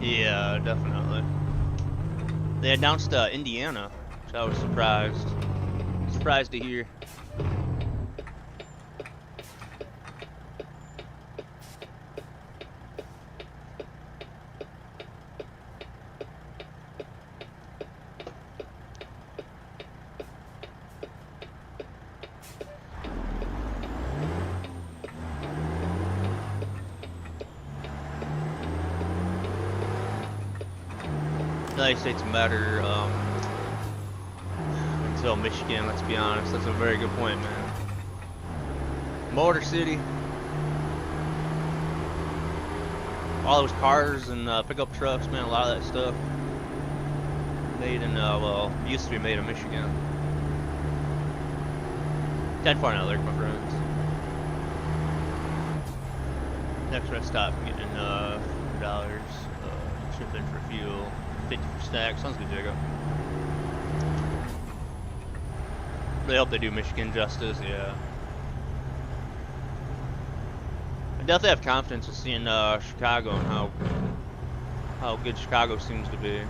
Yeah, definitely. They announced Indiana, which I was surprised to hear. United States matter until Michigan, let's be honest. That's a very good point, man. Motor City. All those cars and pickup trucks, man, a lot of that stuff made in, well, used to be made in Michigan. 10-4 now, my friends. Next rest stop, getting $4. Shipping for fuel. 50 for stack. Sounds good, Jacob. Really hope they do Michigan justice, yeah. I definitely have confidence with seeing Chicago and how good Chicago seems to be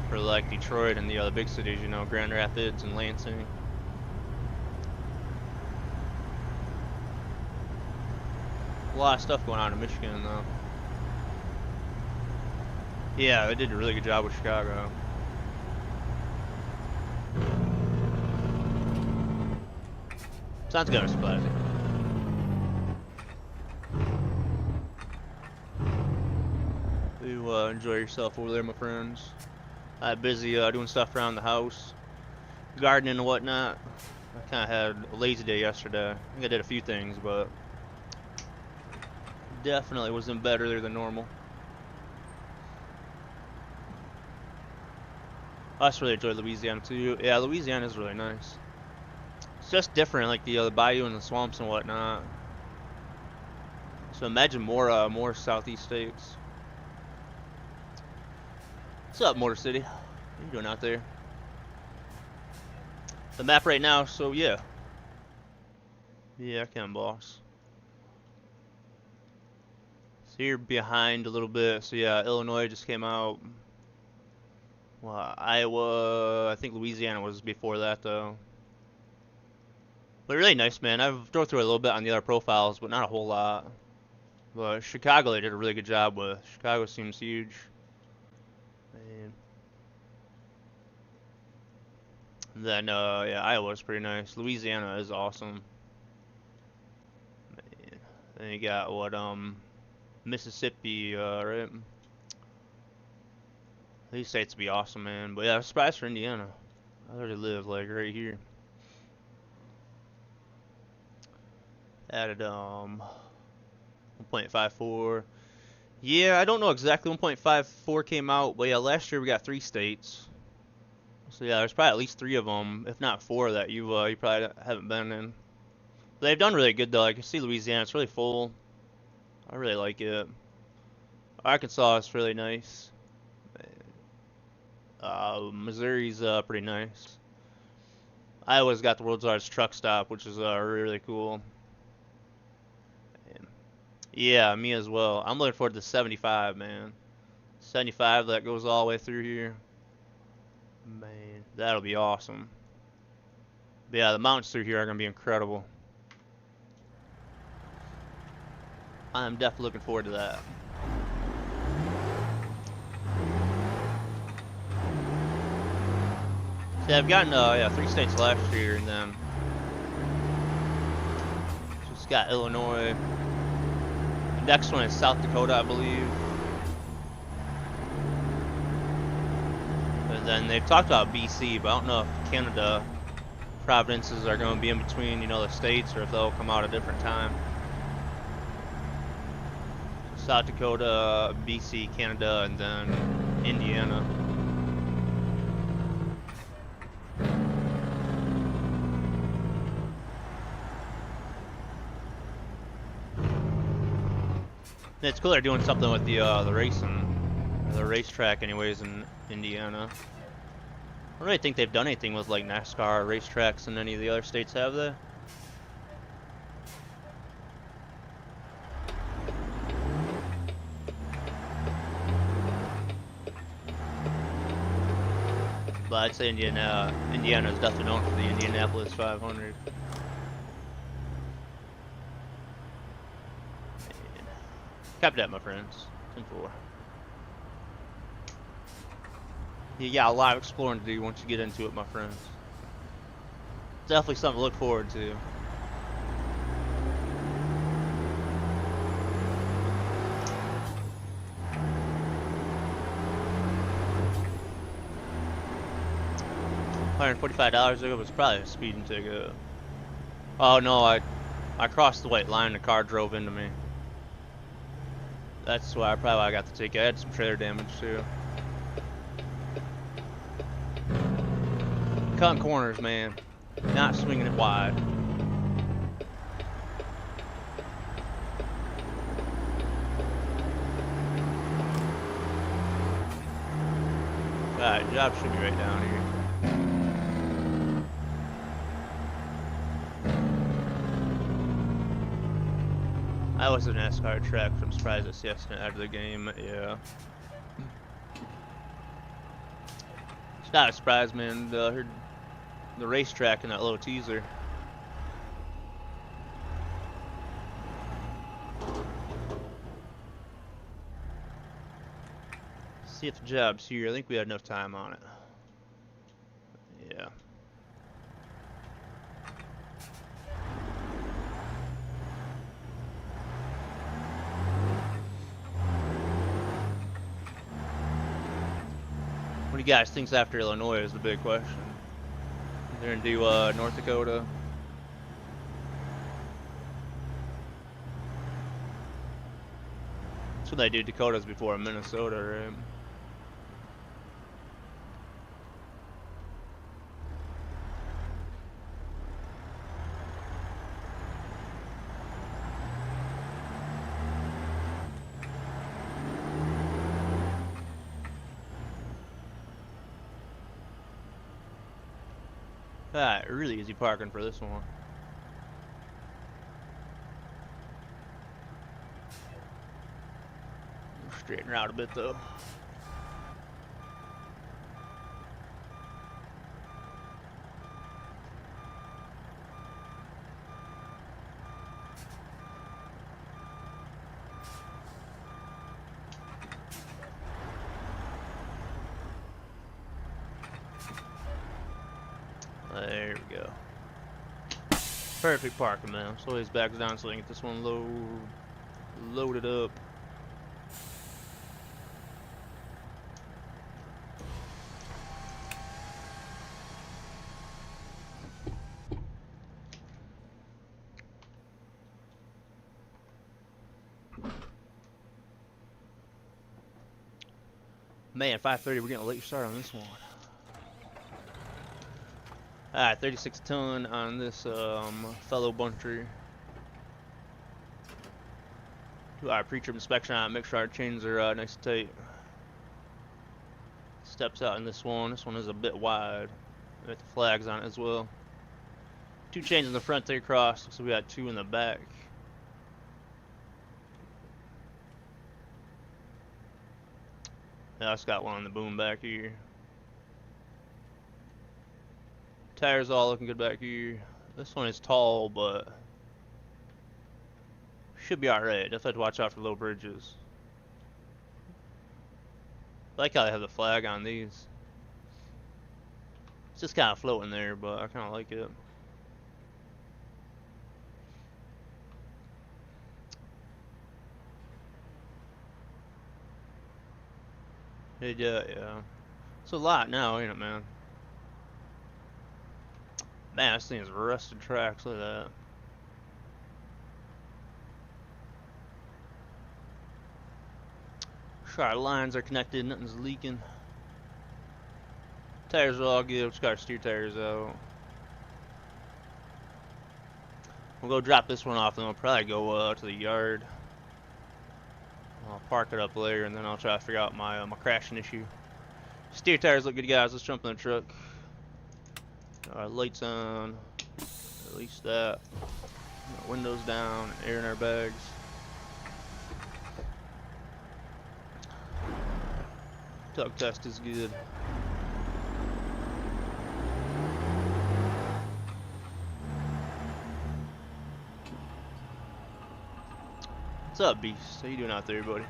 for like Detroit and the other big cities, you know, Grand Rapids and Lansing. A lot of stuff going on in Michigan, though. Yeah, they did a really good job with Chicago. Sounds good, Mr. Classic. You enjoy yourself over there, my friends. I'm busy doing stuff around the house, gardening and whatnot. I kind of had a lazy day yesterday. I think I did a few things, but definitely wasn't better than normal. I just really enjoy Louisiana too. Yeah, Louisiana is really nice. It's just different, like the bayou and the swamps and whatnot. So imagine more southeast states. What's up, Motor City? What are you doing out there? The map right now, so yeah. Yeah, I can, boss. So you're behind a little bit. So yeah, Illinois just came out. Well, Iowa, I think Louisiana was before that though. But really nice, man. I've drove through it a little bit on the other profiles, but not a whole lot. But Chicago, they did a really good job with. Chicago seems huge. Man. And then, yeah, Iowa's pretty nice. Louisiana is awesome. Man. Then you got what, Mississippi, right? These states would be awesome, man. But yeah, I'm surprised for Indiana. I already live, like, right here. Added, 1.54. Yeah, I don't know exactly 1.54 came out, but yeah, last year we got 3 states. So yeah, there's probably at least 3 of them, if not 4, that you probably haven't been in. But they've done really good though. I can see Louisiana; it's really full. I really like it. Arkansas is really nice. Missouri's pretty nice. Iowa's got the world's largest truck stop, which is really cool. Yeah, me as well. I'm looking forward to 75, man. 75 that goes all the way through here. Man, that'll be awesome. But yeah, the mountains through here are gonna be incredible. I'm definitely looking forward to that. See, I've gotten 3 states last year, and then just got Illinois. The next one is South Dakota, I believe. And then they've talked about BC, but I don't know if Canada provinces are going to be in between, the states, or if they'll come out a different time. So South Dakota, BC, Canada, and then Indiana. And it's cool they're doing something with the racing, or the racetrack, anyways, in Indiana. I don't really think they've done anything with like NASCAR racetracks in any of the other states, have they? But I'd say Indiana is definitely known for the Indianapolis 500. Copy that, my friends. 10-4. You got a lot of exploring to do once you get into it, my friends. Definitely something to look forward to. $145 ago was probably a speeding ticket. Oh no, I crossed the white line. The car drove into me. That's why I got the ticket. I had some trailer damage too. Cutting corners, man. Not swinging it wide. Alright, job should be right down here. I was an NASCAR track, so I'm surprised it's yesterday out of the game. Yeah. It's not a surprise, man. I heard the racetrack in that little teaser. See if the job's here. I think we had enough time on it. Yeah. What do you guys think after Illinois is the big question? They're gonna do North Dakota. That's what they do Dakotas before Minnesota, right? Alright, really easy parking for this one. Straighten her out a bit though. There we go. Perfect parking, man. Slow his backs down so I can get this one loaded up. Man, 5:30. We're getting a late start on this one. Alright, 36 ton on this fellow buncher. Do our pre-trip inspection on it, make sure our chains are nice and tight. Steps out in this one. This one is a bit wide. With the flags on it as well. 2 chains in the front there across, so we got 2 in the back. Yeah, it's got one on the boom back here. Tires all looking good back here. This one is tall, but should be alright. Just have to watch out for low bridges. I like how they have the flag on these. It's just kind of floating there, but I kind of like it. Yeah. It's a lot now, ain't it, man? Man, this thing is rusted tracks. Look at that. Sure, our lines are connected. Nothing's leaking. Tires are all good. Just got our steer tires out. We'll go drop this one off, and we'll probably go to the yard. I'll park it up there, and then I'll try to figure out my crashing issue. Steer tires look good, guys. Let's jump in the truck. Lights on. Release that. Windows down. Air in our bags. Tug test is good. What's up, Beast? How you doing out there, buddy?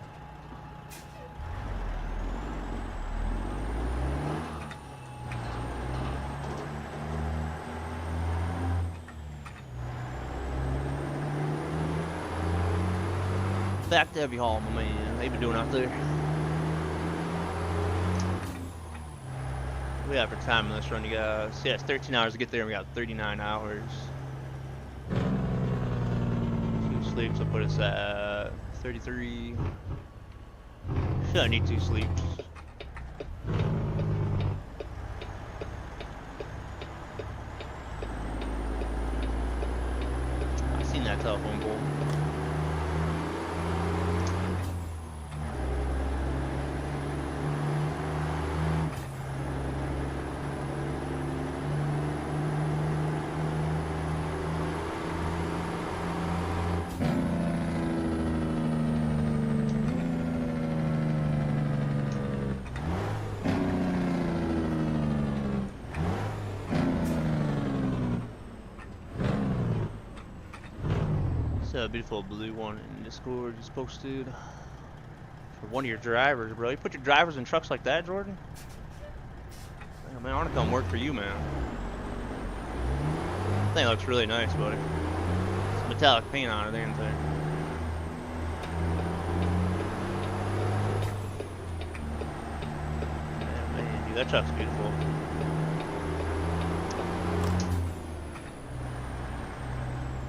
Back to Heavy Haul, my man. How you been doing out there? We have for time in this run, you guys. Yeah, it's 13 hours to get there, and we got 39 hours. 2 sleeps will put us at 33. Should I need 2 sleeps? I seen that telephone pole. A beautiful blue one in Discord just posted for one of your drivers, bro. You put your drivers in trucks like that, Jordan? Man, I want to come work for you, man. That thing looks really nice, buddy. It's metallic paint on it, ain't there? Man, dude, that truck's beautiful.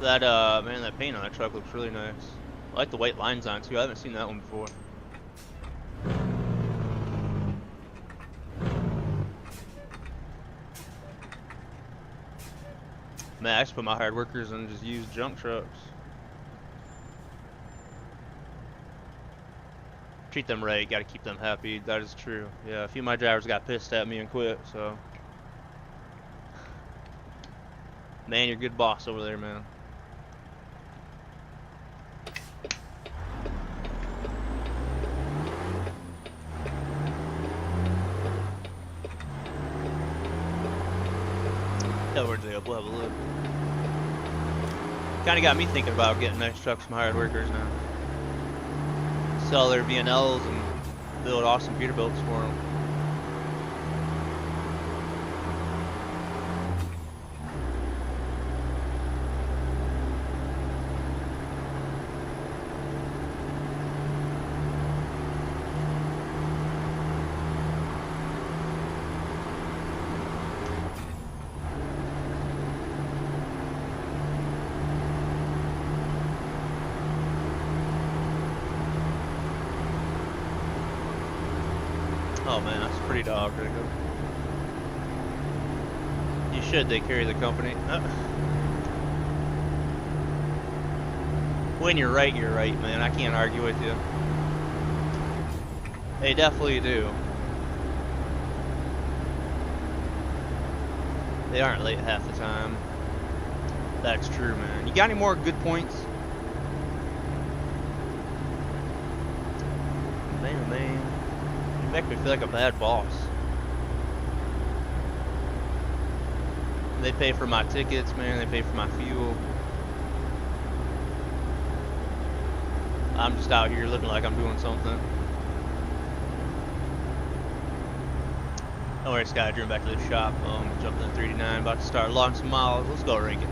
That man, that paint on that truck looks really nice. I like the white lines on it too. I haven't seen that one before. Man, I just put my hard workers in just use junk trucks. Treat them right, gotta keep them happy. That is true. Yeah, a few of my drivers got pissed at me and quit, so. Man, you're a good boss over there, man. Towards the up, we'll have a look. Kind of got me thinking about getting nice trucks from hired workers now. Sell their VNLs and build awesome Peterbilts for them. Oh man, that's a pretty dog. There you go. You should, they carry the company. When you're right, man. I can't argue with you. They definitely do. They aren't late half the time. That's true, man. You got any more good points? Man, oh man. Make me feel like a bad boss. They pay for my tickets, man. They pay for my fuel. I'm just out here looking like I'm doing something. Don't worry, Sky. Driven back to the shop. Jumped in the 389. About to start logging some miles. Let's go, Rankin.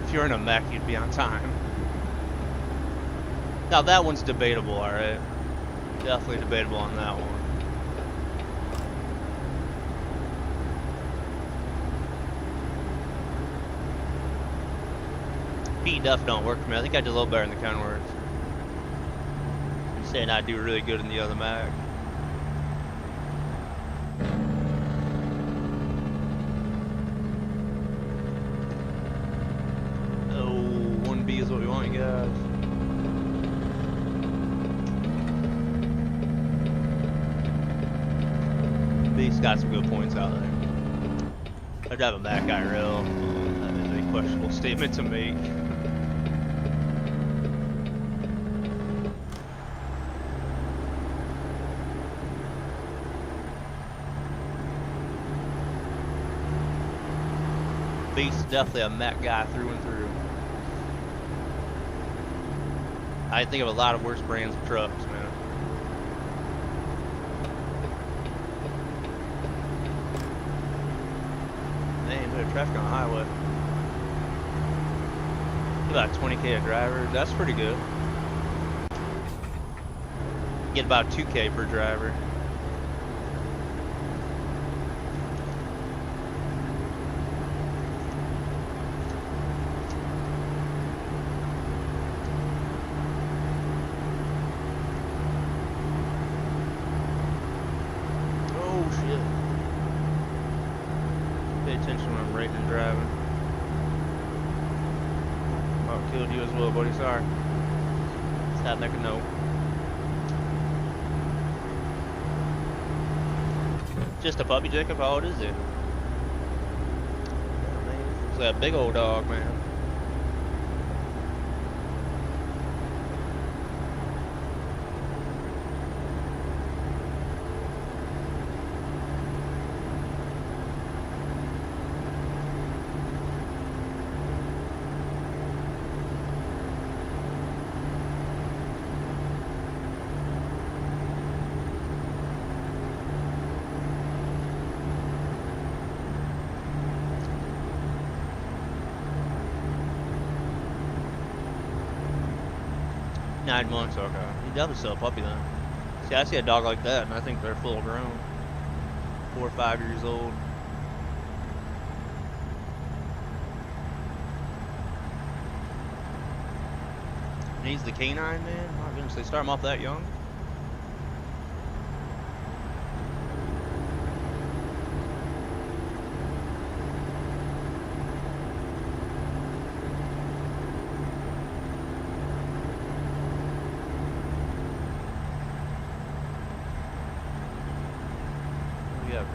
If you're in a mech, you'd be on time. Now that one's debatable, all right. Definitely debatable on that one. P-Duff don't work for me. I think I did a little better in the Kenworth. I'm saying I do really good in the other Mac. Oh, 1B is what we want, guys. B's got some good points out there. I drive a Mac IRL. That is a questionable statement to make. Beast is definitely a Mac guy through and through. I think of a lot of worse brands of trucks, man. Man, bit of traffic on the highway. About 20K a driver. That's pretty good. Get about 2K per driver. Driving. Oh, killed you as well, buddy. Sorry. Just had to make a note. Just a puppy, Jacob? How old is it? It's like a big old dog, man. Nine months, okay. You definitely still a puppy then. See, I see a dog like that, and I think they're full grown. 4 or 5 years old. And he's the canine, man? My goodness, they start him off that young?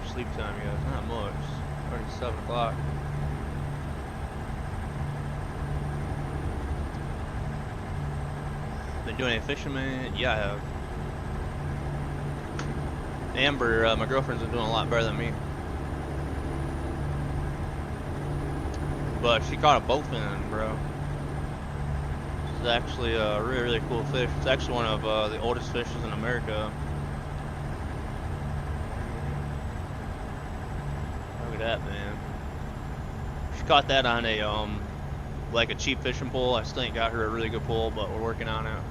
For sleep time, guys, not much. It's already 7 o'clock. Been doing any fishing, man? Yeah, I have. Amber, my girlfriend's been doing a lot better than me. But she caught a bowfin, bro. It's actually a really, really cool fish. It's actually one of the oldest fishes in America. That, man. She caught that on a like a cheap fishing pole. I still ain't got her a really good pole, but we're working on it.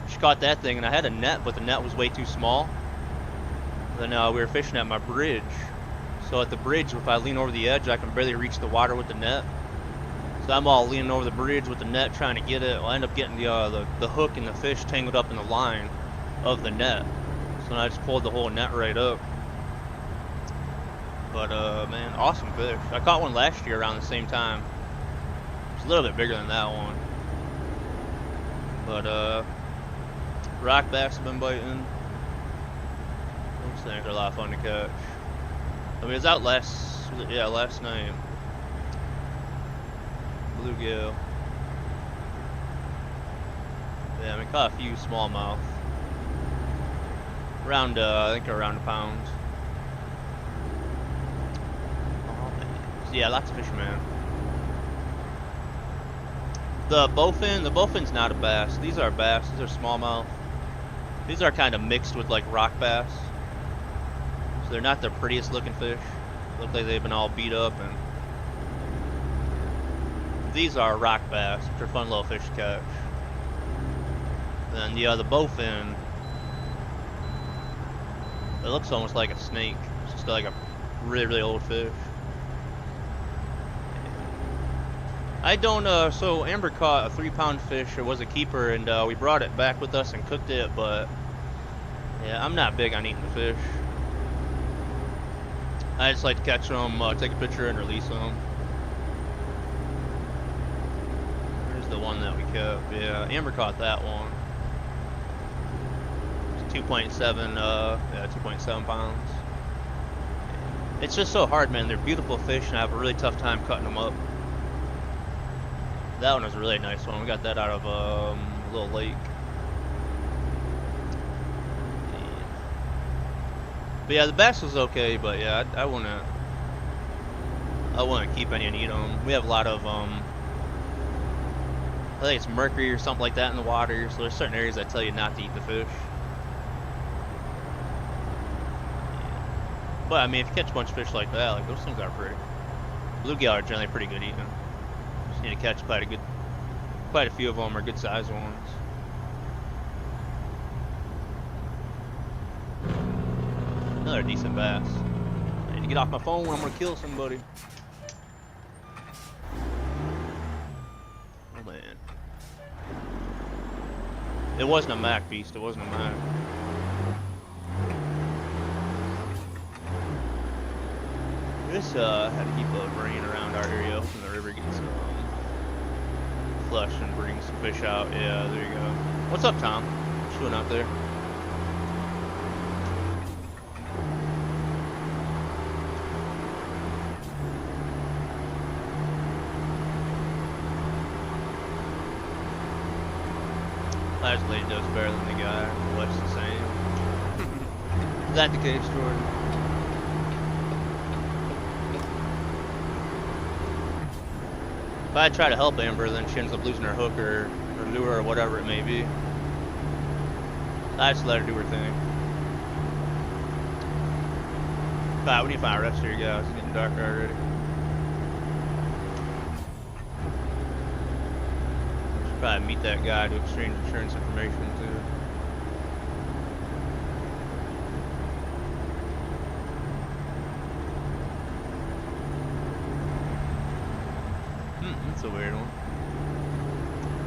She caught that thing, and I had a net, but the net was way too small. Then we were fishing at my bridge. So at the bridge, if I lean over the edge, I can barely reach the water with the net. So I'm all leaning over the bridge with the net trying to get it. I'll end up getting the hook and the fish tangled up in the line of the net. So I just pulled the whole net right up. But man, awesome fish. I caught one last year around the same time. It's a little bit bigger than that one. But rock bass have been biting. Those things are a lot of fun to catch. I mean, it was out last night. Bluegill. Yeah, we caught a few smallmouth. Around, I think around a pound. Oh, man. So, yeah, lots of fish, man. The bowfin's not a bass. These are bass. These are smallmouth. These are kind of mixed with like rock bass. So they're not the prettiest looking fish. Look like they've been all beat up, and these are rock bass, which are fun little fish to catch. And the bowfin, it looks almost like a snake. It's just like a really, really old fish. I don't, so Amber caught a 3-pound fish. It was a keeper, and we brought it back with us and cooked it, but yeah, I'm not big on eating the fish. I just like to catch them, take a picture, and release them. Here's the one that we kept. Yeah, Amber caught that one. It's 2.7, yeah, 2.7 pounds. It's just so hard, man. They're beautiful fish, and I have a really tough time cutting them up. That one was a really nice one. We got that out of a little lake. But yeah, the bass was okay, but yeah, I wouldn't keep any and eat them. We have a lot of I think it's mercury or something like that in the water, so there's certain areas that tell you not to eat the fish. But I mean, if you catch a bunch of fish like that, like those things are pretty. Bluegill are generally pretty good eating. Just need to catch quite a few of them are good sized ones. Another decent bass. I need to get off my phone when I'm gonna kill somebody. Oh man. It wasn't a Mac beast, it wasn't a Mac. This had to keep a rain around our area, hoping the river gets flush and bring some fish out. Yeah, there you go. What's up, Tom? What you doing out there? Last lady does better than the guy. What's the same? Is that the case, Jordan? If I try to help Amber, then she ends up losing her hook or lure or whatever it may be. I just let her do her thing. Alright, we need to find a rest here, guys. It's getting dark already. Should probably meet that guy to exchange insurance information too. That's a weird one.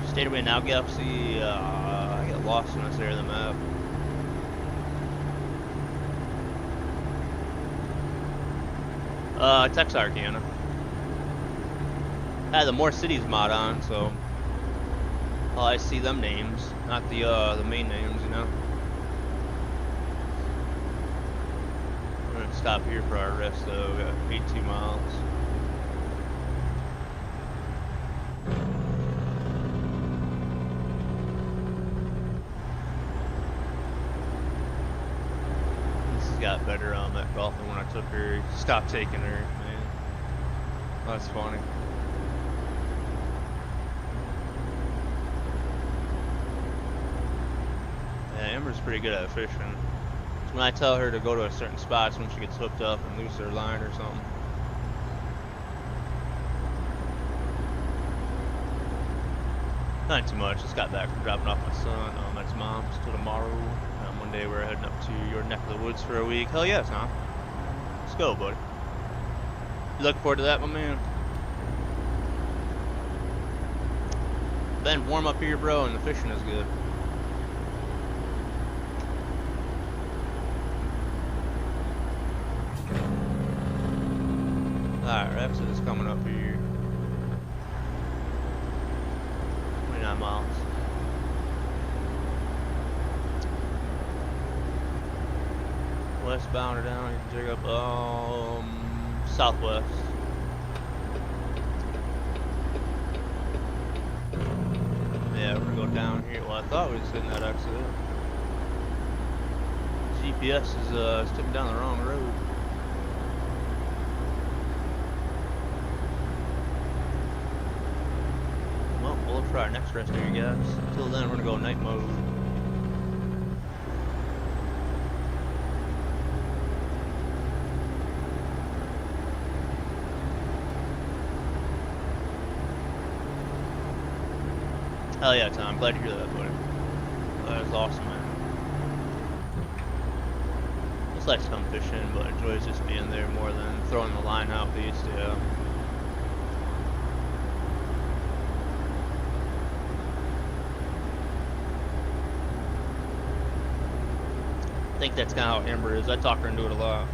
State away now, Galaxy. I get lost when I stare at the map. Texarkana. I had the More Cities mod on, so I see them names, not the main names, you know. We're gonna stop here for our rest, though. We got 82 miles. Got better on that golf than when I took her. Stopped taking her, man. That's funny. Yeah, Amber's pretty good at fishing. So when I tell her to go to a certain spot, it's when she gets hooked up and lose her line or something. Not too much. Just got back from dropping off my son. That's mom's till tomorrow. Monday we're heading up to your neck of the woods for a week. Hell yeah, Tom. Let's go, buddy. You look forward to that, my man? Been warm up here, bro, and the fishing is good. Alright, Rapsid is coming up here. 29 miles. Westbound or down, you can dig up, southwest. Yeah, we're gonna go down here. Well, I thought we was hitting that exit. GPS is taking down the wrong road. Well, we'll look for our next rest area, guys. Until then, we're gonna go night mode. Hell yeah, Tom. Glad to hear that, buddy. That was awesome, man. Just likes to come fishing, but enjoys just being there more than throwing the line out these, yeah. I think that's kind of how Amber is. I talk her into it a lot.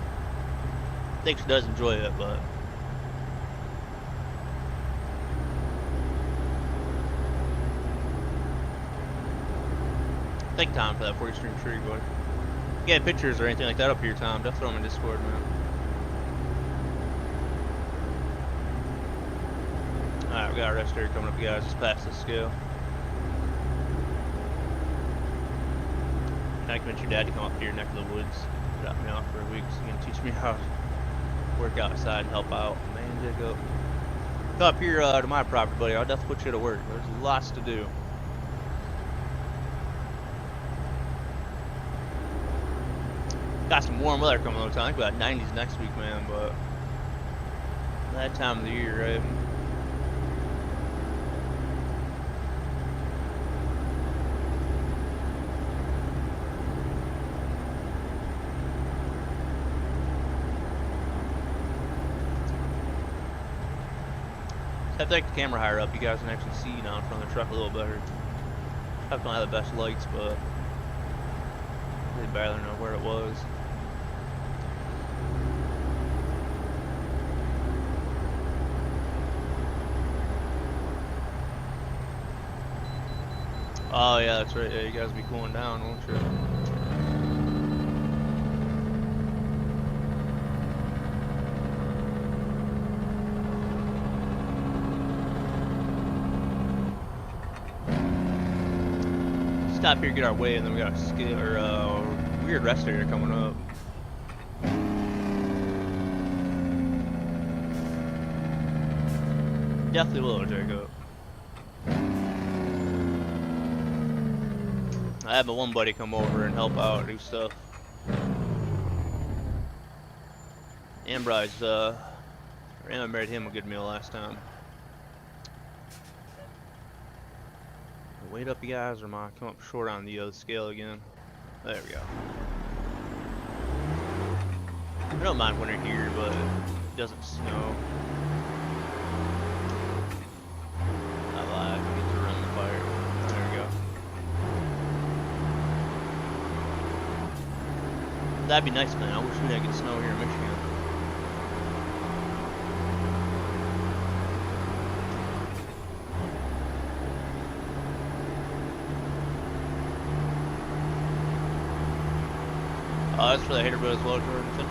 I think she does enjoy it, but thank Tom for that 40 stream tree, buddy. If you got pictures or anything like that up here, Tom, just throw them in Discord, man. Alright, we got our rest area coming up, guys. Just past this scale. Can I convince your dad to come up to your neck of the woods? Drop me off for a week so you can teach me how to work outside and help out. Man, Jacob. Come up here to my property, buddy. I'll definitely put you to work. There's lots to do. Got some warm weather coming on. I think about 90s next week, man, but that time of the year, right? I have to take the camera higher up. You guys can actually see down from the truck a little better. I don't have the best lights, but they barely know where it was. Oh yeah, that's right. Yeah, you guys be cooling down, won't you? Stop here, get our way, and then we got a weird rest area coming up. Definitely will, Jacob. I had my one buddy come over and help out, do stuff. Ambri's, Emma married him a good meal last time. Wait up, you guys, or am I come up short on the scale again? There we go. I don't mind winter here, but it doesn't snow. I lied. We get to run the fire. There we go. That'd be nice, man. I wish we didn't get snow here in Michigan. Oh, that's for the hater boat as well, Jordan. 10-4.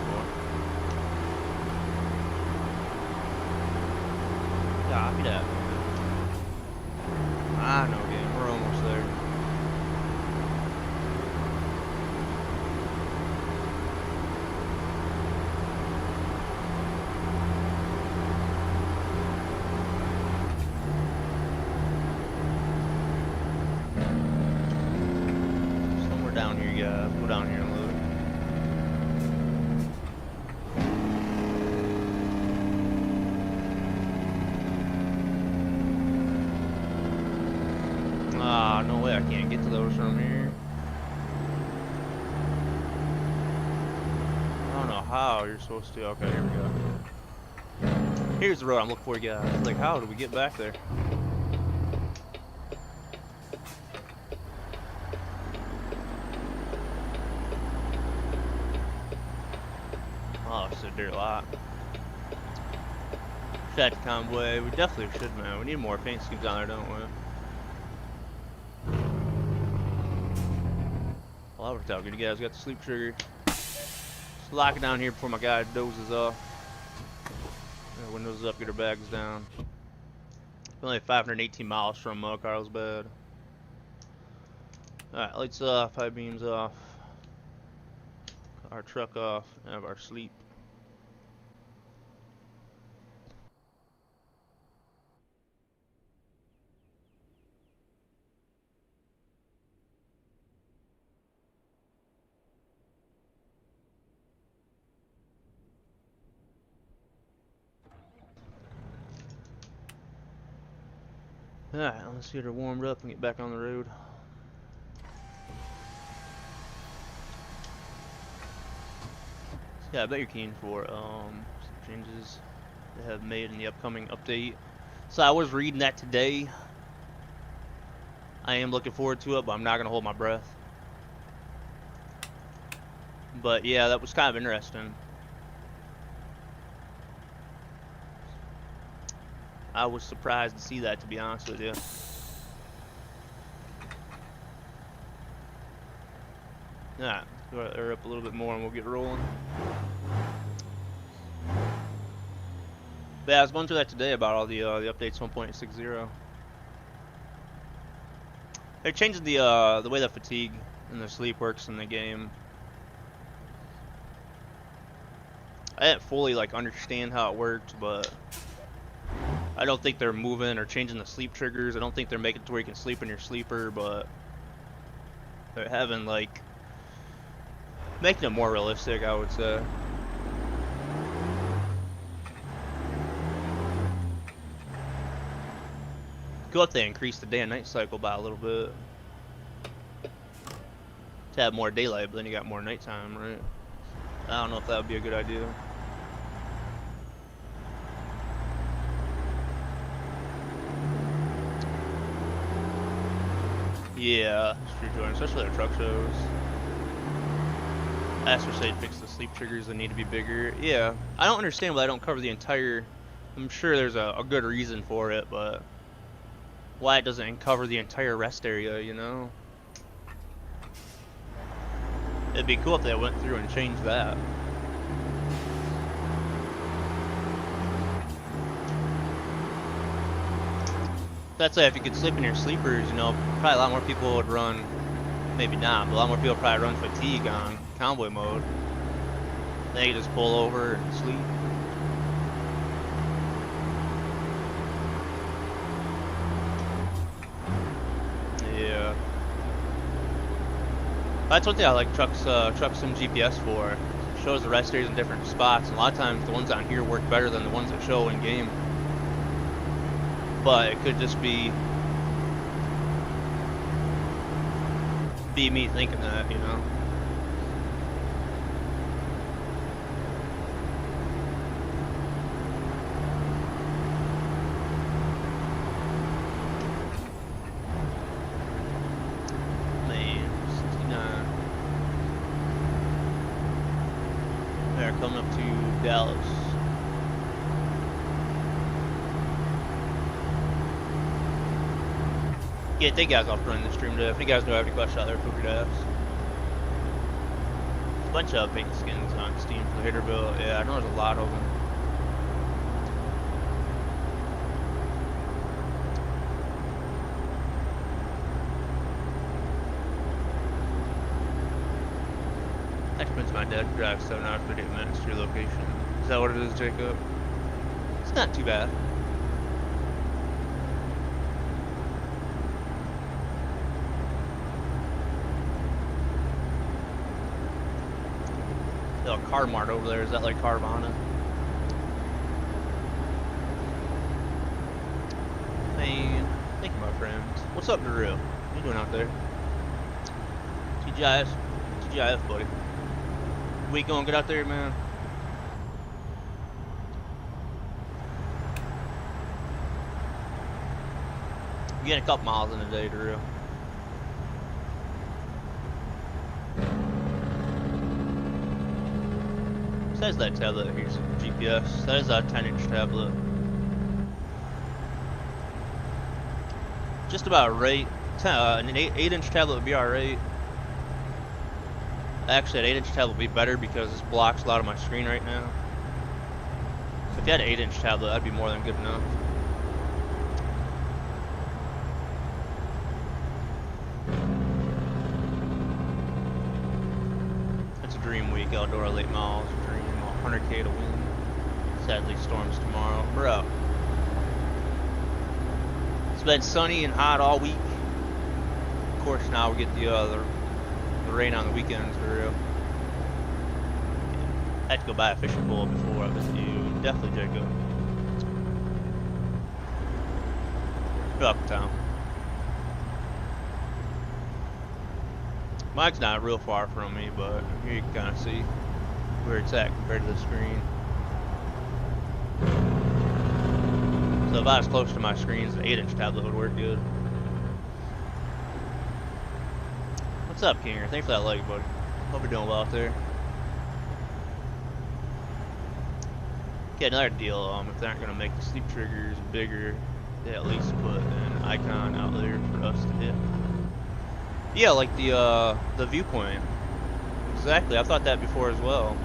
Copy that. I know, game. We're almost there. Somewhere down here, guys. Go down here and look. Ah, no way, I can't get to those from here. I don't know how you're supposed to. Okay, here we go. Here's the road I'm looking for, guys. Like, how do we get back there? Oh, it's a dirt lot. Chat convoy. We definitely should, man. We need more paint schemes on there, don't we? Well, that worked out good. You guys got the sleep trigger. Just lock it down here before my guy dozes off. Windows up, get our bags down. We're only 518 miles from Carlsbad. Alright, lights off, high beams off, our truck off, and have our sleep. Alright, let's get her warmed up and get back on the road. Yeah, I bet you're keen for some changes they have made in the upcoming update. So I was reading that today. I am looking forward to it, but I'm not gonna hold my breath. But yeah, that was kind of interesting. I was surprised to see that, to be honest with you. Alright, go her up a little bit more and we'll get rolling. But yeah, I was going through that today about all the updates 1.60. They're changing the way the fatigue and the sleep works in the game. I didn't fully understand how it worked, but I don't think they're moving or changing the sleep triggers. I don't think they're making it to where you can sleep in your sleeper, but they're having making it more realistic, I would say. Cool if they increase the day and night cycle by a little bit. To have more daylight, but then you got more nighttime, right? I don't know if that would be a good idea. Yeah, street joint, especially their truck shows. Astro say fix the sleep triggers, they need to be bigger. Yeah, I don't understand why they don't cover the entire. I'm sure there's a good reason for it, but why it doesn't cover the entire rest area, you know? It'd be cool if they went through and changed that. That's why if you could sleep in your sleepers, you know, probably a lot more people would run. Maybe not, but a lot more people would probably run fatigue on convoy mode. Then you just pull over and sleep. Yeah. That's one thing I like trucks Sim GPS for. It shows the rest areas in different spots, and a lot of times the ones on here work better than the ones that show in game. But it could just be me thinking that, you know. Man, 69. They're coming up to Dallas. Yeah, thank you guys all for running the stream today. If you guys know have any questions out there, feel free to ask. There's a bunch of paint skins on Steam for the hitter build. Yeah, I know there's a lot of them. That depends. My dad drives 7 hours 38 minutes to your location. Is that what it is, Jacob? It's not too bad. A car mart over there. Is that like Carvana? Man, thank you, my friend. What's up, Drew? What you doing out there? TGIF, buddy. We gonna get out there, man? I'm getting a couple miles in a day, Drew. Says that tablet here's GPS. That is a 10-inch tablet. Just about right. An 8-inch tablet would be alright. Actually, an 8-inch tablet would be better because this blocks a lot of my screen right now. So if you had an 8-inch tablet, that'd be more than good enough. It's a dream week. Eldora late miles, dream 100K to win. Sadly, storms tomorrow, bro. It's been sunny and hot all week. Of course, now we get the rain on the weekends for real. I had to go buy a fishing pole before I visit you. Definitely, Jacob. Uptown. Mike's not real far from me, but here you can kind of see where it's at compared to the screen. So if I was close to my screens, the 8-inch tablet would work good. What's up, Kinger? Thanks for that like, buddy. Hope you're doing well out there. Okay, another deal. If they aren't gonna make the sleep triggers bigger, they at least put an icon out there for us to hit. Yeah, like the viewpoint. Exactly. I thought that before as well.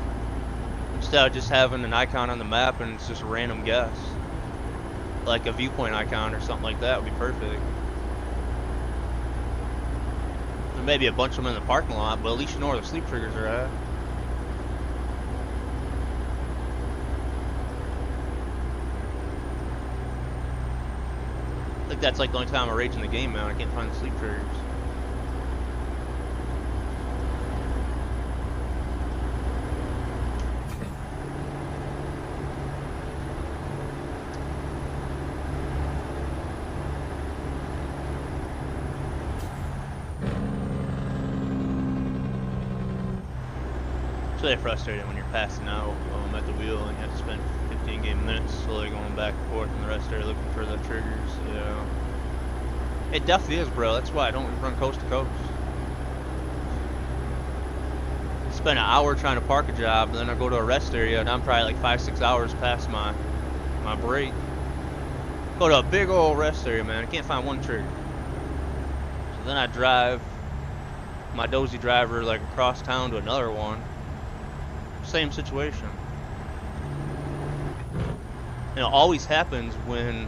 Instead of just having an icon on the map and it's just a random guess, like a viewpoint icon or something like that would be perfect. There may be a bunch of them in the parking lot, but at least you know where the sleep triggers are at. I think that's like the only time I rage in the game, man. I can't find the sleep triggers. It's really frustrating when you're passing out at the wheel and you have to spend 15 game minutes slowly going back and forth, and the rest are looking for the triggers. Yeah, it definitely is, bro. That's why I don't run coast to coast. I spend an hour trying to park a job, and then I go to a rest area, and I'm probably like 5-6 hours past my break. Go to a big old rest area, man. I can't find one trigger. So then I drive my dozy driver like across town to another one. Same situation. And it always happens when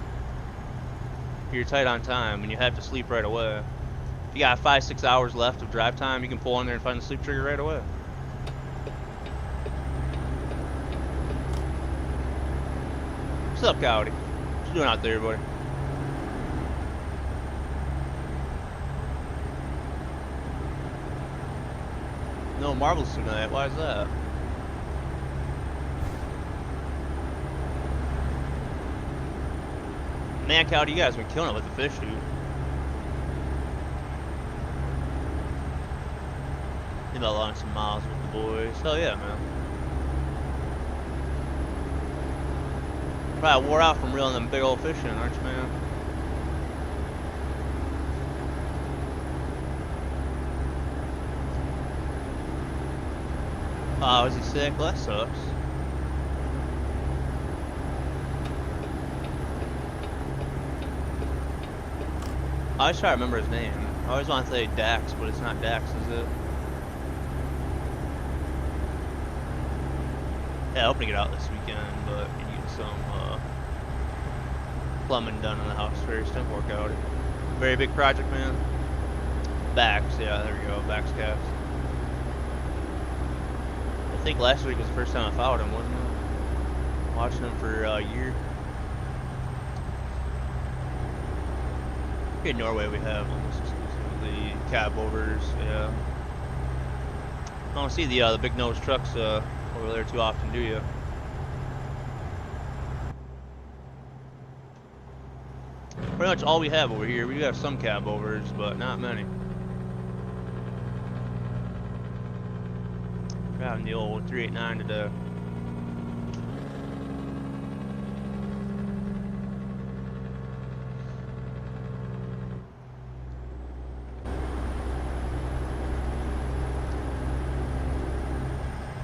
you're tight on time and you have to sleep right away. If you got 5-6 hours left of drive time, you can pull in there and find the sleep trigger right away. What's up, Cowdy? What you doing out there, buddy? No marbles tonight. Why is that? Man, Cowdy, you guys have been killing it with the fish shoot. Think about launching some miles with the boys. Hell yeah, man. Probably wore out from reeling them big old fish in, aren't you, man? Oh, is he sick? Well, that sucks. I always try to remember his name. I always want to say Dax, but it's not Dax, is it? Yeah, I hope to get out this weekend, but I need some plumbing done in the house first. Didn't work out. Very big project, man. Backs, yeah, there we go. Backs cast. I think last week was the first time I followed him, wasn't it? Watching him for a year. Here in Norway we have almost exclusively cab overs, yeah. I don't see the big nose trucks over there too often, do you? Pretty much all we have over here. We do have some cab overs, but not many. Driving the old 389 today.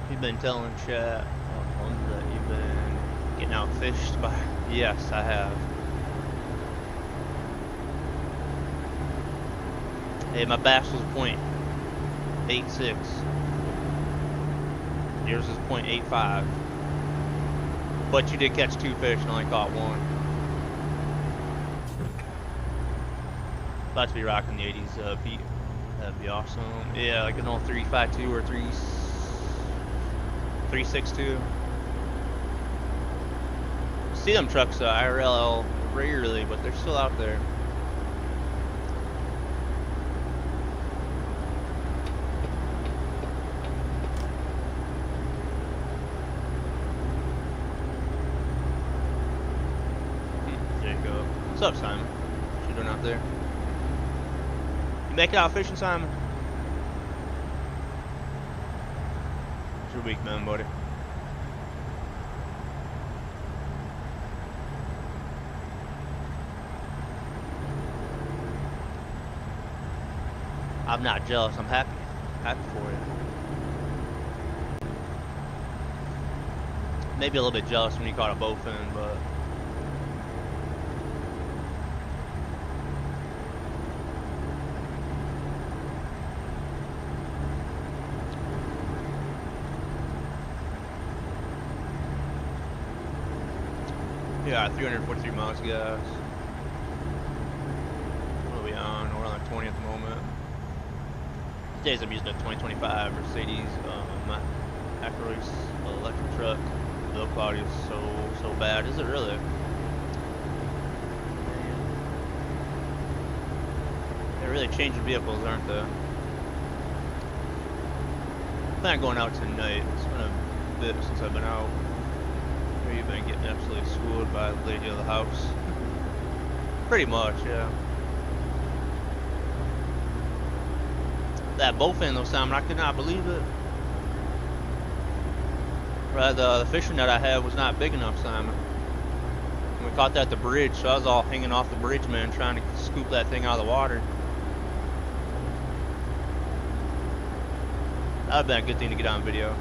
You've been telling chat that you've been getting outfished by. Yes, I have. Hey, my bass was .86. Yours is .85. But you did catch 2 fish and only caught 1. About to be rocking the 80s, Pete. That'd be awesome. Yeah, like an old 352 or 3 362. See them trucks IRL rarely, but they're still out there. There you go. What's up, Simon? What you doing out there? You make it out fishing, Simon? It's your week, man, buddy. I'm not jealous. I'm happy. Happy for you. Maybe a little bit jealous when you caught a bowfin, but yeah, 343 miles gas. What are we on? We're on the 20 at the moment. These days I'm using a 2025 Mercedes Acro's electric truck. The build quality is so bad. Is it really? They're really changing vehicles, aren't they? I'm not going out tonight. It's been a bit since I've been out. You've been getting absolutely schooled by the lady of the house. Pretty much, yeah. That bowfin though, Simon, I could not believe it. Right, the fishing net I had was not big enough, Simon. And we caught that at the bridge, so I was all hanging off the bridge, man, trying to scoop that thing out of the water. That would have been a good thing to get on video.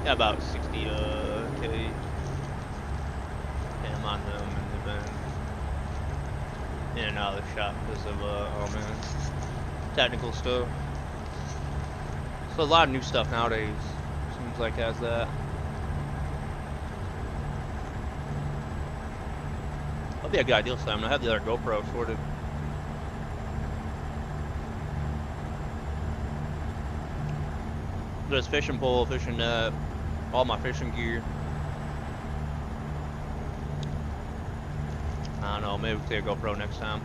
Got about 60 K. I'm on them, and they've been in and out of the shop because of oh man, technical stuff. So a lot of new stuff nowadays. Seems like has that. That'll be a good ideal, Simon. I have the other GoPro sorted. There's fishing pole, fishing net, all my fishing gear. I don't know, maybe we'll take a GoPro next time.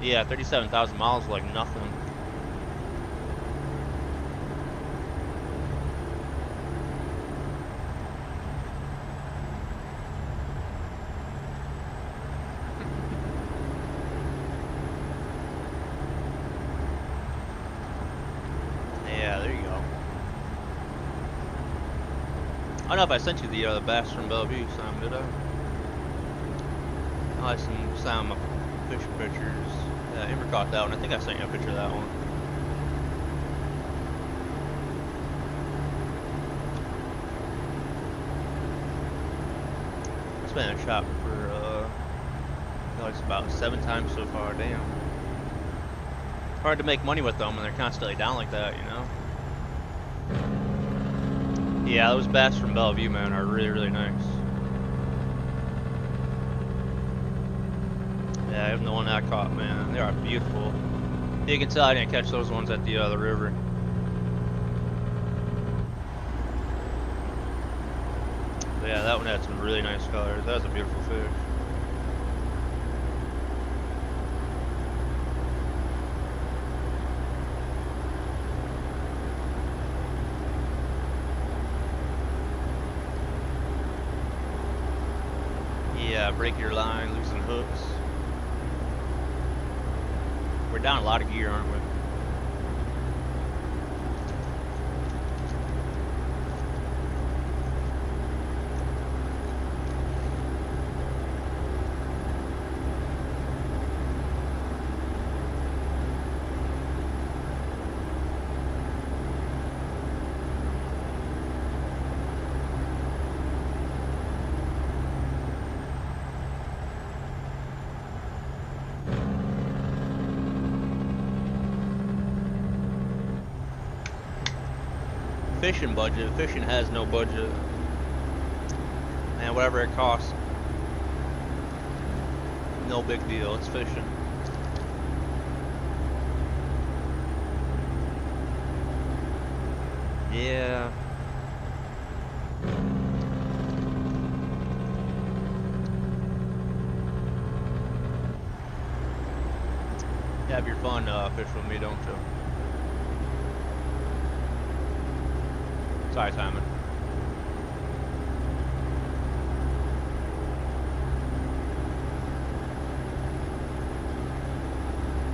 Yeah, 37,000 miles like nothing. I don't know if I sent you the bass from Bellevue, Simon, did I? I sent Simon my fishing pictures. Yeah, Amber caught that one. I think I sent you a picture of that one. It's been in a shop for it's about 7 times so far. Damn. Hard to make money with them when they're constantly down like that, you know? Yeah, those bass from Bellevue, man, are really, really nice. Yeah, even the one I caught, man, they are beautiful. You can tell I didn't catch those ones at the river. But yeah, that one had some really nice colors. That was a beautiful fish. Yeah, break your line, losing hooks. We're down a lot of gear, aren't we? fishing budget. Fishing has no budget. Man, whatever it costs, no big deal. It's fishing. Yeah. You have your fun fish with me, don't you? Sorry, Simon.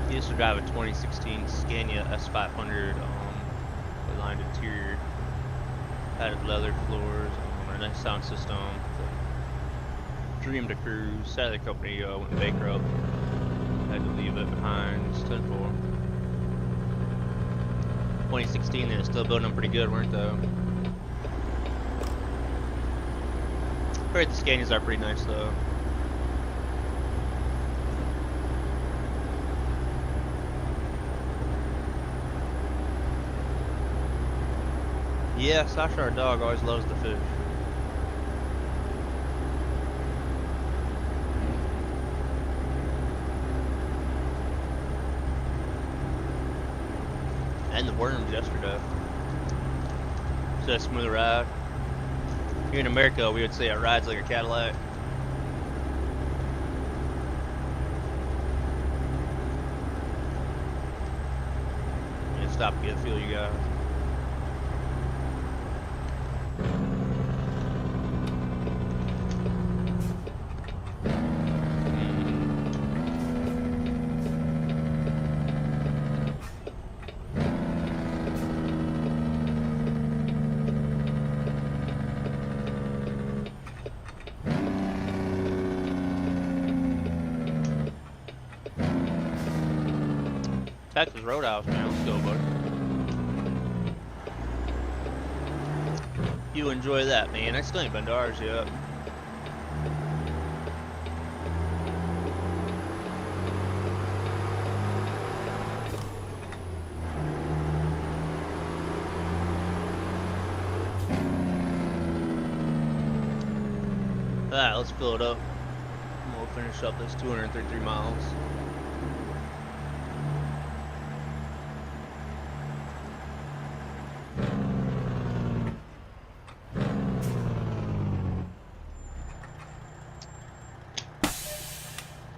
He used to drive a 2016 Scania S500 with lined interior, padded leather floors, a nice sound system. Dream to cruise. Sadly, the company went bankrupt. Had to leave it behind. It's 10-4. 2016, they were still building them pretty good, weren't they? Heard the Scanias are pretty nice though. Yeah, Sasha, our dog, always loves the fish. And the worms yesterday. So a smooth ride. Here in America, we would say it rides like a Cadillac. I'm gonna stop and get a feel, you guys. Texas Roadhouse, man. Let's go, buddy. You enjoy that, man. I still ain't been to ours yet. Alright, let's fill it up. And we'll finish up this 233 miles.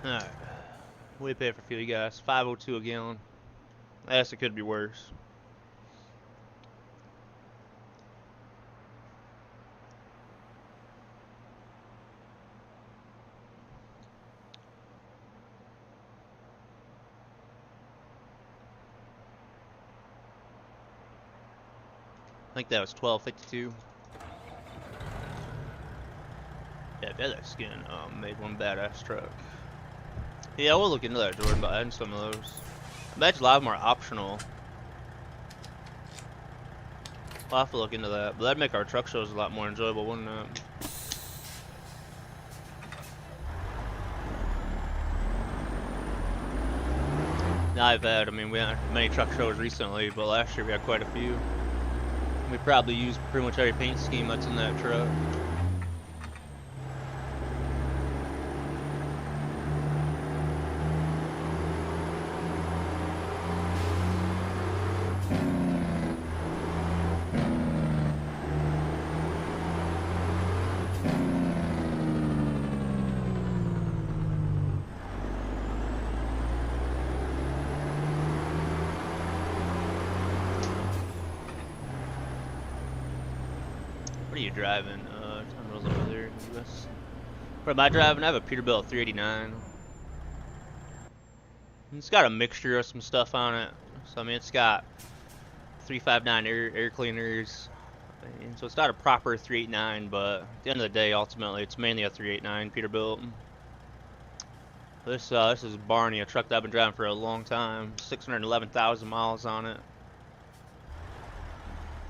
Alright. What do you pay for fuel, you guys? $5.02 a gallon. I guess it could be worse. I think that was $12.52. Yeah, that skin made one badass truck. Yeah, we'll look into that, Jordan, but adding some of those. I bet a lot of them are optional. We'll have to look into that. But that'd make our truck shows a lot more enjoyable, wouldn't it? Now I've had, I mean, we haven't had many truck shows recently, but last year we had quite a few. We probably used pretty much every paint scheme that's in that truck. What are you driving? Over there. What am I driving? I have a Peterbilt 389. It's got a mixture of some stuff on it. So I mean, it's got 359 air cleaners. And so it's not a proper 389, but at the end of the day, ultimately, it's mainly a 389 Peterbilt. This is Barney, a truck that I've been driving for a long time. 611,000 miles on it.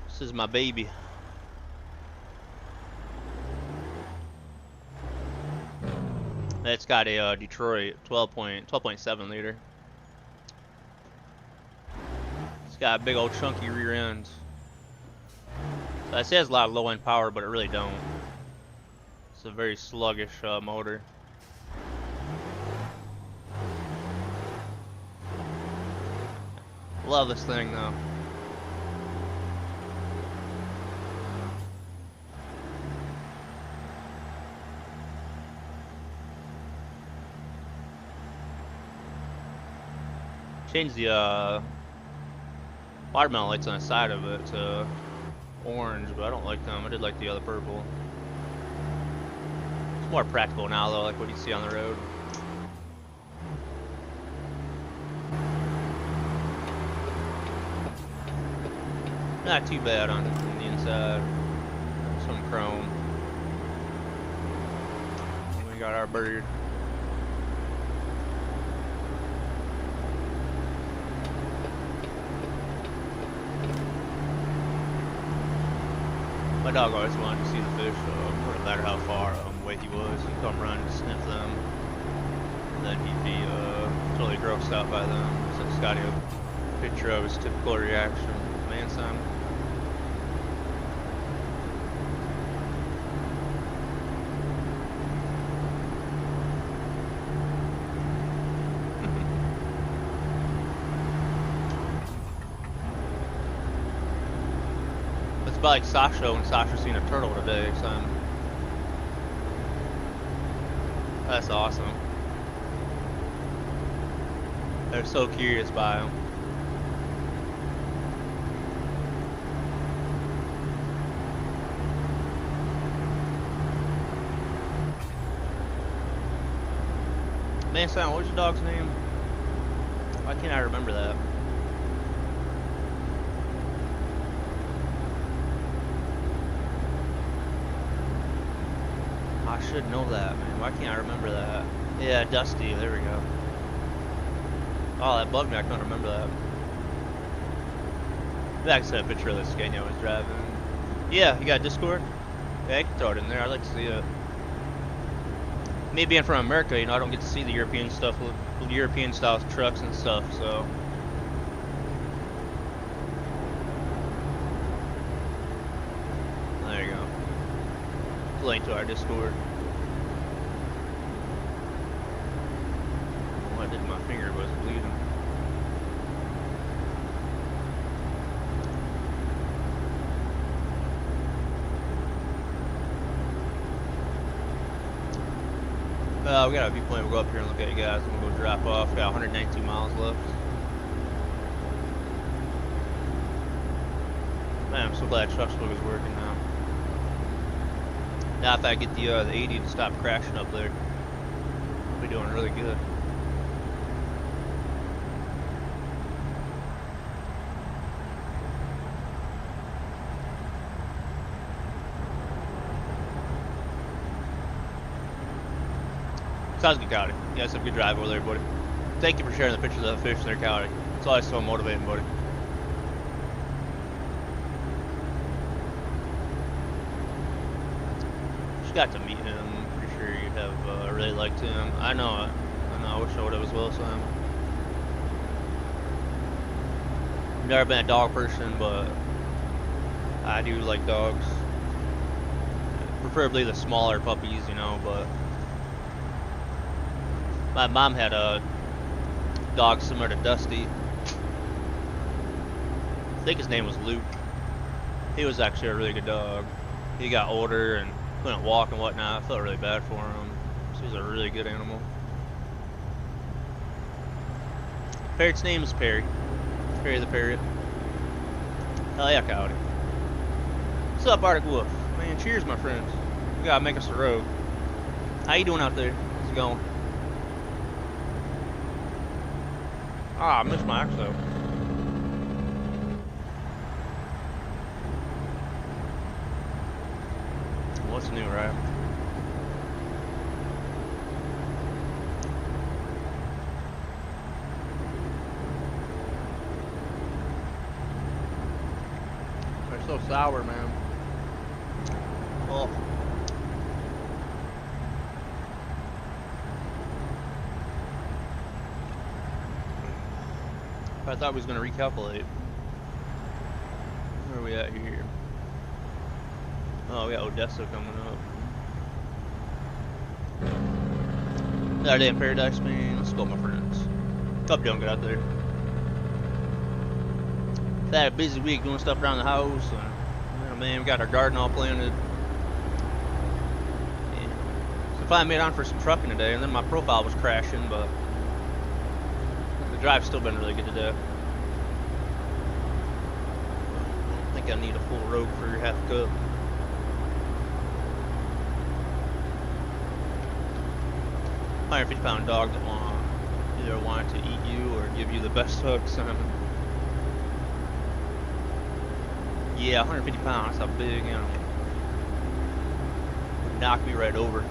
This is my baby. It's got a Detroit 12.7 liter. It's got a big old chunky rear end. So I say it has a lot of low end power, but it really don't. It's a very sluggish motor. Love this thing though. Change the watermelon lights on the side of it to orange, but I don't like them. I did like the other purple. It's more practical now though, like what you see on the road. Not too bad on the inside. Some chrome. And we got our bird. My dog always wanted to see the fish, so no matter how far away he was, he'd come run and sniff them. And then he'd be totally grossed out by them. So it's got a picture of his typical reaction. Man, son. It's about like Sasha when Sasha seen a turtle today, son. That's awesome. They're so curious by him. Man, son, what's your dog's name? Why can't I remember that? I should know that, man. Why can't I remember that? Yeah, Dusty. There we go. Oh, that bugged me. I couldn't remember that. Maybe I can send a picture of this Scania I was driving. Yeah, you got Discord? Yeah, I can throw it in there. I'd like to see it. Me being from America, you know, I don't get to see the European stuff with European style trucks and stuff, so. There you go. Link to our Discord. What I did to my finger was bleeding. We got a viewpoint. We'll go up here and look at you guys, and we'll go drop off. We got 192 miles left. Man, I'm so glad truck plug is working now. Now if I get the 80 to stop crashing up there, we'll be doing really good. Sounds good, Cowdy. You guys have a good drive over there, buddy. Thank you for sharing the pictures of the fish in there, Cowdy. It's always so motivating, buddy. Just got to meet him. Pretty sure you have really liked him. I know. I wish I would have as well, Sam. Never been a dog person, but I do like dogs. Preferably the smaller puppies, you know, but my mom had a dog similar to Dusty. I think his name was Luke. He was actually a really good dog. He got older and couldn't walk and whatnot. I felt really bad for him. So he's a really good animal. Parrot's name is Perry. Perry the parrot. Hell yeah, Cowdy. What's up, Arctic Wolf? Man, cheers, my friends. We gotta make us a road. How you doing out there? How's it going? Ah, I missed my axe though. What's new, right? They're so sour, man. Oh. I thought we was gonna recalculate. Where are we at here? Oh, we got Odessa coming up. Saturday in Paradise, man. Let's go, my friends. Hope you don't get out there. Had a busy week doing stuff around the house, and man, we got our garden all planted. And so finally made on for some trucking today, and then my profile was crashing, but the drive's still been really good today. I think I need a full rogue for half a cup. £150 dog that either want to eat you or give you the best hooks. Yeah, 150 pounds. That's a big animal. Would knock me right over.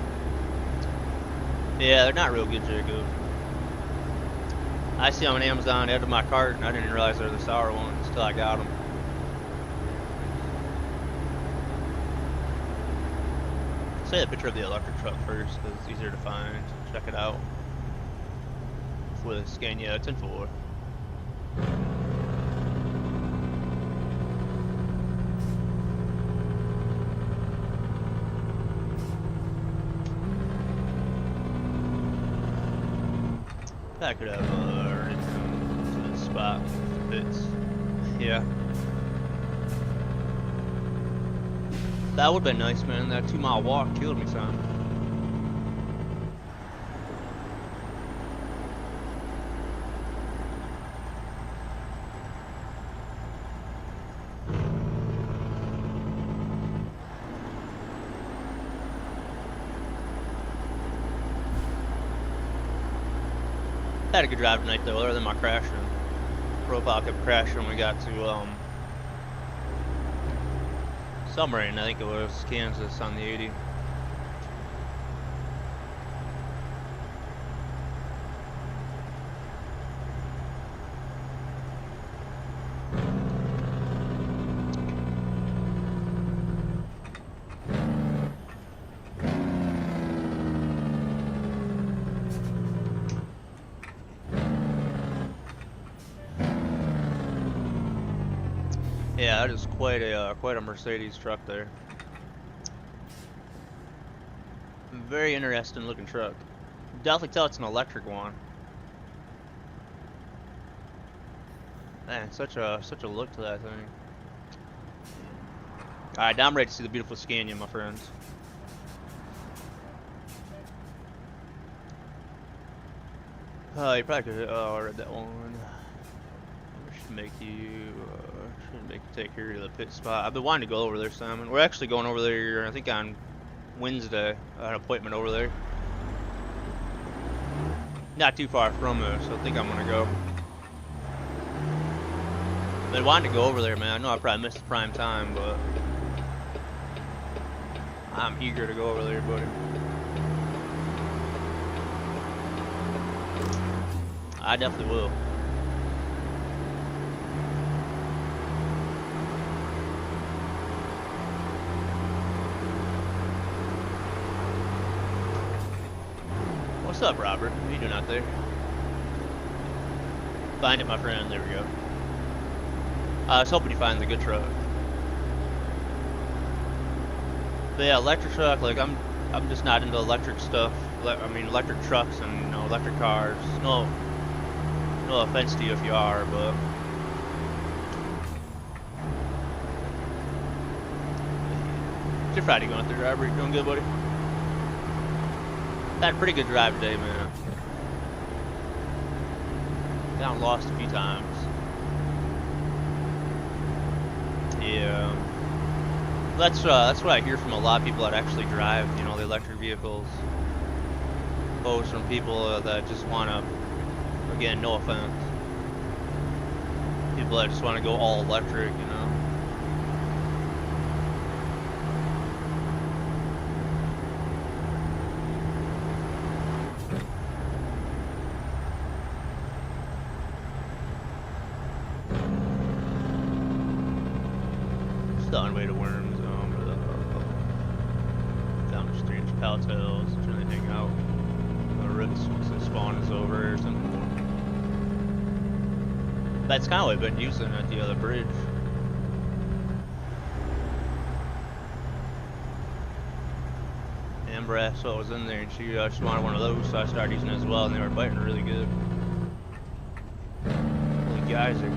Yeah, they're not real good, Jacob. I see them on Amazon, added to my cart, and I didn't realize they're the sour ones until I got them. Say the picture of the electric truck first, because it's easier to find. Check it out. With a Scania 10-4. I could have ran to the spot if it fits. Yeah. That would have been nice, man. That 2-mile walk killed me, son. Had a good drive tonight though, other than my crashing. Profile kept crashing when we got to Summerlin, I think it was, Kansas on the 80. Yeah, that is quite a Mercedes truck there. Very interesting looking truck. Definitely tell it's an electric one. Man, such a look to that thing. All right, now I'm ready to see the beautiful Scania, my friends. You probably could. Oh, I read that one. Should make you take her to the pit spot. I've been wanting to go over there, Simon. We're actually going over there, I think on Wednesday. I had an appointment over there. Not too far from us, so I think I'm gonna go. Been wanting to go over there, man. I know I probably missed the prime time, but I'm eager to go over there, buddy. I definitely will. What's up, Robert? What are you doing out there? Find it, my friend. There we go. I was hoping you find the good truck. But yeah, electric truck. Like I'm just not into electric stuff. I mean, electric trucks and electric cars. No offense to you if you are, but what's your Friday going through, Robert? You doing good, buddy? Had a pretty good drive today, man. Got lost a few times. Yeah. That's what I hear from a lot of people that actually drive, the electric vehicles. Posts from people that just want to, again, no offense. People that just want to go all electric, Still on the way to Worms, down the street to Pallet Hills, trying to hang out. Once the spawn is over or something. That's kind of what I've been using at the other bridge. member asked what was in there, and she wanted one of those, so I started using it as well, and they were biting really good. Holy geyser.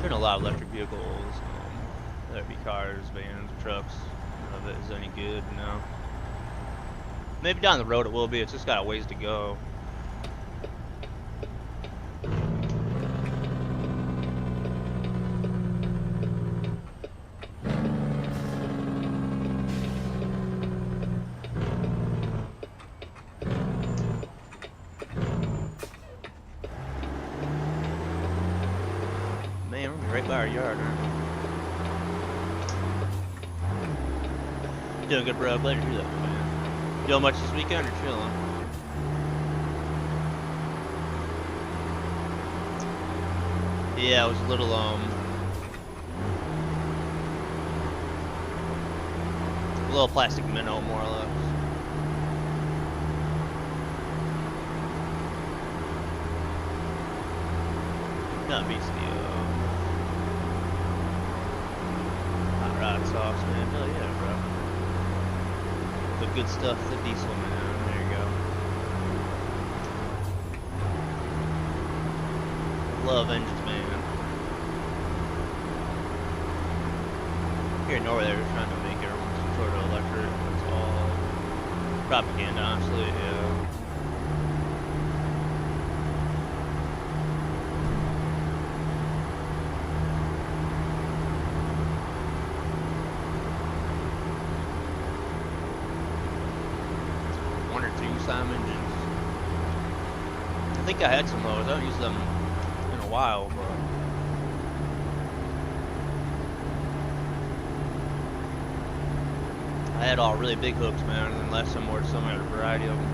Turn a lot of electric vehicles, whether it be cars, vans, or trucks. None of it is any good, you know. Maybe down the road it will be, it's just got a ways to go. Man, we're right by our yard, aren't we? Doing good, bro. Glad to hear that, man. You doing much this weekend or chilling? Yeah, it was a little plastic minnow, more or less. Not beast hot rod sauce, man. Hell yeah, bro. The good stuff, the diesel, man. There you go. Love engines, man. Here in Norway, they were trying to make everyone some sort of electric. It's all propaganda, honestly. Yeah. One or two SIM engines. I think I had some of those. I haven't used them in a while, but I had all really big hooks, man, and then last time ordered some had a variety of them.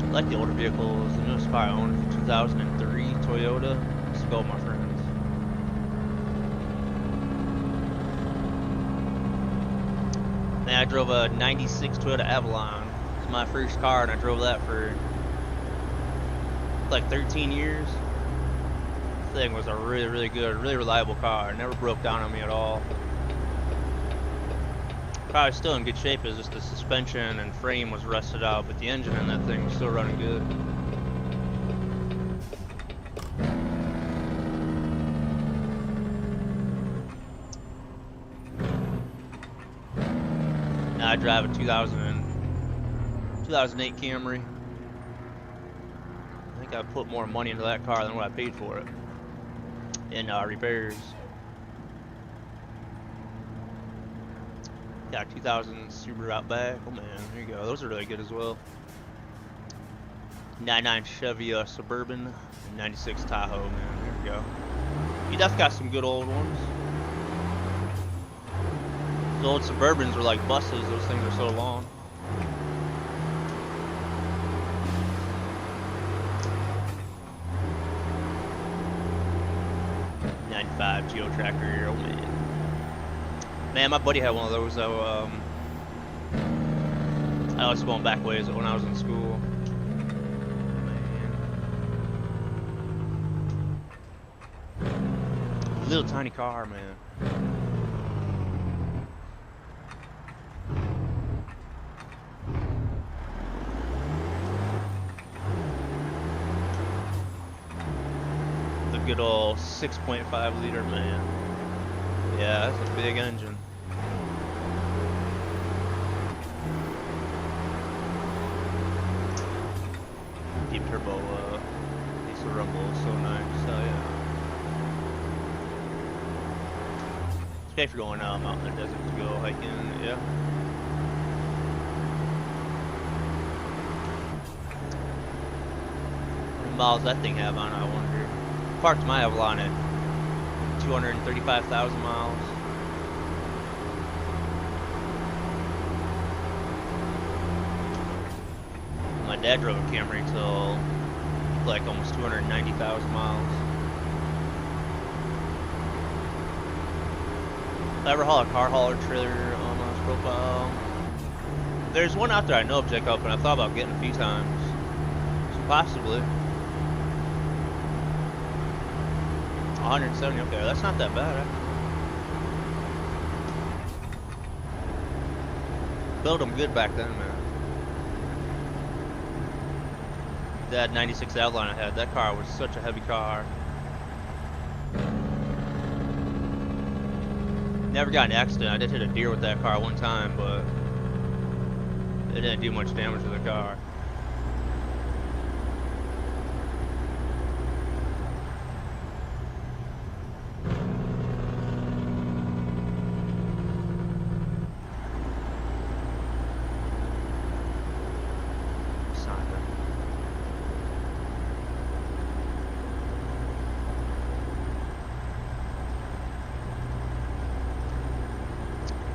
I like the older vehicles. The newest car I owned is a 2003 Toyota. Let's go, my friends. Man, I drove a 96 Toyota Avalon. It's my first car, and I drove that for like 13 years. Thing was a really good, really reliable car. It never broke down on me at all. Car was still in good shape, it's just the suspension and frame was rusted out, but the engine in that thing was still running good. Now I drive a 2008 Camry. I think I put more money into that car than what I paid for it in repairs. Got a 2000 Subaru Outback. Oh man, there you go. Those are really good as well. 99 Chevy Suburban, and 96 Tahoe, man. There we go. You definitely got some good old ones. The old Suburbans were like buses. Those things are so long. Geo Tracker, oh man. Man, my buddy had one of those though. I was going back ways when I was in school. Man. Little tiny car, man. Good old 6.5 liter, man. Yeah, that's a big engine. Deep turbo diesel rumble is so nice. So yeah. It's okay for going out in the desert to go hiking. Yeah. How many miles that thing have on it, I wonder. Parked my Avalon at 235,000 miles. My dad drove a Camry till like almost 290,000 miles. If I ever haul a car hauler trailer on my profile. There's one out there I know of, Jacob, and I've thought about getting a few times. So possibly. 170. Okay, that's not that bad. Built them good back then, man. That 96 Outline I had, that car was such a heavy car. Never got in an accident. I did hit a deer with that car one time, but it didn't do much damage to the car.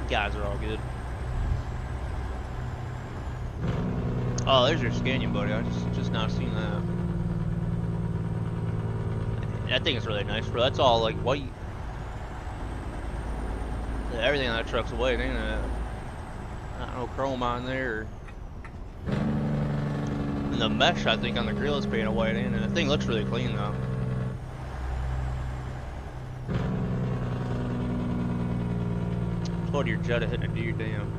Guys are all good. Oh, there's your Scanium, buddy. I just now seen that. I think it's really nice, bro. That's all like white. Yeah, everything on that truck's white, ain't it? Not no chrome on there. And the mesh, I think, on the grill is painted white, ain't it? The thing looks really clean though. Told your Jetta hitting a deer, damn.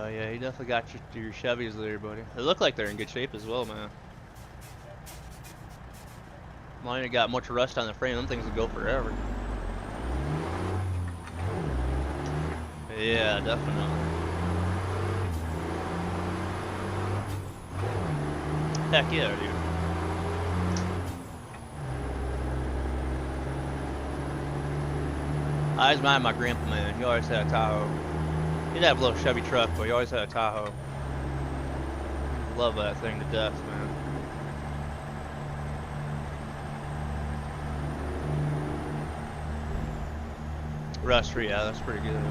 Yeah, you definitely got your Chevys there, buddy. They look like they're in good shape as well, man. Mine ain't got much rust on the frame. Them things will go forever. Yeah, definitely. Heck yeah, dude. I was mind my grandpa, man. He always had a Tahoe. He'd have a little Chevy truck, but he always had a Tahoe. Love that thing to death, man. Rust free, yeah, that's pretty good.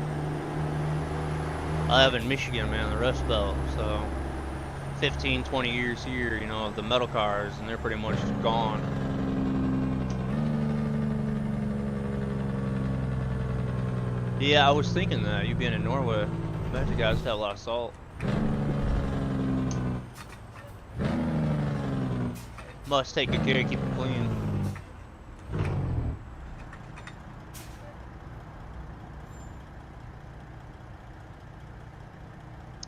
I live in Michigan, man, the Rust Belt, so 15, 20 years here, you know, the metal cars, and they're pretty much gone. Yeah, I was thinking that, you being in Norway, I bet you guys have a lot of salt. Must take good care to keep it clean.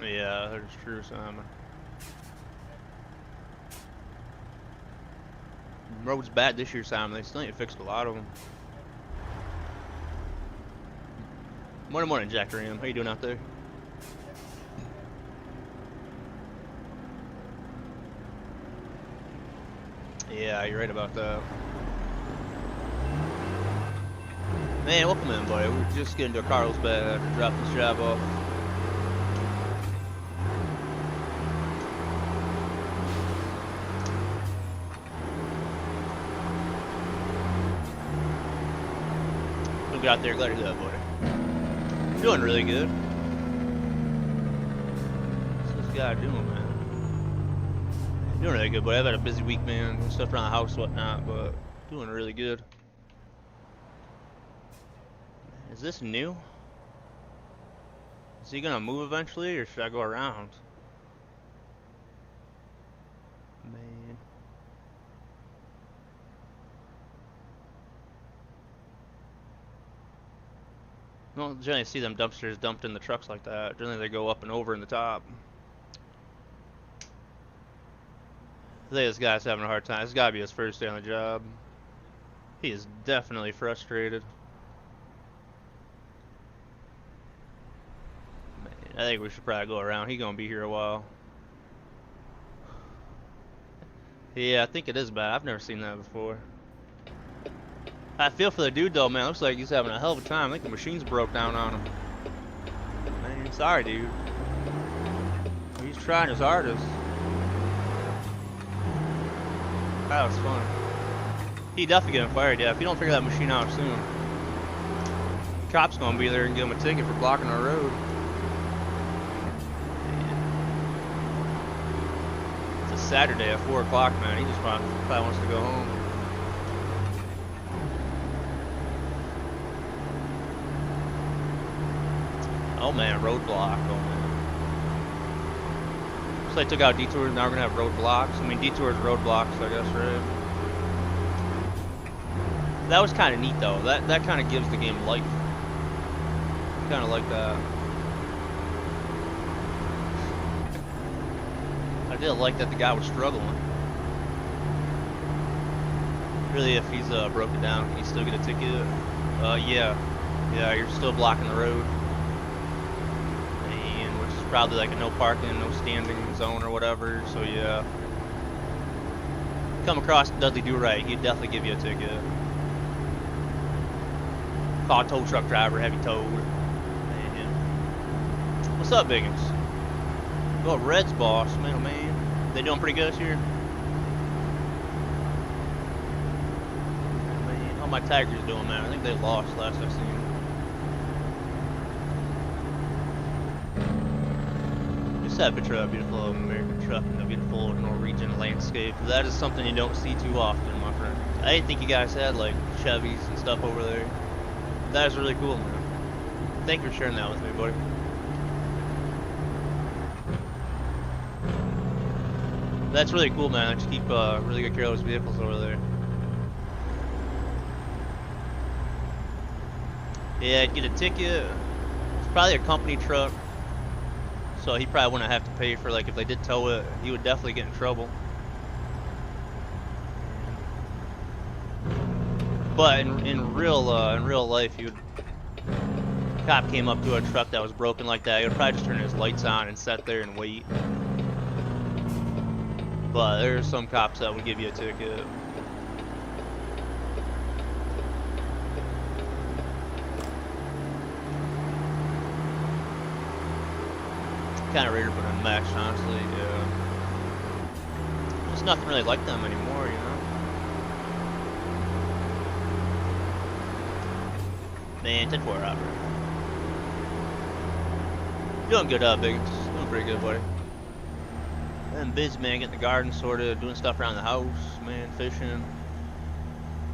Yeah, that's true, Simon. Road's bad this year, Simon. They still ain't fixed a lot of them. Morning, Jack Ram. How you doing out there? Yeah, you're right about that. Man, welcome in, buddy. We're just getting to Carl's bed after dropping this job off. We'll get out there, glad to do that, buddy. Doing really good. What's this guy doing, man? Doing really good, but I've had a busy week, man. Stuff around the house and whatnot, but doing really good. Is this new? Is he gonna move eventually, or should I go around? Man. You don't generally see them dumpsters dumped in the trucks like that. Generally they go up and over in the top. I think this guy's having a hard time. This gotta be his first day on the job. He is definitely frustrated. Man, I think we should probably go around. He's gonna be here a while. Yeah, I think it is bad. I've never seen that before. I feel for the dude though, man. Looks like he's having a hell of a time. I think the machine's broke down on him. Man, sorry, dude. He's trying his hardest. That was fun. He definitely getting fired, yeah. If you don't figure that machine out soon, the cop's gonna be there and give him a ticket for blocking our road. It's a Saturday at 4 o'clock, man. He just probably wants to go home. Oh man, roadblock. Oh man. So they took out detours, now we're gonna have roadblocks. I mean, detours, roadblocks, I guess, right? That was kind of neat though. That kind of gives the game life. Kind of like that. I did like that the guy was struggling. Really, if he's broken down, can you still get a ticket? Yeah. Yeah, you're still blocking the road. And which is probably like a no parking, no standing zone or whatever, so yeah. Come across Dudley Do Right, he'd definitely give you a ticket. Call a tow truck driver, have you towed. Man. What's up, Biggins? Oh, Red's boss, man, oh man. They doing pretty good this year? Man, how my Tigers doing, man? I think they lost last I seen. Just that picture of a beautiful American truck and the beautiful Norwegian landscape. That is something you don't see too often, my friend. I didn't think you guys had like Chevys and stuff over there. That is really cool, man. Thank you for sharing that with me, buddy. That's really cool, man. I just keep really good care of those vehicles over there. Yeah, I'd get a ticket. It's probably a company truck, so he probably wouldn't have to pay for, like, if they did tow it, he would definitely get in trouble. But in real life, cop came up to a truck that was broken like that, he would probably just turn his lights on and sit there and wait. But there's some cops that would give you a ticket. Kind of ready to put on a match, honestly. Yeah. There's nothing really like them anymore, you know. Man, 10-4 Robert. Doing good, Biggins. Doing pretty good, buddy. And biz, man, getting the garden sorted, doing stuff around the house, man, fishing.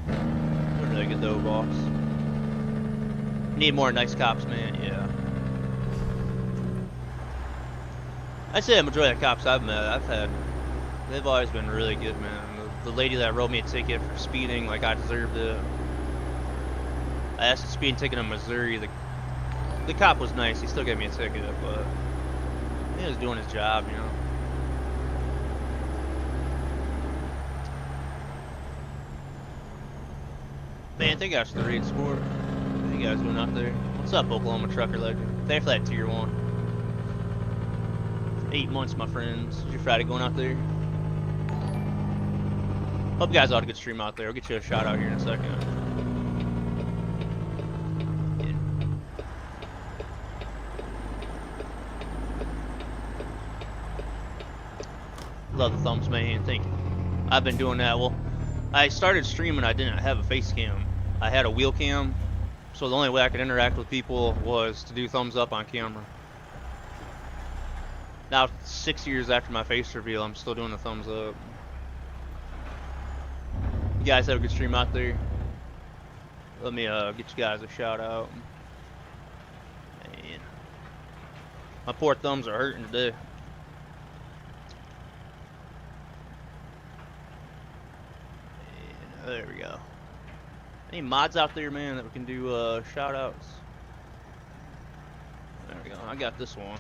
Doing really good though, boss. Need more nice cops, man, yeah. I'd say the majority of the cops I've met, they've always been really good, man. The lady that wrote me a ticket for speeding, like I deserved it. I asked a speeding ticket in Missouri, the cop was nice, he still gave me a ticket, but he was doing his job, you know. Man, thank you guys for the raid sport. How you guys doing out there? What's up, Oklahoma Trucker Legend? Thanks for that tier 1. 8 months, my friends. Is your Friday going out there? Hope you guys all had a good stream out there. I'll get you a shout out here in a second. Yeah. Love the thumbs, man. Thank you. I've been doing that. Well, I started streaming. I didn't have a face cam. I had a wheel cam, so the only way I could interact with people was to do thumbs up on camera. Now, 6 years after my face reveal, I'm still doing the thumbs up. You guys have a good stream out there. Let me get you guys a shout out. Man, my poor thumbs are hurting today. And, there we go. Any mods out there, man, that we can do shout outs? There we go. I got this one.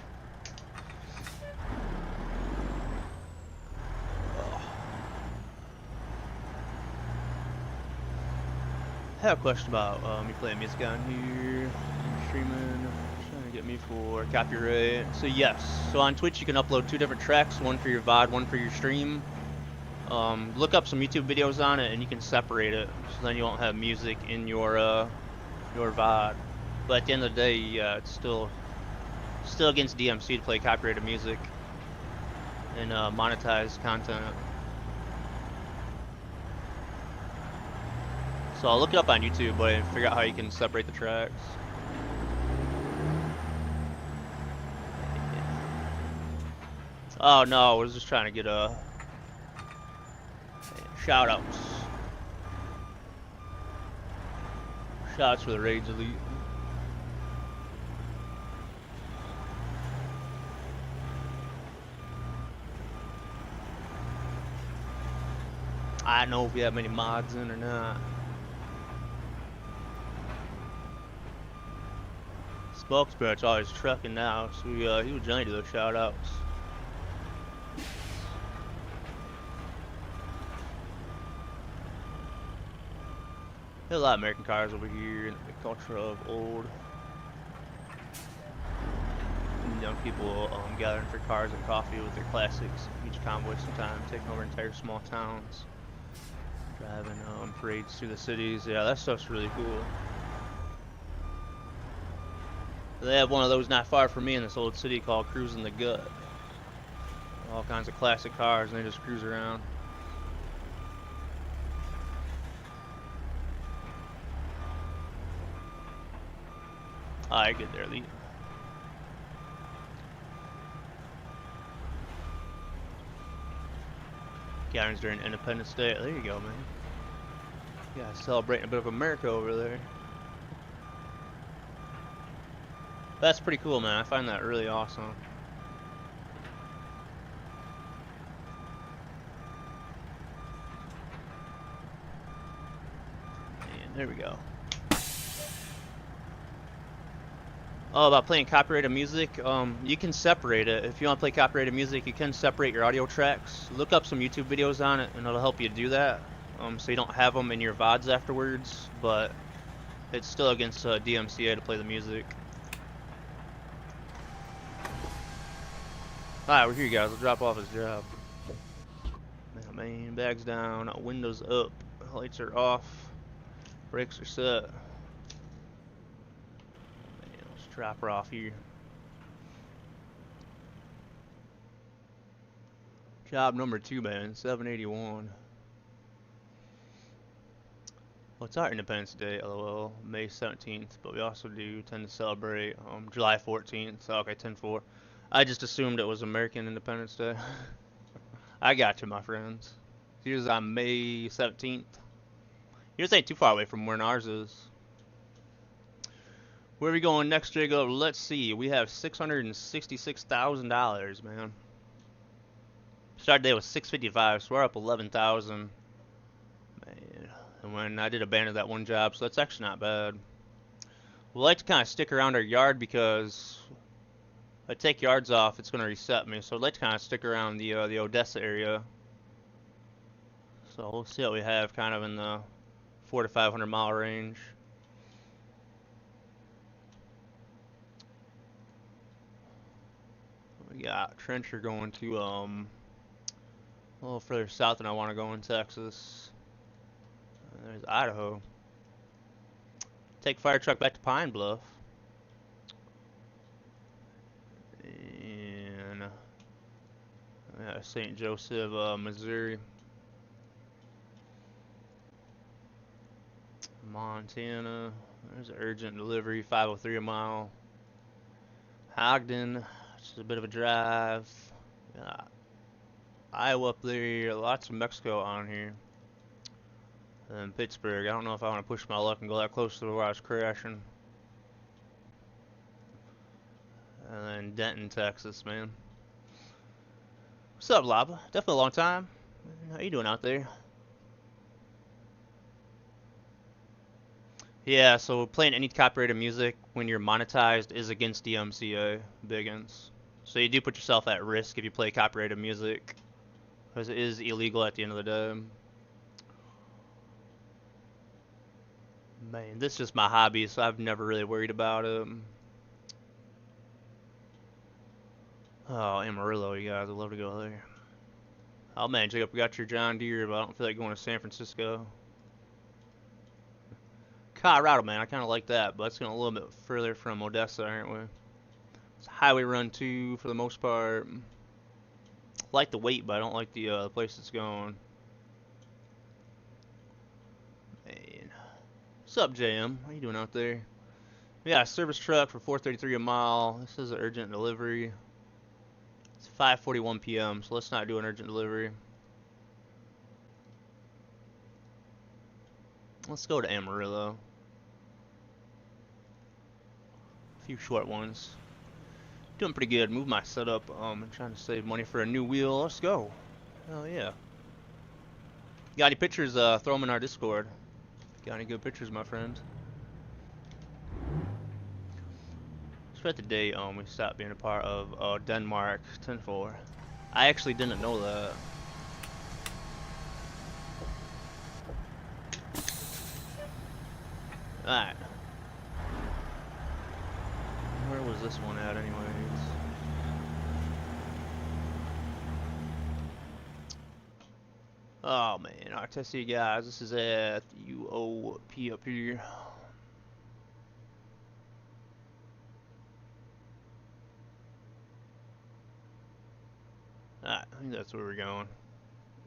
I have a question about me playing music on here, streaming, trying to get me for copyright. So yes, so on Twitch you can upload 2 different tracks, one for your VOD, one for your stream. Look up some YouTube videos on it and you can separate it, so then you won't have music in your VOD. But at the end of the day, yeah, it's still against DMC to play copyrighted music and monetize content. So I'll look it up on YouTube, but I figure out how you can separate the tracks. Oh no, I was just trying to get a shout outs. Shout outs for the Raids Elite. I don't know if we have many mods in or not. Spokesman's always trucking now, so he would generally do those shout outs. There's a lot of American cars over here in the culture of old. Young people gathering for cars and coffee with their classics. Huge convoys sometimes taking over entire small towns. Driving parades through the cities. Yeah, that stuff's really cool. They have one of those not far from me in this old city called Cruising the Gut. All kinds of classic cars and they just cruise around. I get there, Lee. Gatherings during Independence Day. There you go, man. Yeah, celebrating a bit of America over there. That's pretty cool, man. I find that really awesome. And there we go. Oh, about playing copyrighted music, you can separate it. If you want to play copyrighted music, you can separate your audio tracks. Look up some YouTube videos on it, and it'll help you do that. So you don't have them in your VODs afterwards, but it's still against DMCA to play the music. Alright, we're here, guys. We'll drop off his job. Man, bags down, windows up, lights are off, brakes are set. Let's drop her off here. Job number 2, man, 781. Well, it's our Independence Day, lol, May 17th, but we also do tend to celebrate July 14th, so okay, 10-4. I just assumed it was American Independence Day. I got you, my friends. Here's on May 17th. Yours ain't too far away from where ours is. Where are we going next, Jacob? Let's see. We have $666,000, man. Start day was 655, so we're up 11,000. Man, and when I did abandon that one job, so that's actually not bad. We like to kind of stick around our yard because if I take yards off, it's going to reset me. So I'd like to kind of stick around the Odessa area. So we'll see what we have kind of in the 400 to 500 mile range. We got Trencher going to a little further south than I want to go in Texas. There's Idaho. Take fire truck back to Pine Bluff. And St. Joseph, Missouri. Montana. There's an urgent delivery, 503 a mile. Ogden, which is a bit of a drive. Iowa up there, lots of Mexico on here. And then Pittsburgh, I don't know if I want to push my luck and go that close to where I was crashing. And then Denton, Texas, man. What's up, Lava? Definitely a long time. How you doing out there? Yeah, so playing any copyrighted music when you're monetized is against DMCA, Biggins. So you do put yourself at risk if you play copyrighted music, because it is illegal at the end of the day. Man, this is just my hobby, so I've never really worried about it. Oh, Amarillo, you guys, I'd love to go there. Oh man, Jacob, we got your John Deere, but I don't feel like going to San Francisco. Colorado, man, I kind of like that, but it's going a little bit further from Odessa, aren't we? It's Highway Run 2 for the most part. I like the weight, but I don't like the place it's going. Man. What's up, JM? How you doing out there? We got a service truck for $4.33 a mile. This is an urgent delivery. It's 5:41 p.m., so let's not do an urgent delivery. Let's go to Amarillo. A few short ones. Doing pretty good. Move my setup. I'm trying to save money for a new wheel. Let's go. Hell yeah. Got any pictures? Throw them in our Discord. Got any good pictures, my friend? Spent the day we stopped being a part of Denmark 10-4. I actually didn't know that. Alright. Where was this one at anyways? Oh man, alright, test you guys. This is at UOP up here. Alright, I think that's where we're going.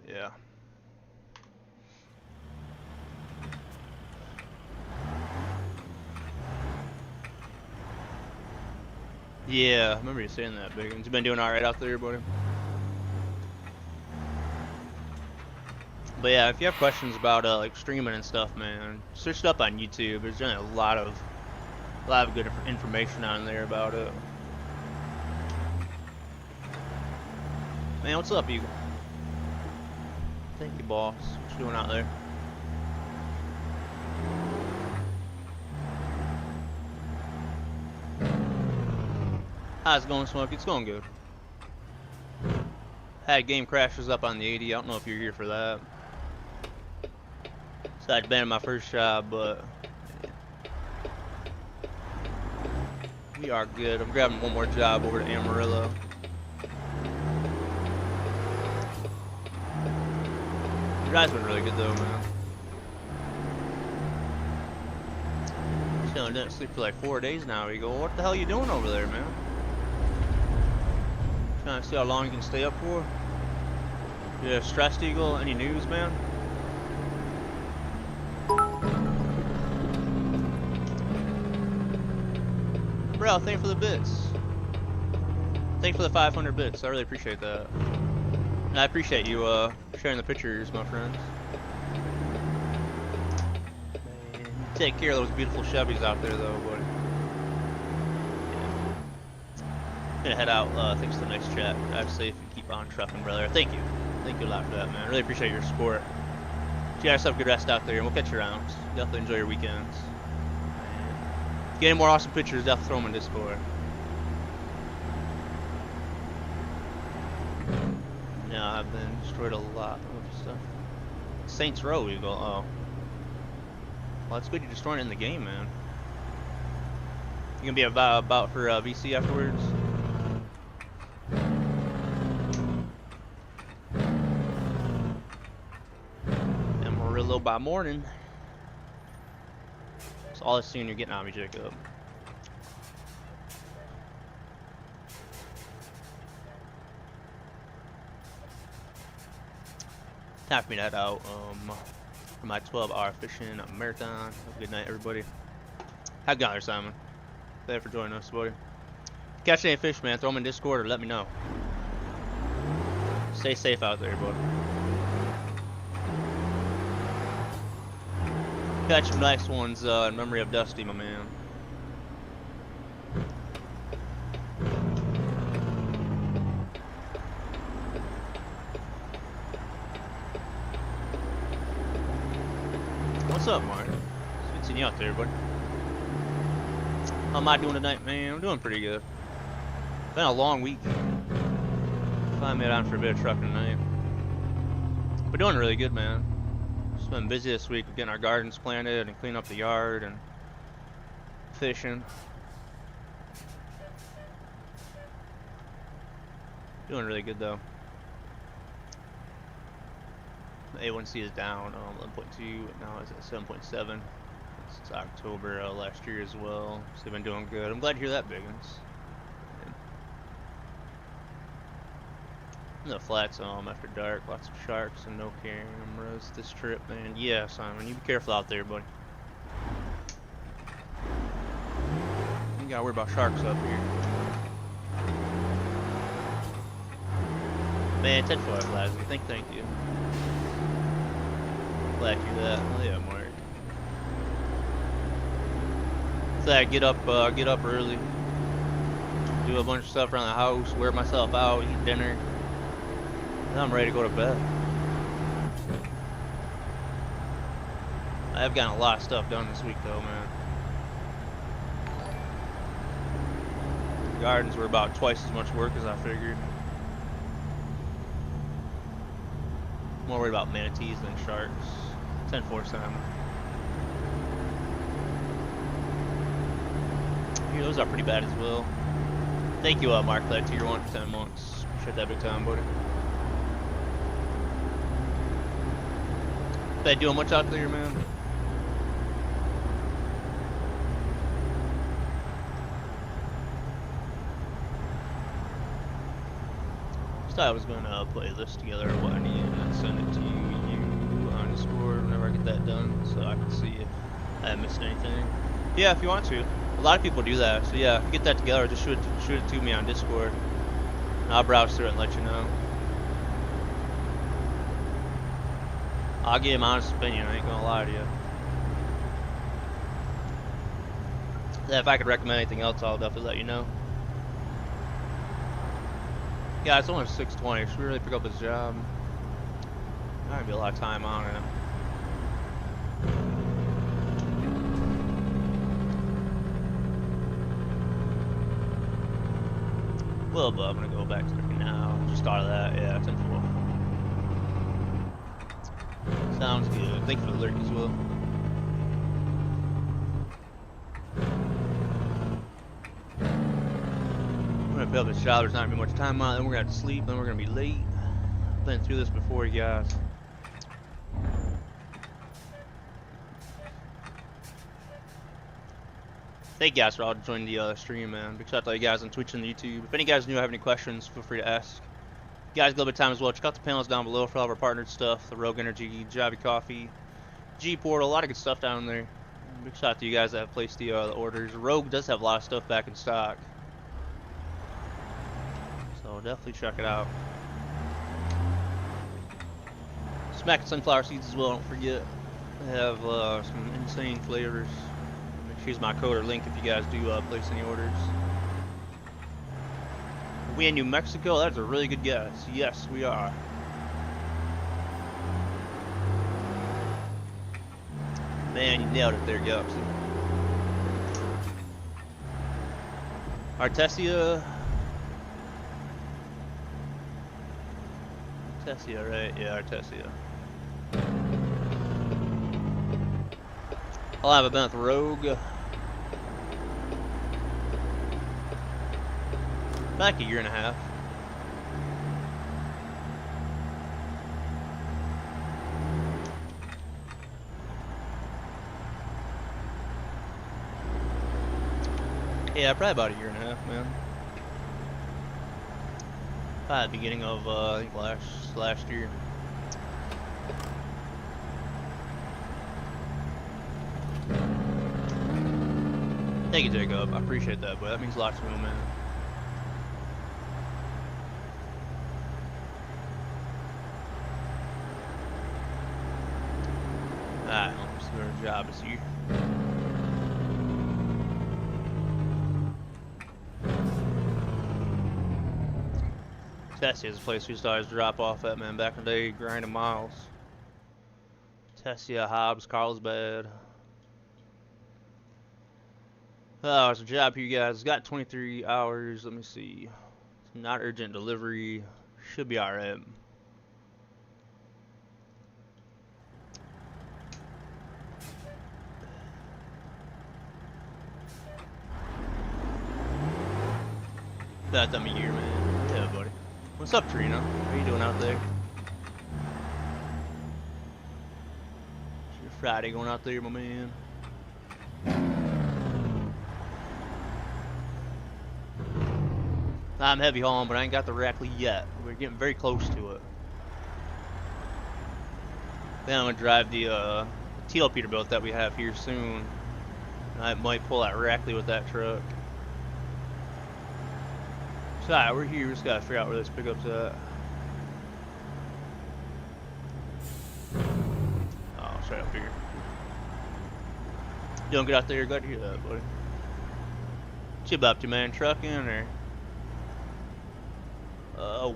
Yeah. Yeah, I remember you saying that, Biggins. You been doing alright out there, buddy? But yeah, if you have questions about like streaming and stuff, man, search it up on YouTube. There's generally a lot of good information on there about it. Man, what's up, Eagle? Thank you, boss. What you doing out there? How's it going, Smokey? It's going good. Had game crashes up on the 80. I don't know if you're here for that. So I'd been my first job, but we are good. I'm grabbing one more job over to Amarillo. The drive's been really good though, man. Didn't sleep for like 4 days now. We go, what the hell are you doing over there, man? Trying to see how long you can stay up for. Yeah, stressed, Eagle. Any news, man? Bro, thank you for the bits. Thank you for the 500 bits. I really appreciate that. And I appreciate you sharing the pictures, my friends. Man, take care of those beautiful Chevys out there, though, buddy. Yeah. Gonna head out. Thanks for the nice chat. Drive safe and keep on trucking, brother. Thank you. Thank you a lot for that, man. Really appreciate your support. You guys have a good rest out there, and we'll catch you around. Definitely enjoy your weekends. Get any more awesome pictures, definitely throw them in Discord. No, I've been destroyed a lot of stuff. Saints Row, you go. Oh. Well, that's good you're destroying it in the game, man. You gonna be about for VC afterwards? Amarillo by morning. That's all I've seen you're getting on me, Jacob. Time for me to head out for my 12-hour fishing marathon. Have a good night, everybody. How you going there, Simon? Thanks for joining us, buddy. Catch any fish, man, throw them in Discord or let me know. Stay safe out there, buddy. Catch some nice ones in memory of Dusty, my man. What's up, Mark? It's good seeing you out there, buddy. How am I doing tonight, man? I'm doing pretty good. Been a long week. Finally made on for a bit of trucking tonight. But doing really good, man. Just been busy this week with getting our gardens planted and cleaning up the yard and fishing. Doing really good though. The A1C is down 11.2, now it's at 7.7. It's October last year as well, so they've been doing good. I'm glad to hear that, Biggins. In the flats after dark, lots of sharks and no cameras this trip, man. Yeah, Simon, you be careful out there, buddy. You gotta worry about sharks up here. Man, 10 foot Lassie, thank you. Glad to hear that. Oh yeah, Mark. So I get up early, do a bunch of stuff around the house, wear myself out, eat dinner, and I'm ready to go to bed. I have gotten a lot of stuff done this week though, man. Gardens were about twice as much work as I figured. More worried about manatees than sharks. 10-4 salmon. Here, those are pretty bad as well. Thank you, Mark, that tier 1 for 10 months. Appreciate that big time, buddy. Been doing much out there, man? Just thought I was gonna play a list together of what I need and send it to you on Discord whenever I get that done, so I can see if I haven't missed anything. Yeah, if you want to. A lot of people do that, so yeah, if you get that together, just shoot it to me on Discord, and I'll browse through it and let you know. I'll give my honest opinion, I ain't gonna lie to you. Yeah, if I could recommend anything else, I'll definitely let you know. Yeah, it's only 6:20. Should we really pick up this job? Not gonna be a lot of time on it. Well, but I'm gonna go back to looking now. Just thought of that. Yeah, 10-4. Sounds good. Thank you for the alert as well. I'm gonna pick up this job. There's not gonna be much time on it. Then we're gonna have to sleep. Then we're gonna be late. Been through this before, you guys. Thank you guys for all joining the stream, man. Big shout out to you guys on Twitch and YouTube. If any guys new have any questions, feel free to ask. You guys, a little bit of time as well. Check out the panels down below for all of our partnered stuff. The Rogue Energy, Jobby Coffee, Gportal, a lot of good stuff down there. Big shout out to you guys that have placed the orders. Rogue does have a lot of stuff back in stock, so definitely check it out. Smack sunflower seeds as well, don't forget. They have some insane flavors. Make sure you use my code or link if you guys do place any orders. Are we in New Mexico? That's a really good guess. Yes, we are. Man, you nailed it there, Gupsy. Artesia. Artesia, right? Yeah, Artesia. I'll have a been with Rogue. Like a year and a half. Yeah, probably about a year and a half, man. Probably at the beginning of I think last year. Thank you, Jacob. I appreciate that, but that means a lot to me, man. Alright, let's see what our job is here. Tessia is a place we used to always drop off at, man, back in the day, grinding miles. Tessia, Hobbs, Carlsbad. Oh, it's a job here, you guys. It's got 23 hours. Let me see. It's not urgent delivery. Should be alright. That time of year, man. Yeah, buddy. What's up, Trina? How you doing out there? It's your Friday going out there, my man. I'm heavy hauling, but I ain't got the Rackley yet. We're getting very close to it. Then I'm gonna drive the TL Peterbilt that we have here soon. I might pull that Rackley with that truck. So alright, we're here. We just gotta figure out where this pickup's at. Oh, it's right up here. You don't get out there. Glad to hear that, buddy. What you up to, man? Trucking or?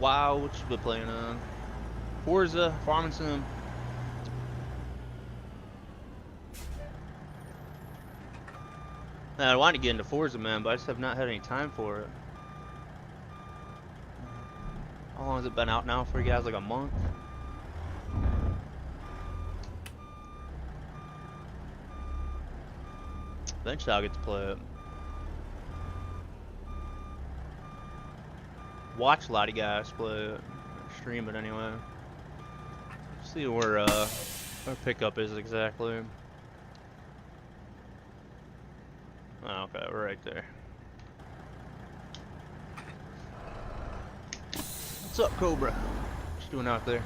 Wow, what you been playing on? Forza, Farming Sim. I want to get into Forza, man, but I just have not had any time for it. How long has it been out now for you guys? Like a month? Eventually I'll get to play it. Watch a lot of guys play it. Stream it anyway. See where our pickup is exactly. Oh, okay, we're right there. What's up, Cobra? What you doing out there?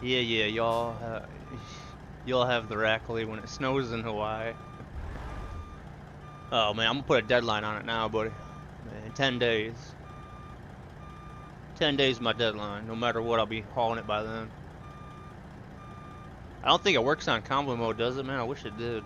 Yeah, y'all have the Rackley when it snows in Hawaii. Oh man, I'm gonna put a deadline on it now, buddy. Man, 10 days. 10 days is my deadline. No matter what, I'll be hauling it by then. I don't think it works on combo mode, does it, man? I wish it did.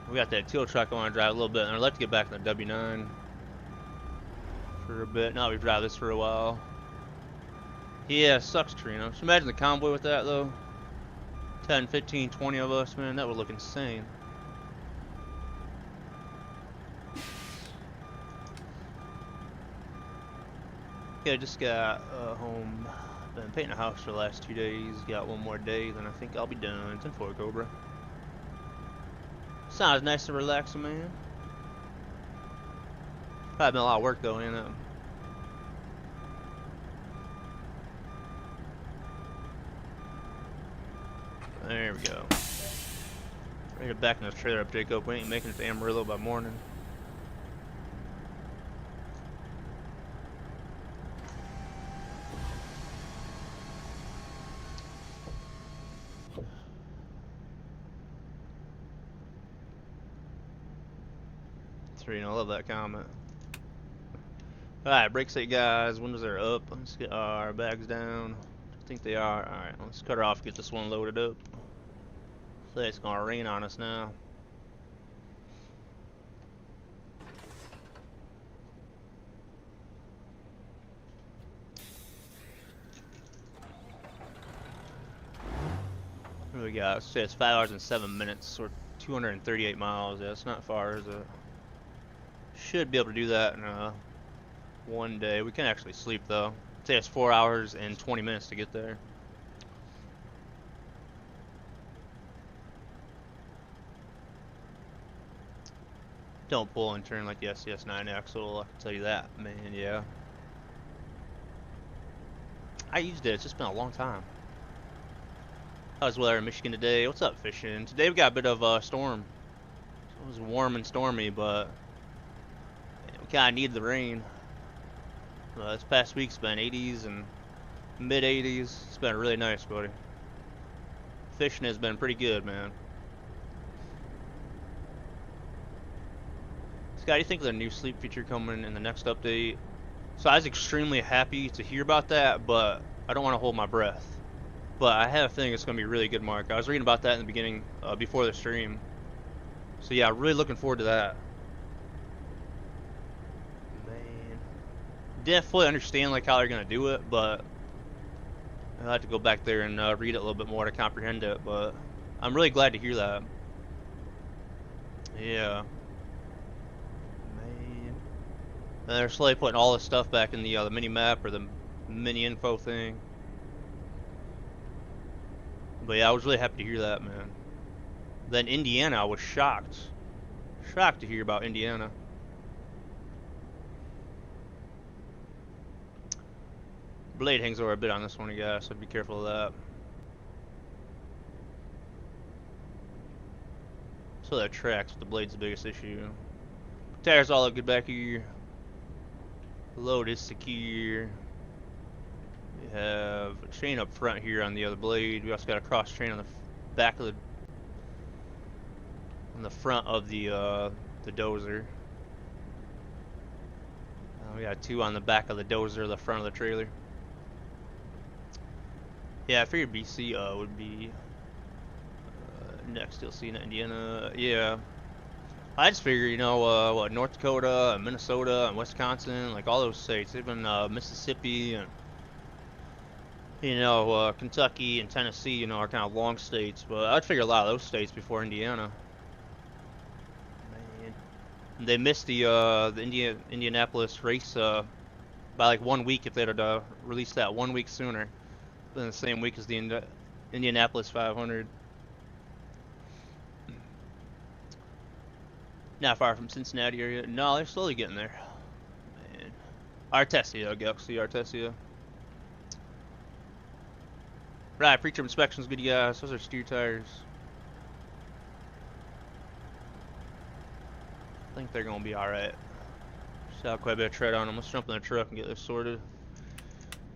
We got that teal truck I want to drive a little bit, and I'd like to get back in the W9 for a bit. Now we've driven this for a while. Yeah, sucks, Trino. Just imagine the convoy with that, though. 10, 15, 20 of us, man. That would look insane. Yeah, I just got home. Been painting a house for the last 2 days. Got one more day, then I think I'll be done. 10-4, Cobra. Sounds nice and relaxing, man. Probably been a lot of work, though, ain't it? There we go. Ready to back in this trailer up, Jacob. We ain't making it to Amarillo by morning. I love that comment. Alright, brake set, guys. Windows are up. Let's get our bags down. I think they are. Alright, let's cut her off, get this one loaded up. So it's gonna rain on us now. What do we got? Let's say it's 5 hours and 7 minutes, or 238 miles. Yeah, it's not far, is it? Should be able to do that in one day. We can actually sleep though. Say it's 4 hours and 20 minutes to get there. Don't pull and turn like the SCS9 axle, I can tell you that, man, yeah. I used it, it's just been a long time. How's the weather in Michigan today? What's up, fishing? Today we got a bit of a storm. It was warm and stormy, but we kind of need the rain. This past week's been 80s and mid 80s. It's been really nice, buddy. Fishing has been pretty good, man. Scott, you think of the new sleep feature coming in the next update? So I was extremely happy to hear about that, but I don't want to hold my breath. But I have a feeling it's going to be really good, Mark. I was reading about that in the beginning, before the stream. So yeah, really looking forward to that. Man, didn't fully understand like how they're going to do it, but I have to go back there and read it a little bit more to comprehend it. But I'm really glad to hear that. Yeah. And they're slowly putting all this stuff back in the mini map or the mini info thing. But yeah, I was really happy to hear that, man. Then Indiana, I was shocked. Shocked to hear about Indiana. Blade hangs over a bit on this one, you guys, so be careful of that. So that tracks, the blade's the biggest issue. Tires all look good back here. Load is secure. We have a chain up front here on the other blade. We also got a cross chain on the back of on the front of the dozer. We got two on the back of the dozer, the front of the trailer. Yeah, I figured BC would be next. You'll see in Indiana. Yeah. I just figure, you know, what, North Dakota and Minnesota and Wisconsin, like all those states, even Mississippi and, you know, Kentucky and Tennessee, you know, are kind of long states. But I'd figure a lot of those states before Indiana. Man, they missed the Indianapolis race by like 1 week if they'd have released that 1 week sooner than the same week as the Indianapolis 500. Not far from Cincinnati area. No, they're slowly getting there. Man. Artesia, Galaxy Artesia. Right, pre-trip inspection's good, guys. Those are steer tires. I think they're gonna be alright. Just have quite a bit of tread on them. Let's jump in the truck and get this sorted.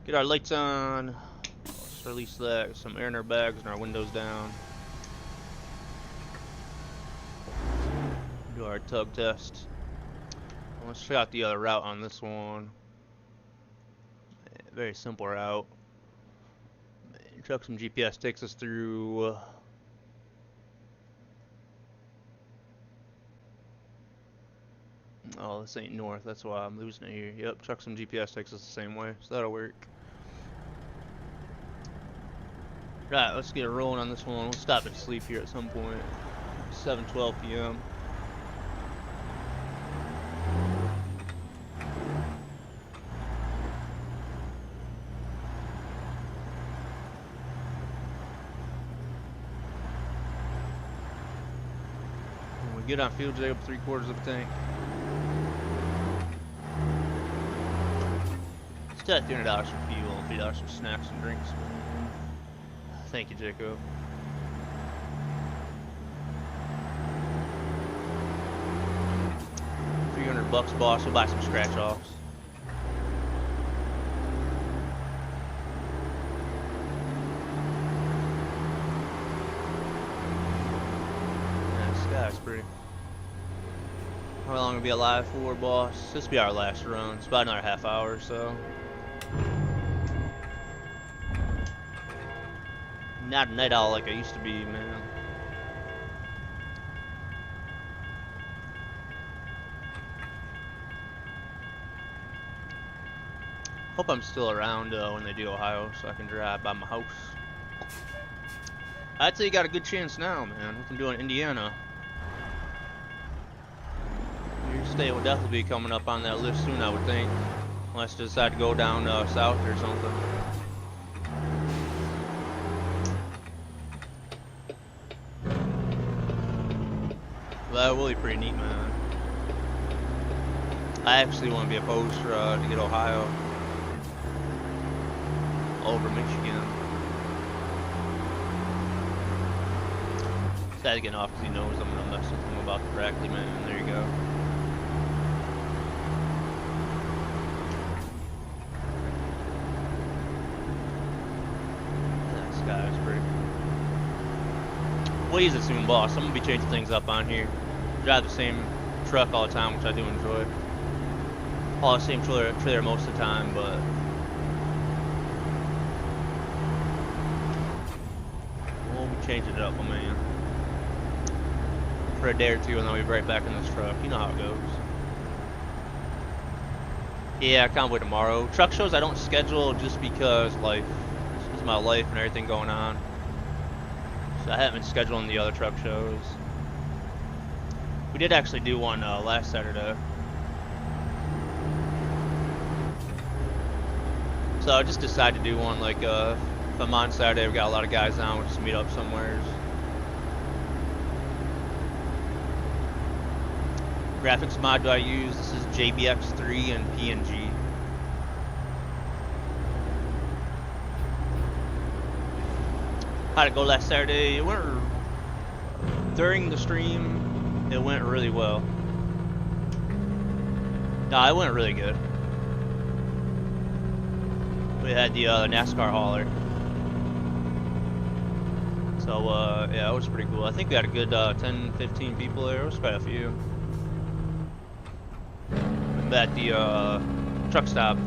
Get our lights on. Let's release that. Get some air in our bags and our windows down. Do our tug test. Let's check out the other route on this one. Very simple route. Truck some GPS takes us through oh, this ain't north, that's why I'm losing it here. Yep, truck some GPS takes us the same way, so that'll work. Right, let's get rolling on this one. We'll stop and sleep here at some point. 7:12 p.m. When we get on fuel, take up 3/4 of a tank. Still at $300 for fuel and $3 for snacks and drinks. Thank you, Jacob. $300, boss. We'll buy some scratch offs. Yeah, the sky's pretty. How long will we be alive for, boss? This will be our last run. It's about another half hour or so. Not a night owl like I used to be, man. Hope I'm still around when they do Ohio, so I can drive by my house. I'd say you got a good chance now, man. With them doing Indiana, your state will definitely be coming up on that list soon, I would think. Unless you decide to go down south or something. That will be pretty neat, man. I actually want to be opposed for, to get Ohio over Michigan. Sad getting off because he knows I'm gonna mess with him about the correctly, man. There you go. That sky's pretty. Please assume, boss. I'm gonna be changing things up on here. Drive the same truck all the time, which I do enjoy. All the same trailer most of the time, but we'll be changing it up, my man. For a day or two, and then I'll be right back in this truck. You know how it goes. Yeah, convoy tomorrow. Truck shows I don't schedule just because life. This is my life and everything going on. So I haven't been scheduling the other truck shows. We did actually do one last Saturday. So I just decided to do one like if I'm on Saturday, we got a lot of guys on, we'll just meet up somewhere. Graphics mod do I use? This is JBX3 and PNG. How'd it go last Saturday? It went during the stream. It went really well. Nah, it went really good. We had the NASCAR hauler. So yeah, it was pretty cool. I think we had a good 10, 15 people there. It was quite a few. At the truck stop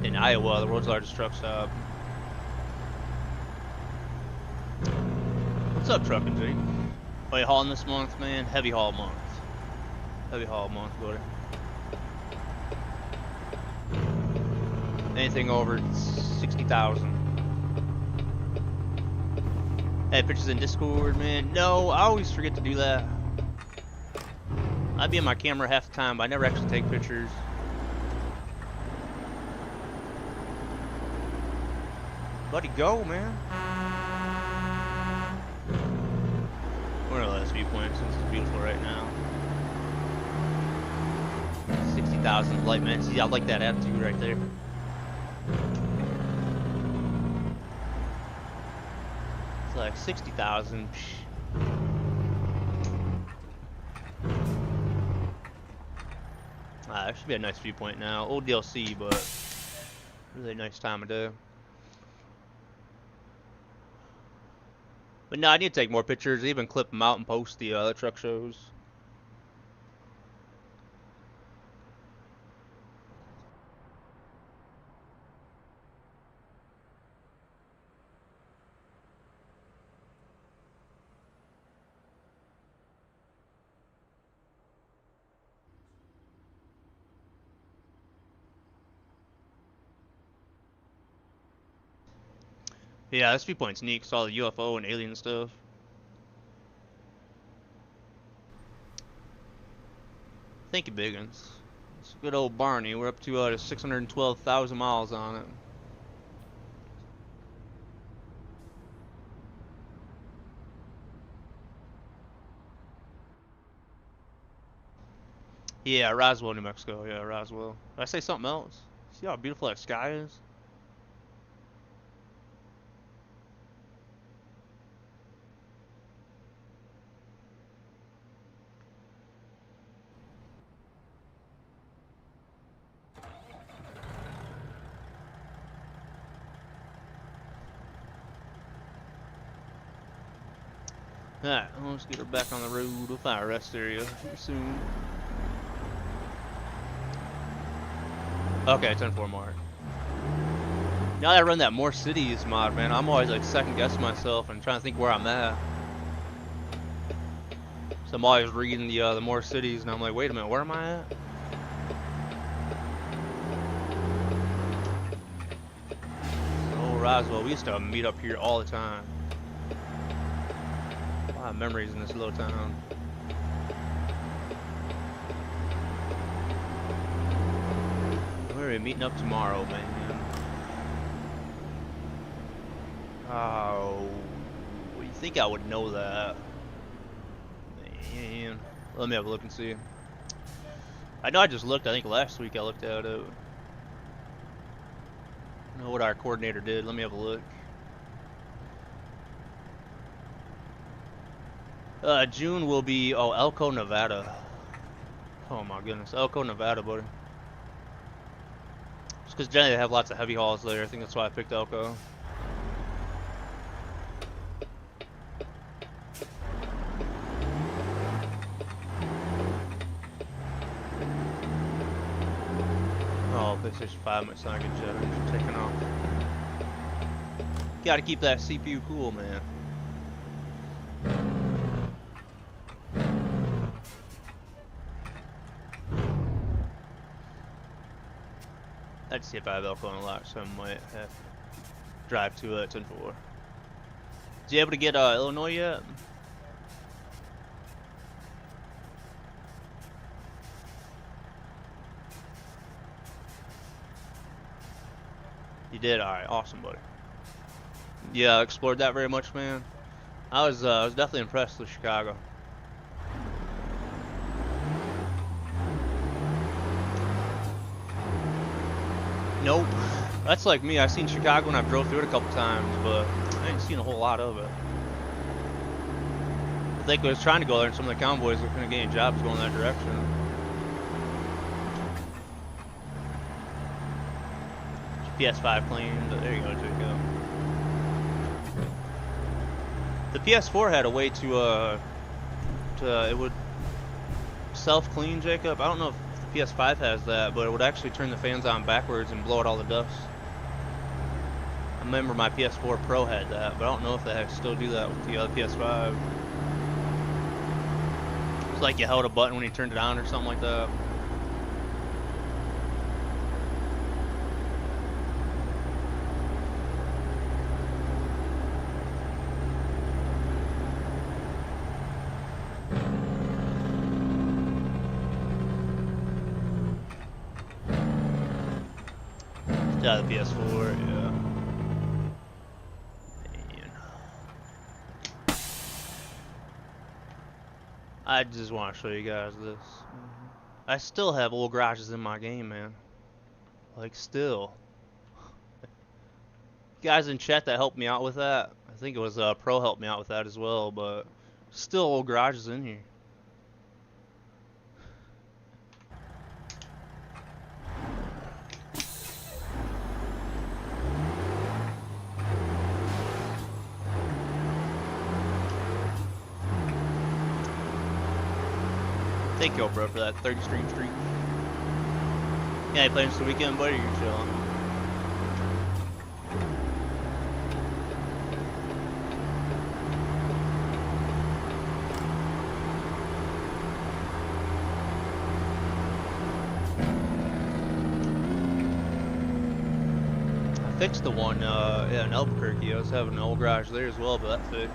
in Iowa, the world's largest truck stop. What's up, trucking Jake? Oh, you hauling this month, man? Heavy haul month. Heavy haul month, buddy. Anything over 60,000. Hey, pictures in Discord, man. No, I always forget to do that. I'd be on my camera half the time, but I never actually take pictures. Buddy, go, man. We're in the last viewpoint since it's beautiful right now. 60,000 light, man. See, I like that attitude right there. It's like 60,000. That should be a nice viewpoint now. Old DLC, but really nice time of day. But no, I need to take more pictures, even clip them out and post the truck shows. Yeah, this viewpoint's neat, cause all the UFO and alien stuff. Thank you, Biggins. It's good old Barney. We're up to 612,000 miles on it. Yeah, Roswell, New Mexico. Yeah, Roswell. Did I say something else? See how beautiful that sky is? Alright, let's get her back on the road. We'll find a rest area here soon. Okay, 10-4 mark. Now that I run that More Cities mod, man, I'm always like second guessing myself and trying to think where I'm at. So I'm always reading the More Cities and I'm like, wait a minute, where am I at? Oh, Roswell, we used to meet up here all the time. A lot of memories in this little town. Where are we meeting up tomorrow, man? Oh, you think I would know that? Man, let me have a look and see. I know I just looked. I think last week I looked at it. I know what our coordinator did. Let me have a look. June will be Elko, Nevada. Oh my goodness, Elko, Nevada, buddy. Just because generally they have lots of heavy hauls there. I think that's why I picked Elko. Oh, PlayStation 5 might sound like a jet engine taking off. Gotta keep that CPU cool, man. I'd see if I have Elko unlocked, so I might have to drive to 10-4. Is you able to get Illinois yet? You did? Alright, awesome, buddy. Yeah, explored that very much, man. I was definitely impressed with Chicago. Nope. That's like me. I've seen Chicago and I've drove through it a couple times, but I ain't seen a whole lot of it. I think I was trying to go there and some of the convoys were going to gain jobs going that direction. PS5 cleaned. There you go, Jacob. The PS4 had a way to it would self-clean, Jacob. I don't know if the PS5 has that, but it would actually turn the fans on backwards and blow out all the dust. I remember my PS4 Pro had that, but I don't know if they still do that with the PS5. It's like you held a button when you turned it on or something like that. Yeah, the PS4, yeah. Man. I just want to show you guys this. I still have old garages in my game, man. Like, still. Guys in chat that helped me out with that. I think it was Pro helped me out with that as well, but still old garages in here. Thank you, bro, for that 30 stream streak. Yeah, you playing this weekend, buddy? Or you chilling? I fixed the one, yeah, in Albuquerque. I was having an old garage there as well, but that fixed.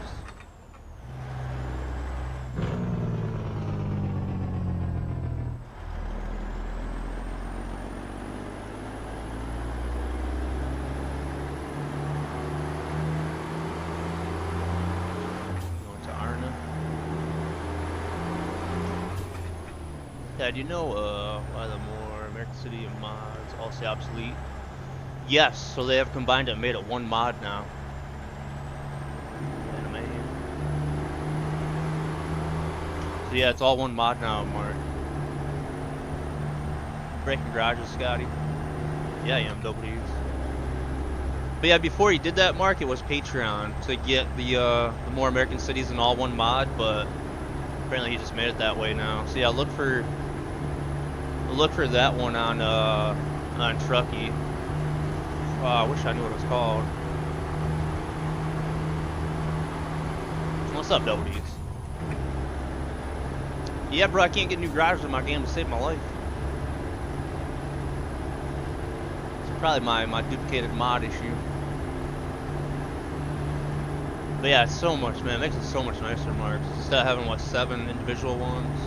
Yeah, do you know why the more American City mods all say obsolete? Yes, so they have combined it and made it one mod now. Anime. So yeah, it's all one mod now, Mark. Breaking garages, Scotty. Yeah, I am, W's. But yeah, before he did that, Mark, it was Patreon to get the more American cities in all one mod, but apparently he just made it that way now. So yeah, look for that one on Truckee. Oh, I wish I knew what it was called. What's up, W's? Yeah, bro, I can't get new garages in my game to save my life. It's probably my duplicated mod issue. But yeah, it's so much, man. It makes it so much nicer, Mark. Instead of having, what, 7 individual ones?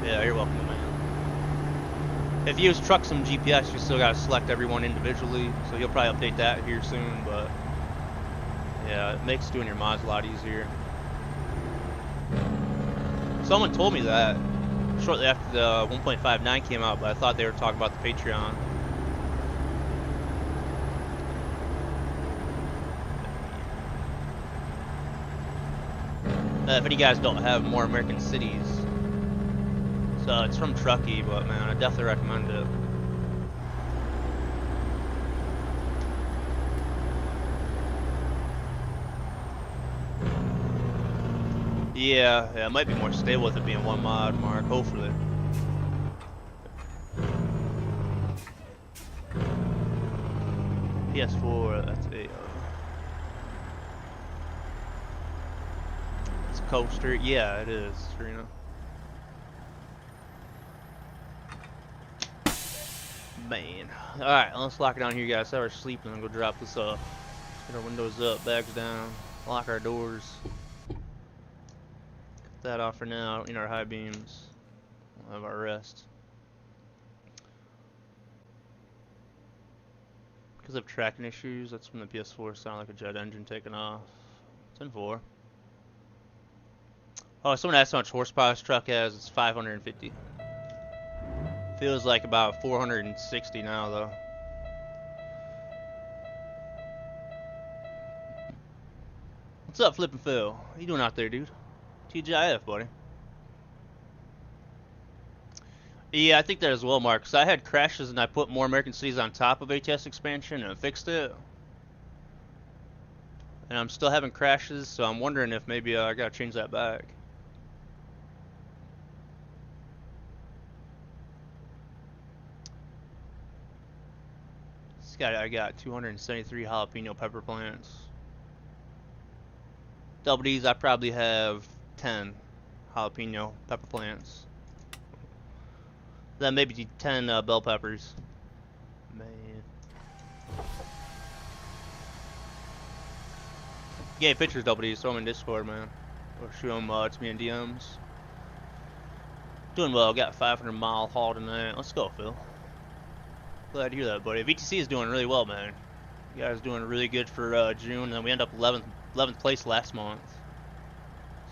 Yeah, you're welcome, man. If you use Trucksum GPS, you still gotta select everyone individually, so you'll probably update that here soon, but yeah, it makes doing your mods a lot easier. Someone told me that shortly after the 1.59 came out, but I thought they were talking about the Patreon. If any guys don't have more American cities, so it's from Truckee, but man, I definitely recommend it. Yeah, it might be more stable with it being one mod, Mark, hopefully. PS4, that's it's a coaster. Yeah, it is, Serena. Man. Alright, let's lock it down here, guys. Have our sleep and then go drop this off. Get our windows up, bags down, lock our doors. Cut that off for now in our high beams. We'll have our rest. Because of tracking issues, that's when the PS4 sounded like a jet engine taking off. 10-4. Oh, someone asked how much horsepower this truck has. It's 550. Feels like about 460 now, though. What's up, Flippin' Phil? How you doing out there, dude? TGIF, buddy. Yeah, I think that as well, Mark. Because I had crashes and I put more American cities on top of ATS expansion and it fixed it. And I'm still having crashes, so I'm wondering if maybe I gotta change that back. I got 273 jalapeno pepper plants. Double D's, I probably have 10. jalapeno pepper plants. Then maybe 10 bell peppers. Man. Yeah, pictures, WD. Throw them in Discord, man. Or shoot them to me in DMs. Doing well. Got 500-mile haul tonight. Let's go, Phil. Glad to hear that, buddy. VTC is doing really well, man. You guys doing really good for June, and then we end up 11th place last month.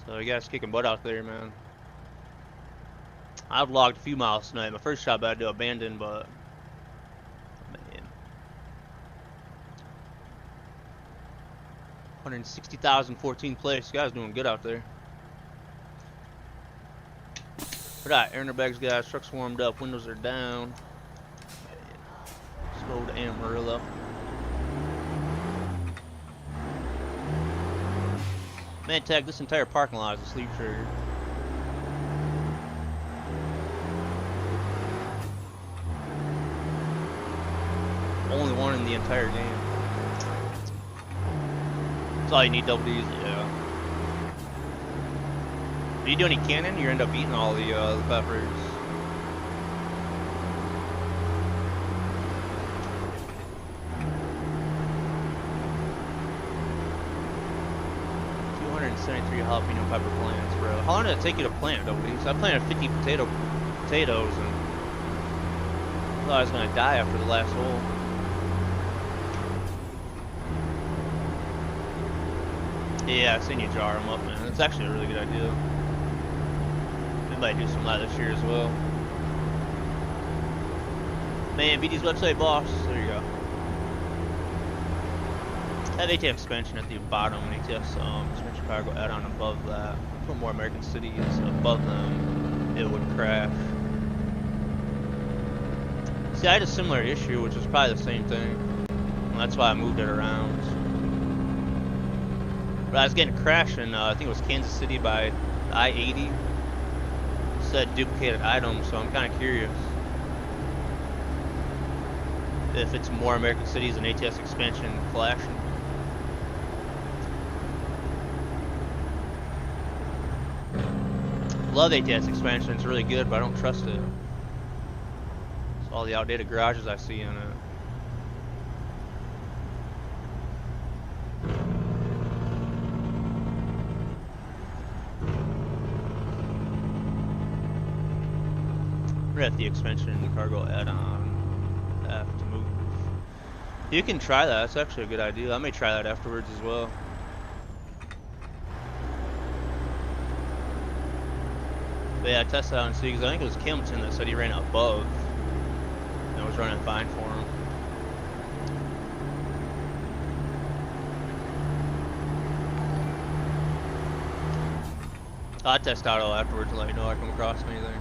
So you guys kicking butt out there, man. I've logged a few miles tonight. My first job I had to abandon, but man, 160,000, 14th place. You guys doing good out there. Alright, air bags, guys. Truck's warmed up. Windows are down. Let's go to Amarillo. Man, Tag, this entire parking lot is a sleep trigger. Only one in the entire game. That's all you need, double D's, yeah. Do you do any cannon? You end up eating all the peppers. Jalapeno pepper plants, bro. How long did it take you to plant, double D's? I planted 50 potatoes and I thought I was gonna die after the last hole. Yeah, I seen you jar them up, man. It's actually a really good idea. We might do some of that this year as well. Man, BD's website, boss. There you go. Have ATF expansion at the bottom, and ATF expansion cargo add-on above that. Put more American cities above them, it would crash. See, I had a similar issue, which was probably the same thing. And that's why I moved it around. But I was getting crashed in, I think it was Kansas City by I-80. It said duplicated items, so I'm kind of curious if it's more American cities and ATS expansion flashing. Love ATS expansion, it's really good, but I don't trust it. It's all the outdated garages I see in it. We're at the expansion and the cargo add-on. Have to move. You can try that, that's actually a good idea. I may try that afterwards as well. But yeah, test that out and see, because I think it was Kimpton that said he ran above. And it was running fine for him. I'll test out all afterwards and let you know if I come across anything.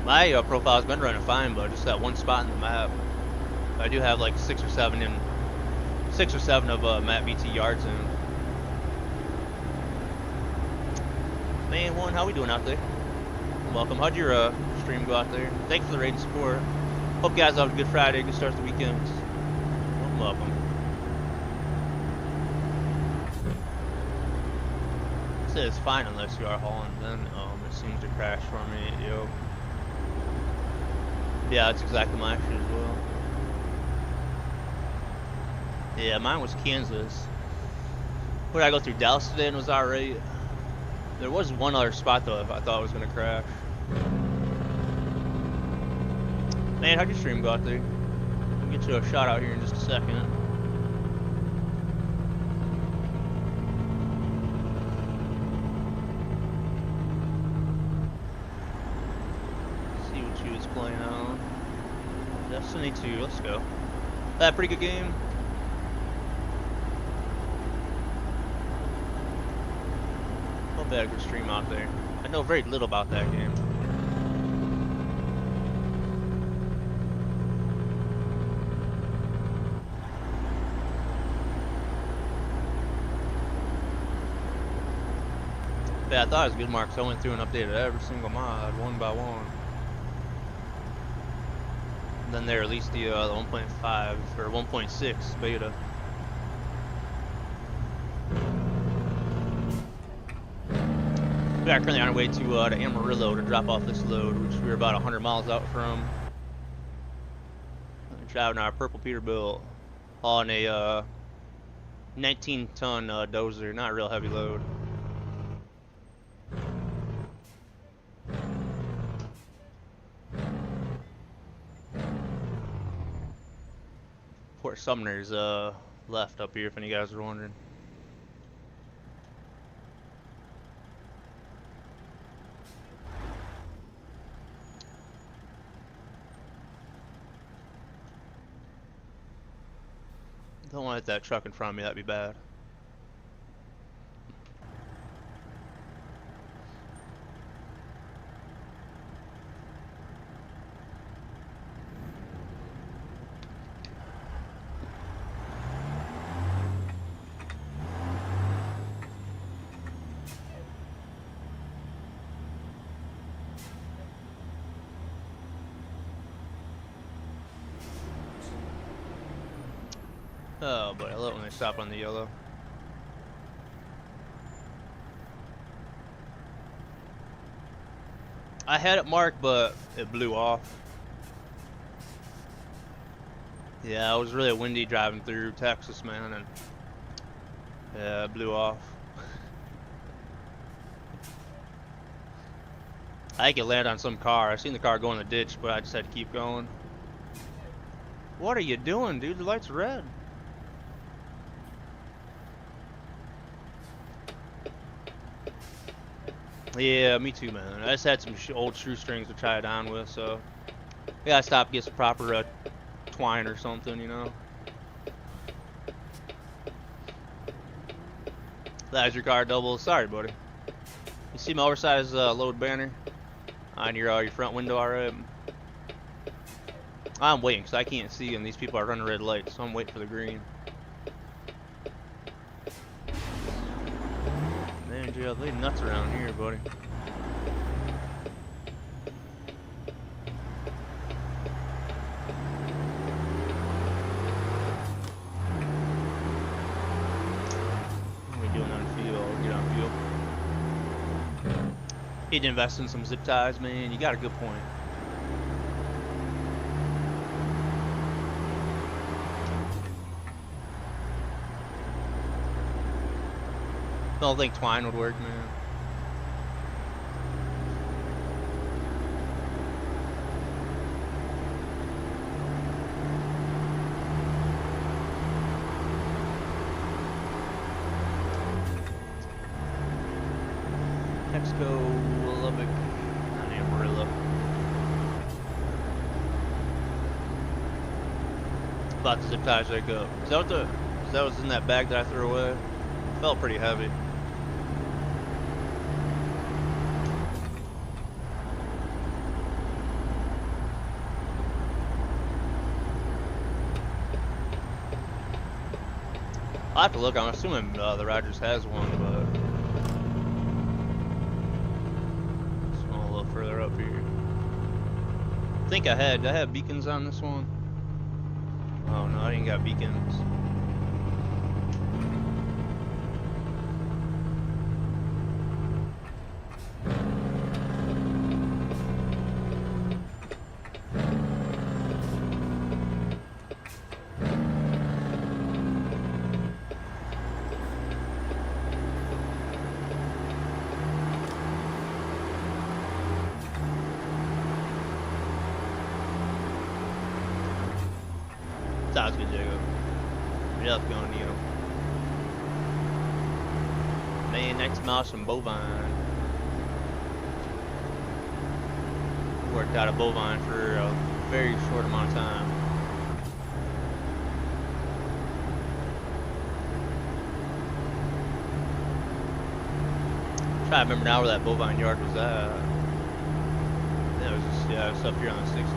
My profile's been running fine, but just that one spot in the map. I do have like 6 or 7 of map BT yards in. Man, one, how we doing out there? Welcome. How'd your stream go out there? Thanks for the raid and support. Hope you guys have a good Friday, good start to the weekend. Welcome. It says fine unless you are hauling, then it seems to crash for me. Yo. Yeah, that's exactly my issue as well. Yeah, mine was Kansas. What did I go through Dallas today and was alright? There was one other spot though I thought was gonna crash. Man, how'd your stream go out there? I'll get you a shot out here in just a second. See what you was playing on. Destiny 2, let's go. That pretty good game. Hope they had a good stream out there. I know very little about that game. Yeah, I thought it was good, Mark, so I went through and updated every single mod one by one. And then they released the 1.5 or 1.6 beta. We are currently on our way to Amarillo to drop off this load, which we're about 100 miles out from. Driving our purple Peterbilt on a 19-ton dozer, not a real heavy load. Port Sumner's left up here, if any guys are wondering. Don't want to hit that truck in front of me, that'd be bad. Oh, but I love it when they stop on the yellow. I had it marked, but it blew off. Yeah, it was really windy driving through Texas, man, and yeah, it blew off. I think it landed on some car. I seen the car go in the ditch, but I just had to keep going. What are you doing, dude? The light's red. Yeah, me too, man. I just had some old shoestrings to try it on with, so yeah, I stopped, get some proper twine or something, you know. That's your car double. Sorry, buddy. You see my oversized load banner on your front window already? I'm waiting because I can't see and these people are running red lights, so I'm waiting for the green. Man, Jill, they nuts around here, buddy. What are we doing on fuel? Get on fuel. Need to invest in some zip ties, man. You got a good point. I don't think twine would work, man. Let's go Lubbock, not Amarillo. About to zip ties back up. Is that was in that bag that I threw away? It felt pretty heavy. I'll have to look. I'm assuming the Rogers has one, but just want a little further up here. I think I had beacons on this one. Oh no, I didn't got beacons. Sounds good, Jacob. Yeah, let's go on Neo. Man, next mouse from bovine. Worked out a bovine for a very short amount of time. I'm trying to remember now where that bovine yard was at. It was just, yeah, it was up here on the 60.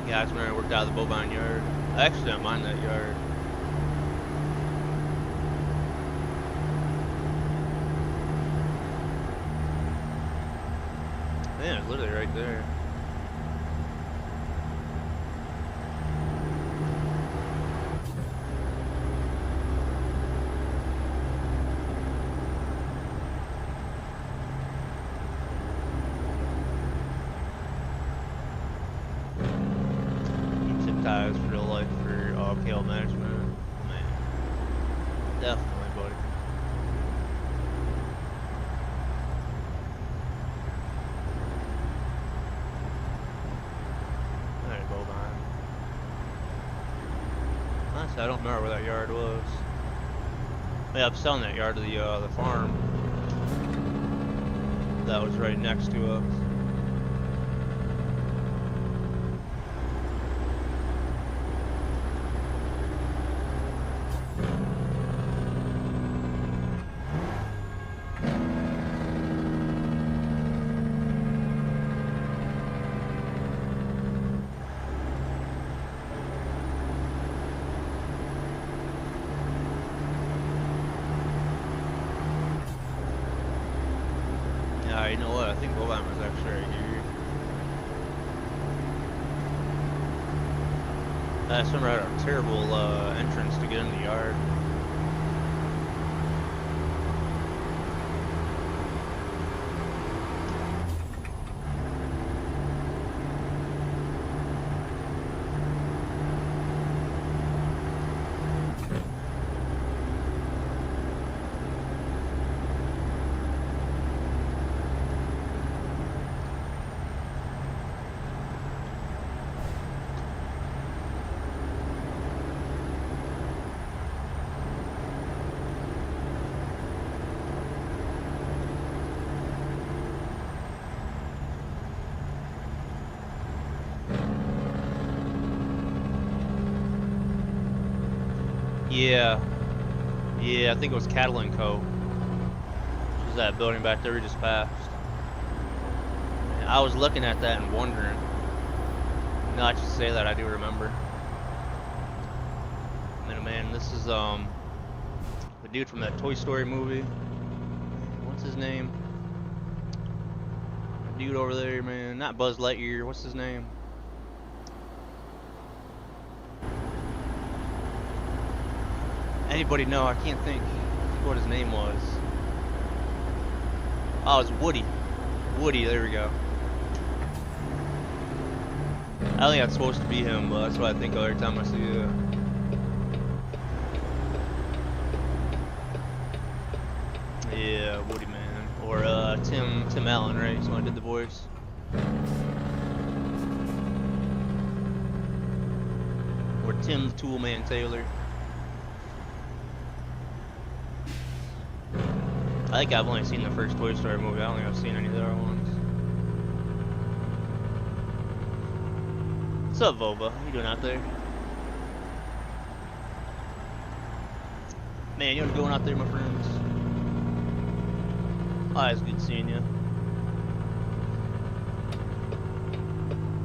Guys, when I worked out of the bovine yard. I actually don't mind that yard. Man, it's literally right there. ties for real life for KL management. Man, definitely, buddy. There you go, man. Honestly, I don't remember where that yard was. Yeah, I'm selling that yard to the farm that was right next to us. Yeah, you know what? I think Bovine was actually right here. I just remember I had a terrible entrance to get in the yard. Yeah, yeah, I think it was Cattle & Co. Which is that building back there we just passed. And I was looking at that and wondering. Not to say that, I do remember. Man, this is the dude from that Toy Story movie. What's his name? The dude over there, man. Not Buzz Lightyear. What's his name? Anybody know? I can't think what his name was. Oh, it's Woody. Woody, there we go. I don't think that's supposed to be him, but that's what I think of every time I see it. Yeah, Woody, man. Or Tim Allen, right? He's the one who did the voice. Or Tim the Toolman Taylor. I think I've only seen the first Toy Story movie. I don't think I've seen any of the other ones. What's up, Vova? How you doing out there? Man, you going out there, my friends? Oh, it's good seeing you.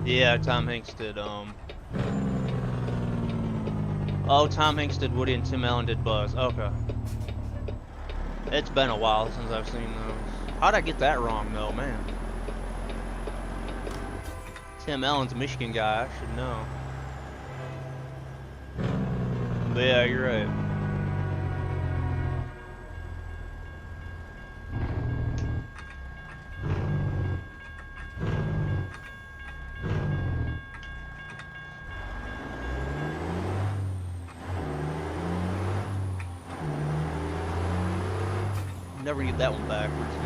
Yeah, Tom Hanks did, Oh, Tom Hanks did Woody and Tim Allen did Buzz. Okay. It's been a while since I've seen those. How'd I get that wrong, though, man? Tim Allen's a Michigan guy, I should know. But yeah, you're right. Never get that one backwards, dude.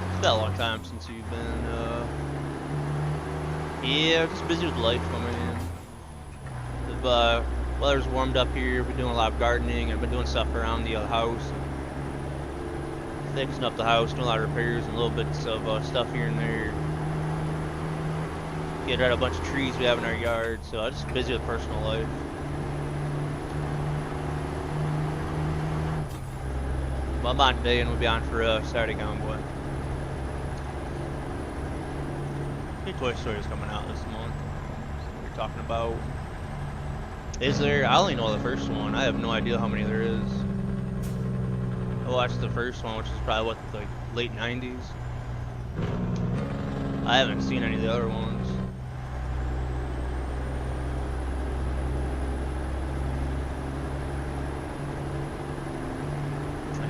It's been a long time since you've been, yeah, just busy with life, my man. The weather's warmed up here. We're doing a lot of gardening. I've been doing stuff around the house. Fixing up the house, doing a lot of repairs and little bits of stuff here and there. Getting rid of a bunch of trees we have in our yard, so I'm just busy with personal life. Well, I'm on today and we'll be on for Saturday Convoy. New Toy Story is coming out this month. So we're talking about. Is there? I only know the first one. I have no idea how many there is. I watched the first one, which is probably what, like late 90s. I haven't seen any of the other ones.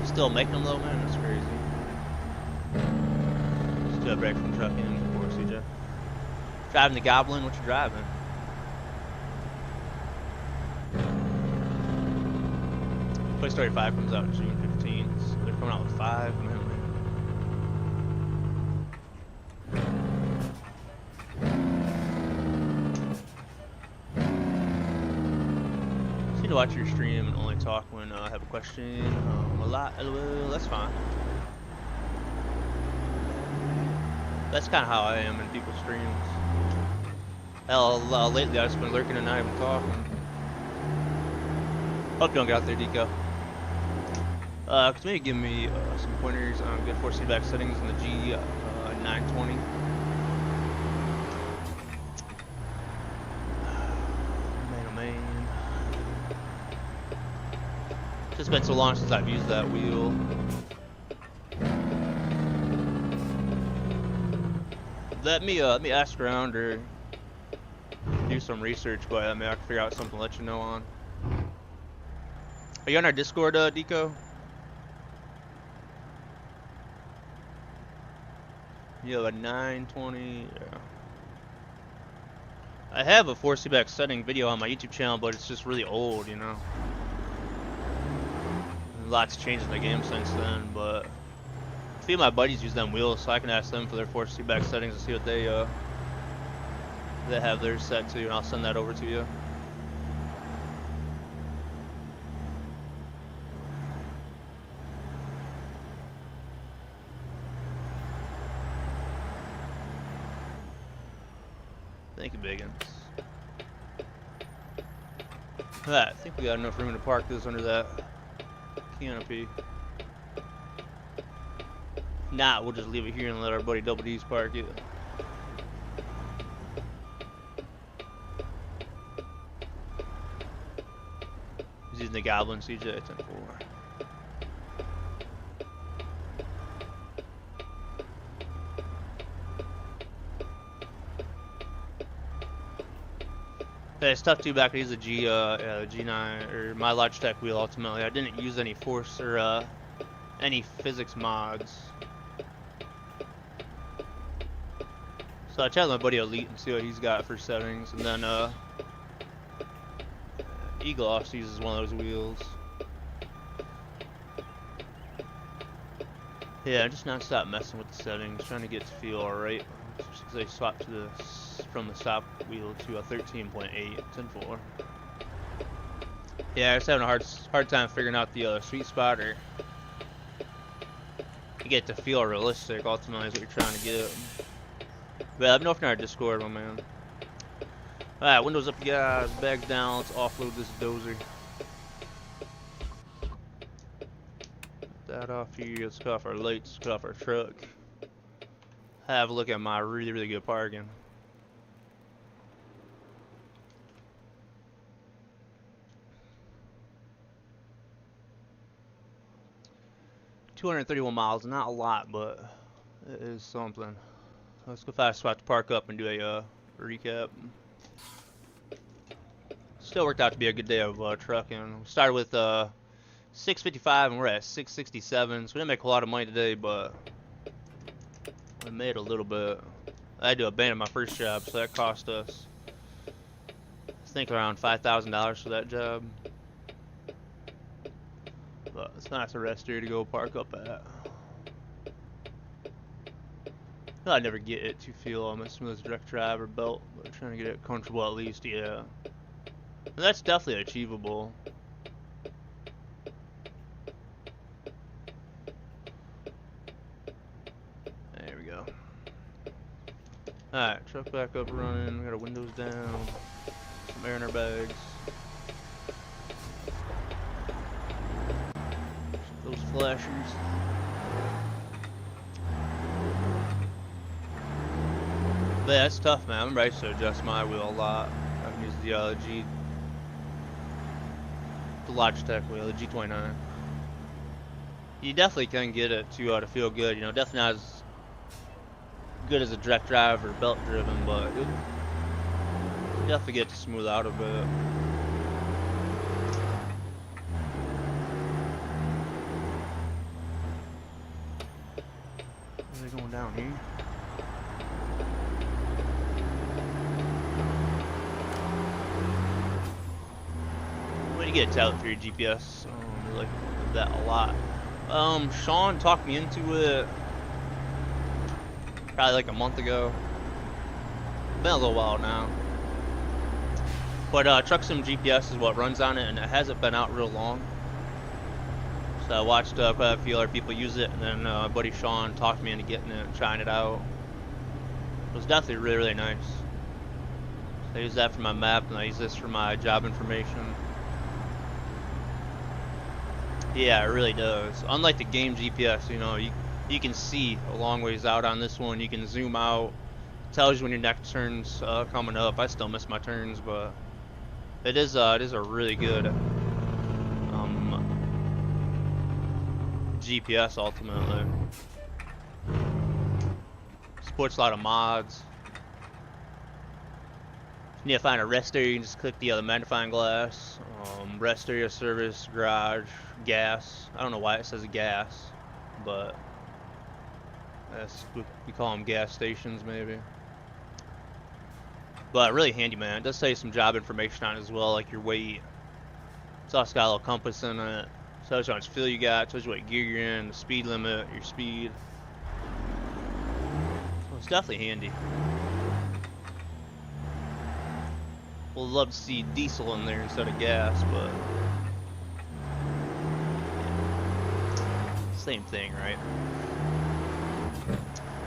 Still making them though, man. That's crazy. Just got a break from trucking, of course, CJ. Driving the Goblin. What you driving? Toy Story 5 comes out June 15th. So they're coming out with 5. Man, man. Just need to watch your stream and only talk when I have a question. A lot, well, that's fine. That's kind of how I am in people's streams. Hell, lately I've just been lurking and not even talking. Hope you don't get out there, Deco. Could maybe give me some pointers on good force feedback settings in the G920. Man, oh man. It's just been so long since I've used that wheel. Let me ask around or do some research, but I can figure out something to let you know on. Are you on our Discord, Deco? You have a 920. Yeah. I have a force feedback setting video on my YouTube channel, but it's just really old, you know. Lots changed in the game since then, but a few of my buddies use them wheels, so I can ask them for their force feedback settings and see what they have theirs set to, and I'll send that over to you. Thank you, Biggins. Alright, I think we got enough room to park this under that canopy. Nah, we'll just leave it here and let our buddy Double D's park it. He's using the Goblin CJ 10-4. Yeah, it's tough too back to use the G9 or my Logitech wheel ultimately. I didn't use any force or any physics mods. So I chatted with my buddy Elite and see what he's got for settings, and then Eagle Off uses one of those wheels. Yeah, I'm just non-stop messing with the settings, trying to get to feel alright. Just because I swapped to from the stop wheel to a 13.8 10-4. Yeah, I was having a hard time figuring out the sweet spot or to get to feel realistic. Ultimately, is what you're trying to get. But let me know if you're in our Discord, my man. Alright, windows up, you guys. Bags down. Let's offload this dozer. Get that off here. Let's cut off our lights. Cut off our truck. Have a look at my really, really good parking. $231 miles, not a lot, but it is something. Let's go fast spot to park up and do a recap. Still worked out to be a good day of trucking. We started with 655 and we're at 667, so we didn't make a lot of money today, but we made a little bit. I had to abandon my first job, so that cost us, I think, around $5,000 for that job. But it's nice to rest here to go park up at. I never get it to feel almost smooth as direct drive or belt, but trying to get it comfortable at least, yeah. And that's definitely achievable. There we go. Alright, truck back up running, we got our windows down, some air in our bags. Those flashers. But yeah, it's tough, man. I remember I used to adjust my wheel a lot. I can use the Logitech wheel, the G29. You definitely can get it to feel good. You know, definitely not as good as a direct drive or belt driven, but you definitely get to smooth out a bit. Are they going down here? When you get a tablet for your GPS, like that a lot. Sean talked me into it probably like a month ago. Been a little while now. But Truck Sim GPS is what runs on it, and it hasn't been out real long. So I watched quite a few other people use it, and then my buddy Sean talked me into getting it and trying it out. It was definitely really, really nice. So I use that for my map, and I use this for my job information. Yeah, it really does. Unlike the game GPS, you know, you can see a long ways out on this one. You can zoom out. It tells you when your next turn's coming up. I still miss my turns, but it is a really good GPS ultimately. Supports a lot of mods. If you need to find a rest area, you can just click the other magnifying glass. Rest area, service, garage, gas. I don't know why it says gas, but that's, we call them gas stations maybe. But really handy, man. It does tell you some job information on it as well, like your weight. It's also got a little compass in it. Tells you how much fuel you got, tells you what gear you're in, the speed limit, your speed. So it's definitely handy. We'll love to see diesel in there instead of gas, but same thing, right?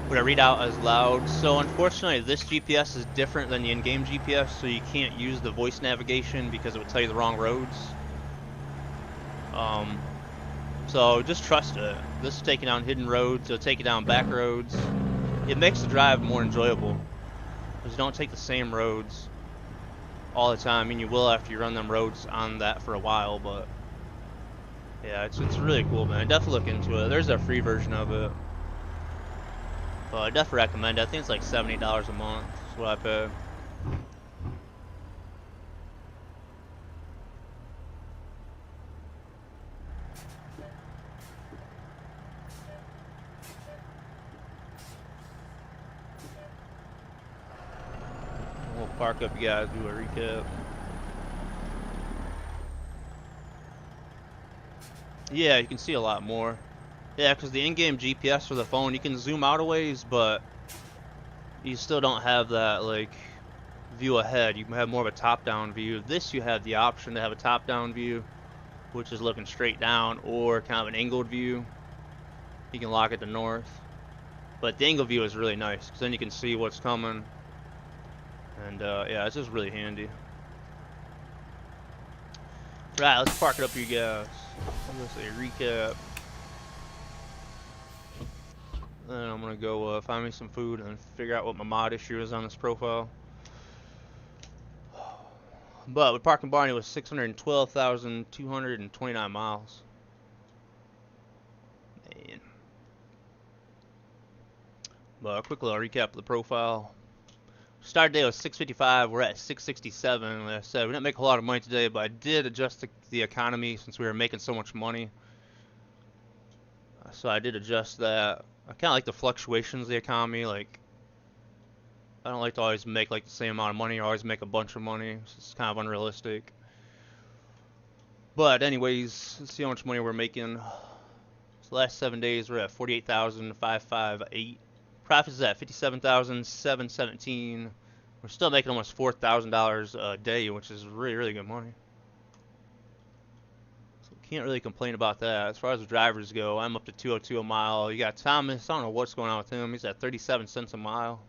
Would I read out as loud? So unfortunately, this GPS is different than the in-game GPS, so you can't use the voice navigation because it would tell you the wrong roads. So just trust it. This is taking down hidden roads, it'll take you down back roads. It makes the drive more enjoyable because you don't take the same roads all the time. I mean, you will after you run them roads on that for a while, but yeah, it's really cool, man. Definitely look into it. There's a free version of it. But I definitely recommend it. I think it's like $70 a month. That's what I pay. We'll park up, you guys, do a recap. Yeah, you can see a lot more. Yeah, because the in-game GPS for the phone, you can zoom out a ways, but you still don't have that, like, view ahead. You have more of a top-down view. This, you have the option to have a top-down view, which is looking straight down, or kind of an angled view. You can lock it to north. But the angle view is really nice, because then you can see what's coming. And, yeah, it's just really handy. Right, let's park it up for you guys. Let's say recap. Then I'm gonna go find me some food and figure out what my mod issue is on this profile. But with parking Barney was 612,229 miles. Man. But a quick little recap of the profile. Start day was 655. We're at 667. Like I said, we didn't make a lot of money today, but I did adjust the economy since we were making so much money. So I did adjust that. I kind of like the fluctuations of the economy. Like, I don't like to always make like the same amount of money or always make a bunch of money. It's kind of unrealistic. But anyways, let's see how much money we're making. So the last 7 days we're at 48,558. Profits is at 57,717. We're still making almost $4,000 a day, which is really, really good money. So can't really complain about that. As far as the drivers go, I'm up to 202 a mile. You got Thomas. I don't know what's going on with him. He's at 37 cents a mile.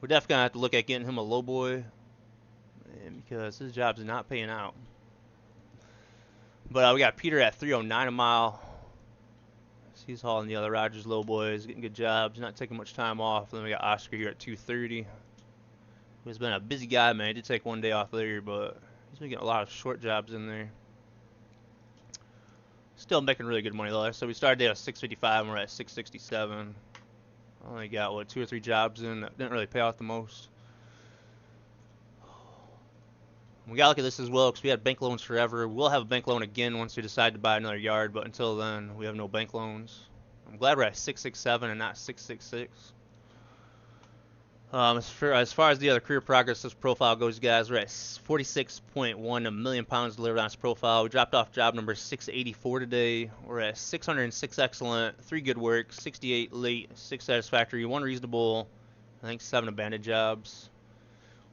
We're definitely gonna have to look at getting him a low boy, because his job's not paying out. But we got Peter at 309 a mile. He's hauling the other Rogers low boys, getting good jobs, not taking much time off. Then we got Oscar here at 230. He's been a busy guy, man. He did take one day off there, but he's been getting a lot of short jobs in there. Still making really good money though. So we started at 655 and we're at 667. Only got what, 2 or 3 jobs in that didn't really pay out the most. We gotta look at this as well because we had bank loans forever. We'll have a bank loan again once we decide to buy another yard, but until then we have no bank loans. I'm glad we're at 667 and not 666. As far as the other career progress this profile goes, guys, we're at 46.1 million pounds delivered on this profile. We dropped off job number 684 today. We're at 606 excellent, 3 good work, 68 late, 6 satisfactory, 1 reasonable, I think 7 abandoned jobs.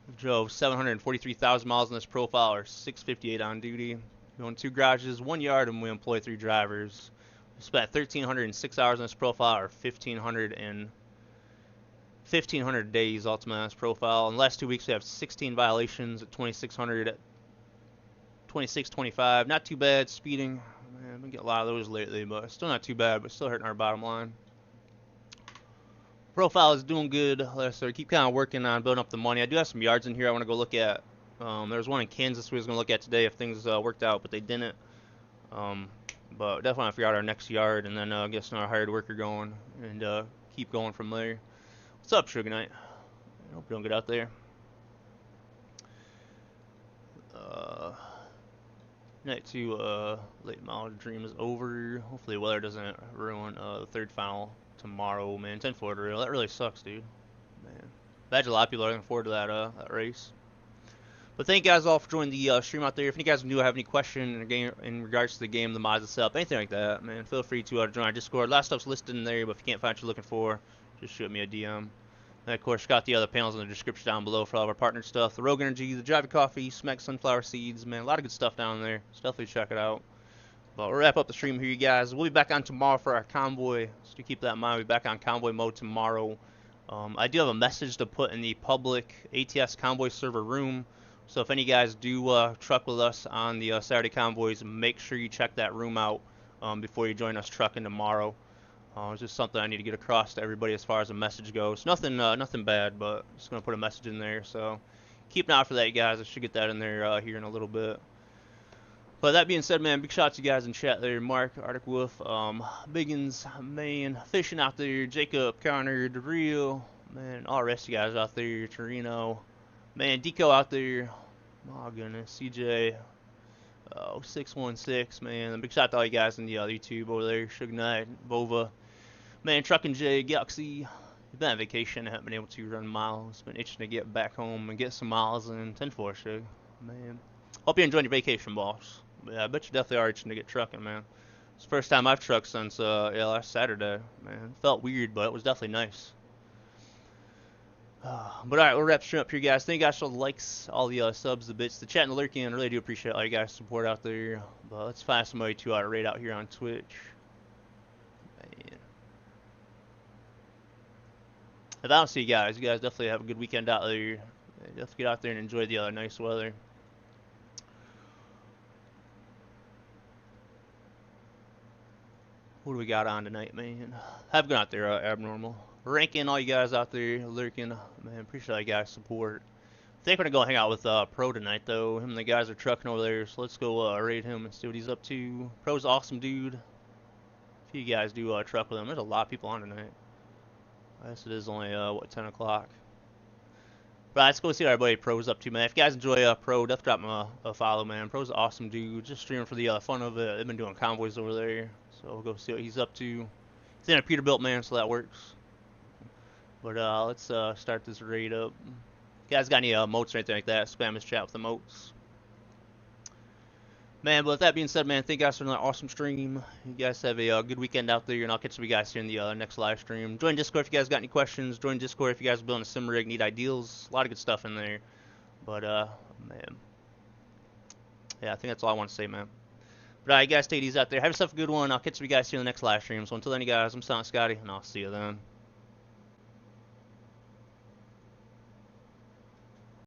We drove 743,000 miles on this profile, or 658 on duty. We own 2 garages, 1 yard, and we employ 3 drivers. We spent 1,306 hours on this profile, or 1,500 days ultimately on this profile. In the last 2 weeks, we have 16 violations at 2,600 at 2625. Not too bad. Speeding, man, we get a lot of those lately, but still not too bad, but still hurting our bottom line. Profile is doing good. So keep kind of working on building up the money. I do have some yards in here I want to go look at. There was one in Kansas we was going to look at today if things worked out, but they didn't. But definitely want to figure out our next yard and then get some hired worker going and keep going from there. What's up, Sugar Knight? I hope you don't get out there. Night 2 late model dream is over. Hopefully the weather doesn't ruin the third final tomorrow, man. 10 Florida rail. That really sucks, dude. Man. Imagine a lot of people are looking forward to that race. But thank you guys all for joining the stream out there. If you guys do have any question in regards to the game, the mods itself, anything like that, man, feel free to join our Discord. A lot of stuff's listed in there, but if you can't find what you're looking for, just shoot me a DM. And of course, got the other panels in the description down below for all of our partner stuff. The Rogue Energy, the Java Coffee, Smack Sunflower Seeds, man, a lot of good stuff down there. So definitely check it out. But we'll wrap up the stream here, you guys. We'll be back on tomorrow for our convoy. So to keep that in mind, we'll be back on convoy mode tomorrow. I do have a message to put in the public ATS convoy server room. So if any guys do truck with us on the Saturday convoys, make sure you check that room out before you join us trucking tomorrow. It's just something I need to get across to everybody as far as a message goes. Nothing bad, but just gonna put a message in there. So keep an eye out for that, you guys. I should get that in there here in a little bit. But that being said, man, big shout out to you guys in chat there. Mark, Arctic Wolf, Biggins, man, Fishing out there, Jacob, Connor, DeReal, man, all the rest of you guys out there, Torino, man, Deco out there, oh goodness, CJ, 616, man, big shout out to all you guys in the YouTube over there, Suge Knight, Bova, man, Truckin' J, Galaxy. Been on vacation, I haven't been able to run miles, been itching to get back home and get some miles in 10-4, Suge, man. Hope you're enjoying your vacation, boss. Yeah, I bet you definitely are itching to get trucking, man. It's the first time I've trucked since last Saturday, man. It felt weird, but it was definitely nice. But alright, we'll wrap the stream up here, guys. Thank you guys for the likes, all the subs, the bits, the chat and the lurking. I really do appreciate all you guys' support out there. But let's find somebody to raid out here on Twitch. Man. If I don't see you guys definitely have a good weekend out there. Definitely get out there and enjoy the nice weather. What do we got on tonight, man? Have gone out there, Abnormal. Ranking all you guys out there, lurking. Man, appreciate all you guys' support. I think we're gonna go hang out with Pro tonight, though. Him and the guys are trucking over there, so let's go raid him and see what he's up to. Pro's awesome, dude. If you guys do truck with him, there's a lot of people on tonight. I guess it is only, what, 10 o'clock. Right, let's go see what our buddy Pro's up to, man. If you guys enjoy Pro, definitely drop him a follow, man. Pro's an awesome dude. Just streaming for the fun of it. They've been doing convoys over there. So we'll go see what he's up to. He's in a Peterbilt, man, so that works. But let's start this raid up. If you guys got any moats or anything like that, spam his chat with the moats. Man, but with that being said, man, thank you guys for another awesome stream. You guys have a good weekend out there, and I'll catch you guys here in the next live stream. Join Discord if you guys got any questions. Join Discord if you guys are building a sim rig, need ideals. A lot of good stuff in there. But, man. Yeah, I think that's all I want to say, man. But alright, guys, take it easy out there. Have yourself a good one. I'll catch you guys here in the next live stream. So until then, you guys, I'm Silent Scotty, and I'll see you then.